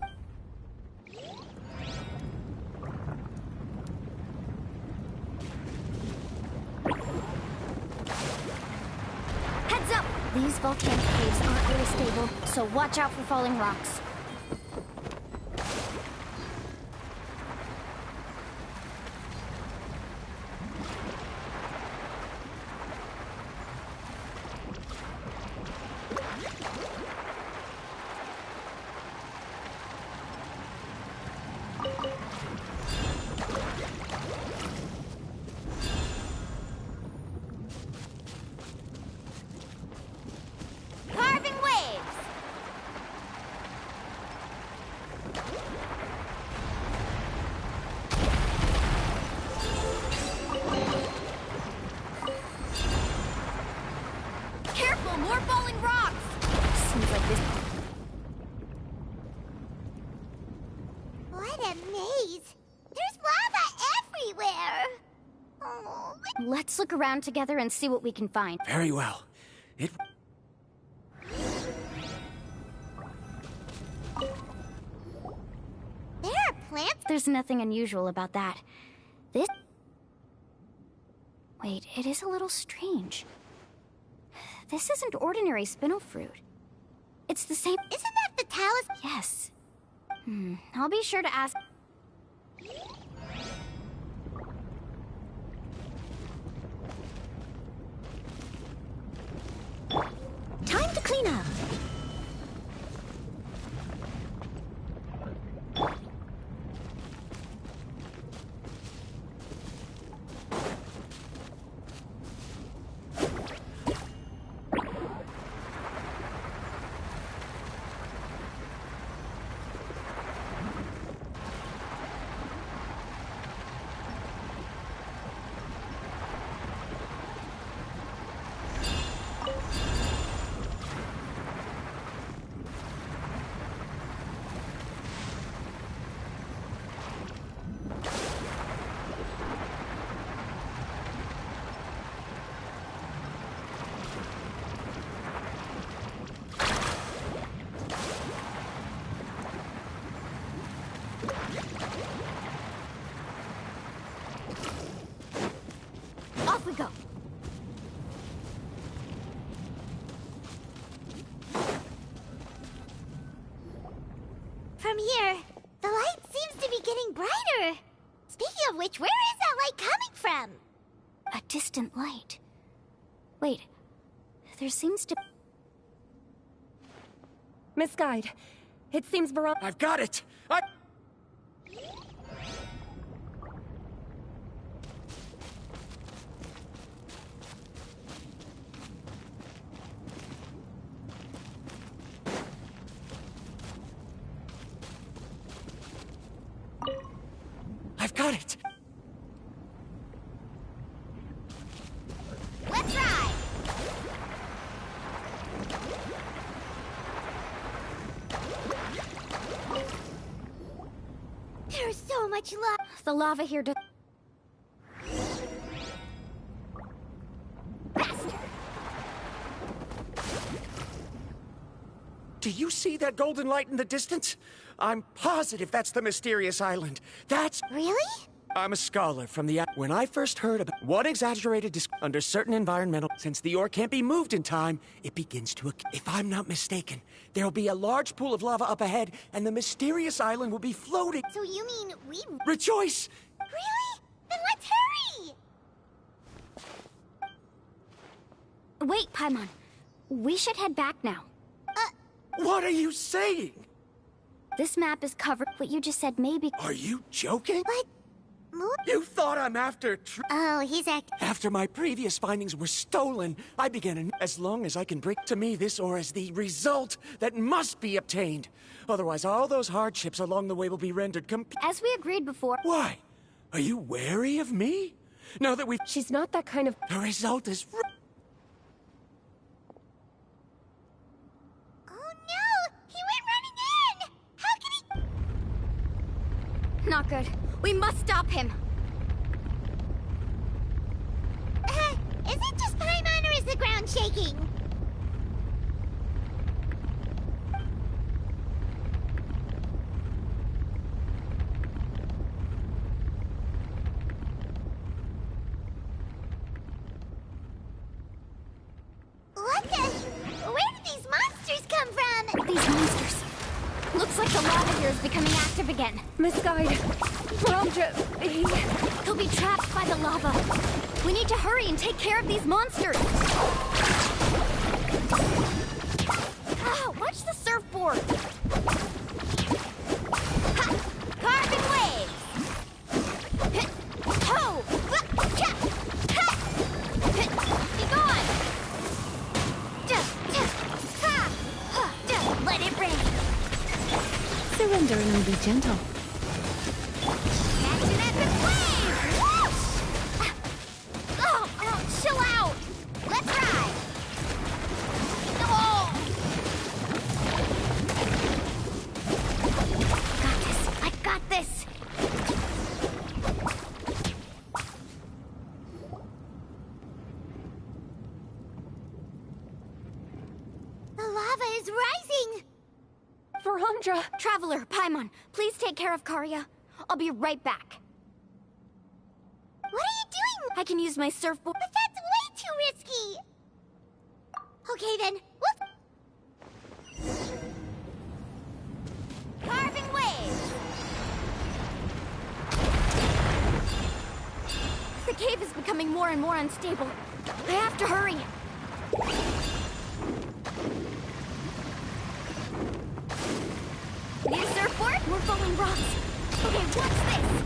Heads up! These volcanic caves aren't really stable, so watch out for falling rocks. Carving waves. Careful, more falling rocks! Seems like this... What a maze. There's lava everywhere. Oh, Let's look around together and see what we can find. Very well. It... there are plants. There's nothing unusual about that. This... Wait, it is a little strange. This isn't ordinary spinel fruit. It's the same. Isn't that the talus? Yes. I'll be sure to ask. Time to clean up. Off we go. From here, the light seems to be getting brighter. Speaking of which, where is that light coming from? A distant light. Wait, there seems to... Miss Guide, it seems Veron- I've got it! I've got it! Let's ride! There's so much lava. The lava here does... Do you see that golden light in the distance? I'm positive that's the mysterious island. That's... Really? I'm a scholar from the... When I first heard about one exaggerated under certain environmental... Since the ore can't be moved in time, it begins to... If I'm not mistaken, there'll be a large pool of lava up ahead, and the mysterious island will be floating... So you mean we... Rejoice! Really? Then let's hurry! Wait, Paimon. We should head back now. What are you saying? This map is covered. What you just said maybe... Are you joking? What? You thought I'm after... Oh, he's After my previous findings were stolen, I began as long as I can bring to me this ore as the result that must be obtained. Otherwise, all those hardships along the way will be rendered As we agreed before... Why? Are you wary of me? Now that we've... She's not that kind of... The result is... Oh no! He went running in! How can he... Not good. We must stop him. Is it just Paimon or is the ground shaking? What the... Where did these monsters come from? These monsters. Looks like the lava here is becoming active again. Miss Guide, Verondra, He'll be trapped by the lava. We need to hurry and take care of these monsters. Ah, watch the surfboard. Ha! Carving waves! Ho! Cha! Ha! Be gone! Let it rain! Surrender and be gentle. Catch an epic wave! Whoosh! Oh, chill out! Let's ride! Oh! Got this. I got this. The lava is rising! Verondra! Traveler, Paimon, please take care of Karya. I'll be right back. What are you doing? I can use my surfboard. But that's way too risky! Okay then, carving waves! The cave is becoming more and more unstable. I have to hurry. Need a surfboard? We're falling rocks. Okay, watch this.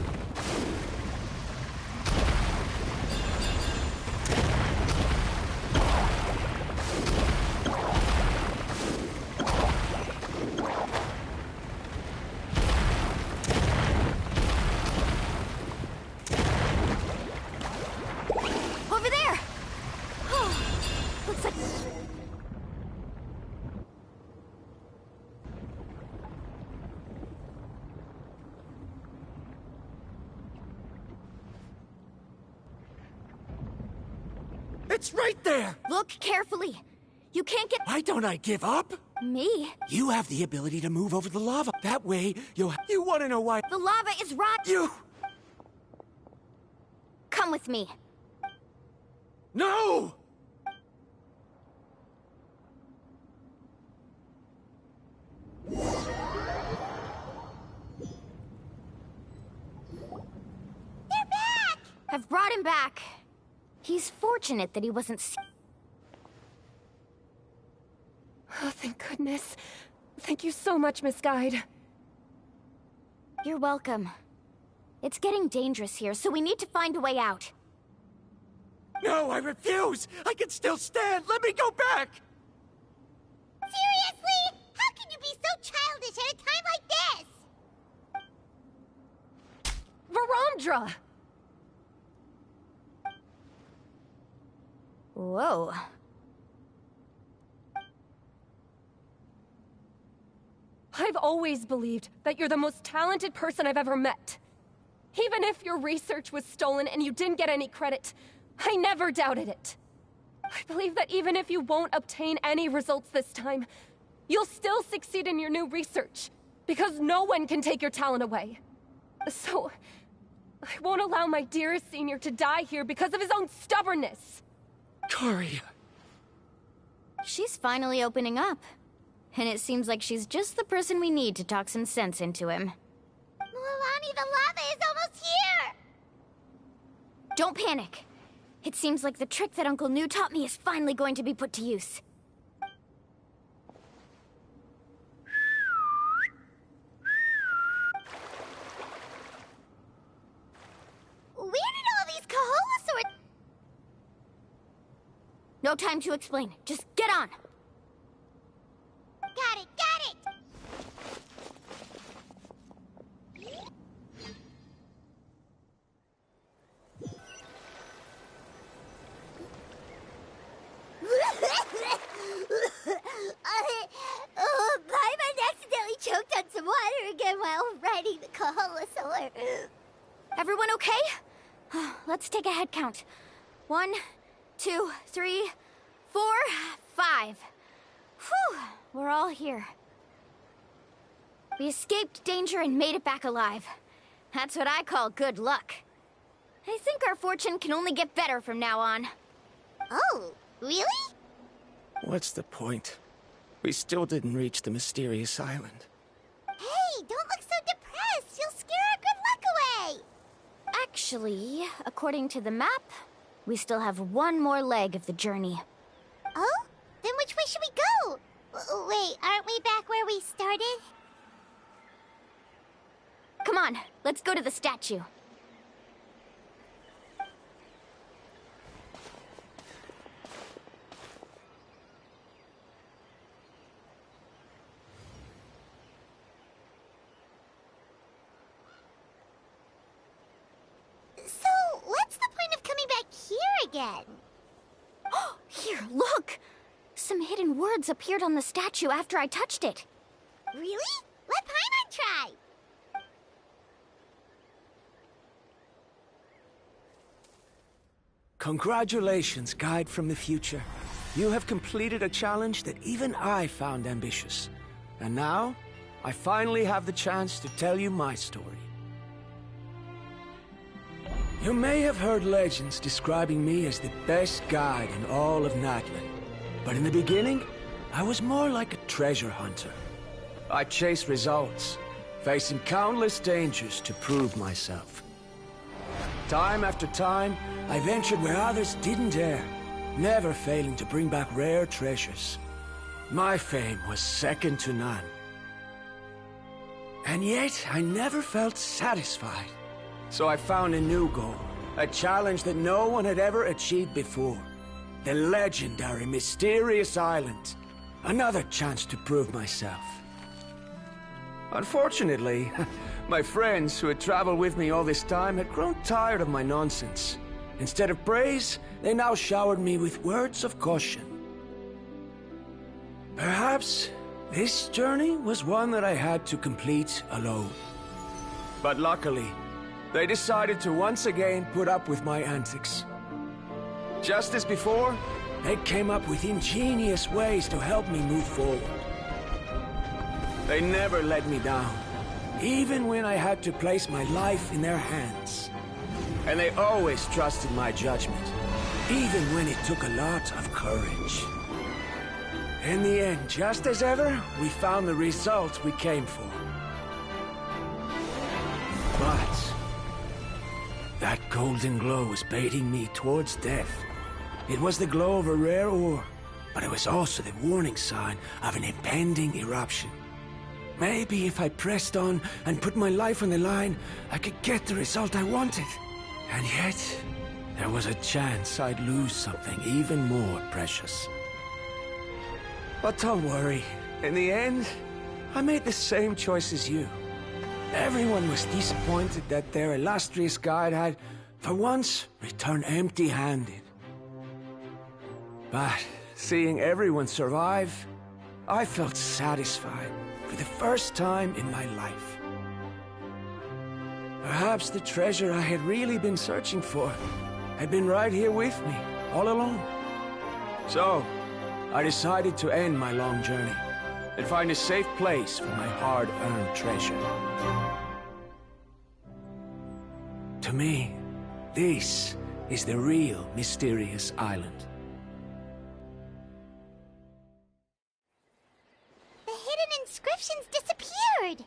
Over there! Oh, looks like... It's right there! Look carefully. You can't get... Why don't I give up? Me? You have the ability to move over the lava. That way, You want to know why? The lava is rot... You... Come with me. No! They're back! I've brought him back. He's fortunate that he wasn't... Oh, thank goodness. Thank you so much, Miss Guide. You're welcome. It's getting dangerous here, so we need to find a way out. No, I refuse! I can still stand! Let me go back! Seriously? How can you be so childish at a time like this? Verondra! Whoa. I've always believed that you're the most talented person I've ever met. Even if your research was stolen and you didn't get any credit, I never doubted it. I believe that even if you won't obtain any results this time, you'll still succeed in your new research, because no one can take your talent away. So, I won't allow my dearest senior to die here because of his own stubbornness. Kari. She's finally opening up. And it seems like she's just the person we need to talk some sense into him. Mualani, the lava is almost here! Don't panic. It seems like the trick that Uncle New taught me is finally going to be put to use. Where did all these Kaholosaurs... No time to explain. Just get on. Got it, got it! Paimon accidentally choked on some water again while riding the Kaholosaur. Everyone okay? Let's take a head count. 1, 2, 3, 4, 5. Whew, we're all here. We escaped danger and made it back alive. That's what I call good luck. I think our fortune can only get better from now on. Oh, really? What's the point? We still didn't reach the mysterious island. Hey, don't look so depressed. You'll scare our good luck away. Actually, according to the map, we still have one more leg of the journey. Oh? Then which way should we go? Wait, aren't we back where we started? Come on, let's go to the statue. So, what's the point of coming back here again? Here, look! Some hidden words appeared on the statue after I touched it. Really? Let Paimon try! Congratulations, guide from the future. You have completed a challenge that even I found ambitious. And now, I finally have the chance to tell you my story. You may have heard legends describing me as the best guide in all of Natlan. But in the beginning, I was more like a treasure hunter. I chased results, facing countless dangers to prove myself. Time after time, I ventured where others didn't dare, never failing to bring back rare treasures. My fame was second to none. And yet, I never felt satisfied. So I found a new goal, a challenge that no one had ever achieved before. The legendary Mysterious Island. Another chance to prove myself. Unfortunately, my friends who had traveled with me all this time had grown tired of my nonsense. Instead of praise, they now showered me with words of caution. Perhaps this journey was one that I had to complete alone. But luckily, they decided to once again put up with my antics. Just as before, they came up with ingenious ways to help me move forward. They never let me down, even when I had to place my life in their hands. And they always trusted my judgment, even when it took a lot of courage. In the end, just as ever, we found the result we came for. But that golden glow was baiting me towards death. It was the glow of a rare ore, but it was also the warning sign of an impending eruption. Maybe if I pressed on and put my life on the line, I could get the result I wanted. And yet, there was a chance I'd lose something even more precious. But don't worry. In the end, I made the same choice as you. Everyone was disappointed that their illustrious guide had, for once, returned empty-handed. But seeing everyone survive, I felt satisfied for the first time in my life. Perhaps the treasure I had really been searching for had been right here with me, all along. So, I decided to end my long journey and find a safe place for my hard-earned treasure. To me, this is the real Mysterious Island. The hidden inscriptions disappeared!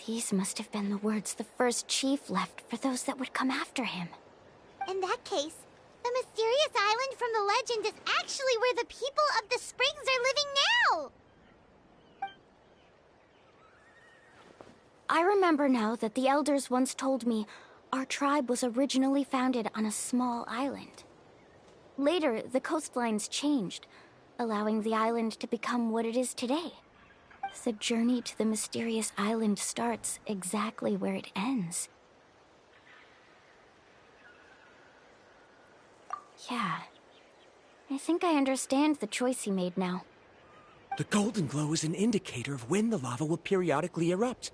These must have been the words the first chief left for those that would come after him. In that case, the mysterious island from the legend is actually where the people of the springs are living now! I remember now that the elders once told me our tribe was originally founded on a small island. Later, the coastlines changed, allowing the island to become what it is today. The journey to the mysterious island starts exactly where it ends. Yeah. I think I understand the choice he made now. The golden glow is an indicator of when the lava will periodically erupt.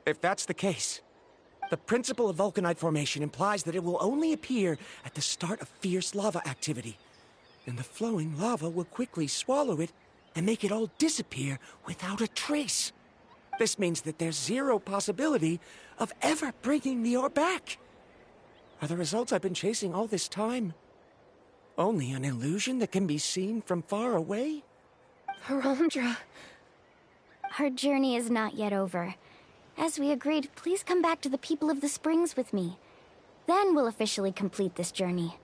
If that's the case, the principle of vulcanite formation implies that it will only appear at the start of fierce lava activity, and the flowing lava will quickly swallow it and make it all disappear without a trace. This means that there's zero possibility of ever bringing the ore back. Are the results I've been chasing all this time only an illusion that can be seen from far away? Arandra. Our journey is not yet over. As we agreed, please come back to the people of the springs with me. Then we'll officially complete this journey.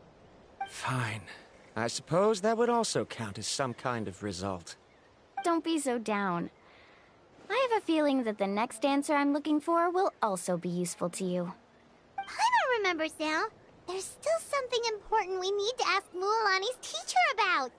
Fine. I suppose that would also count as some kind of result. Don't be so down. I have a feeling that the next answer I'm looking for will also be useful to you. Paimon remembers now. There's still something important we need to ask Mualani's teacher about.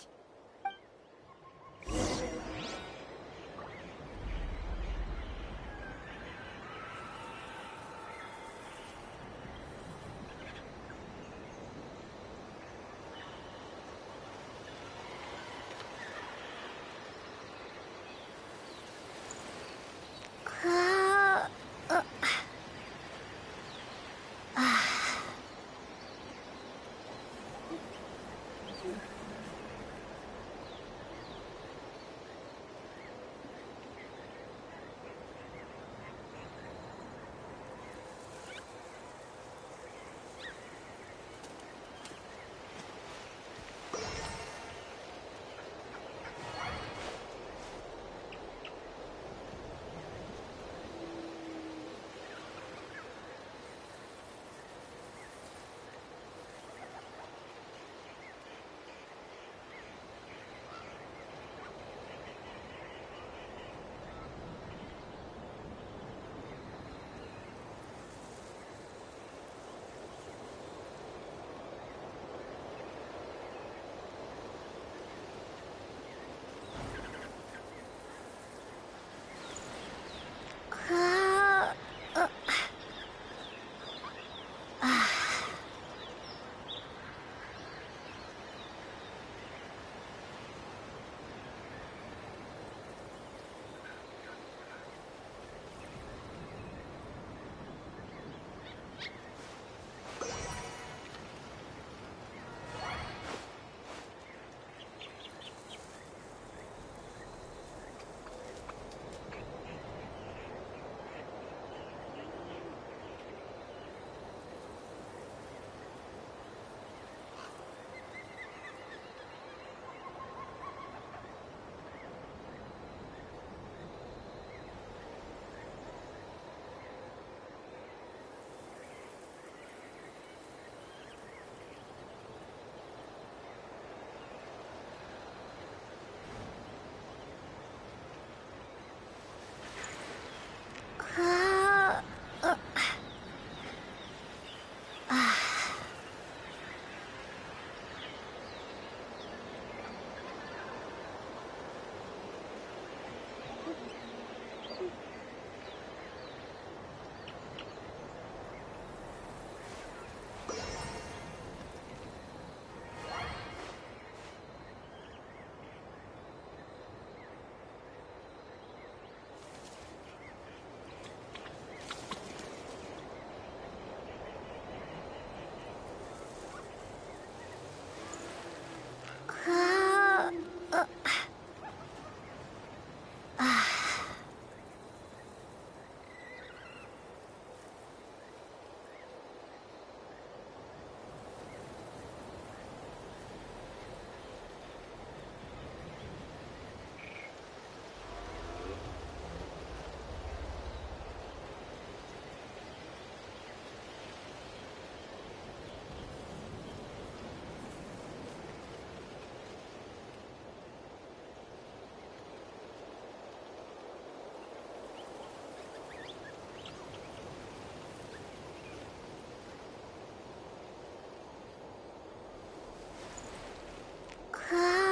Huh?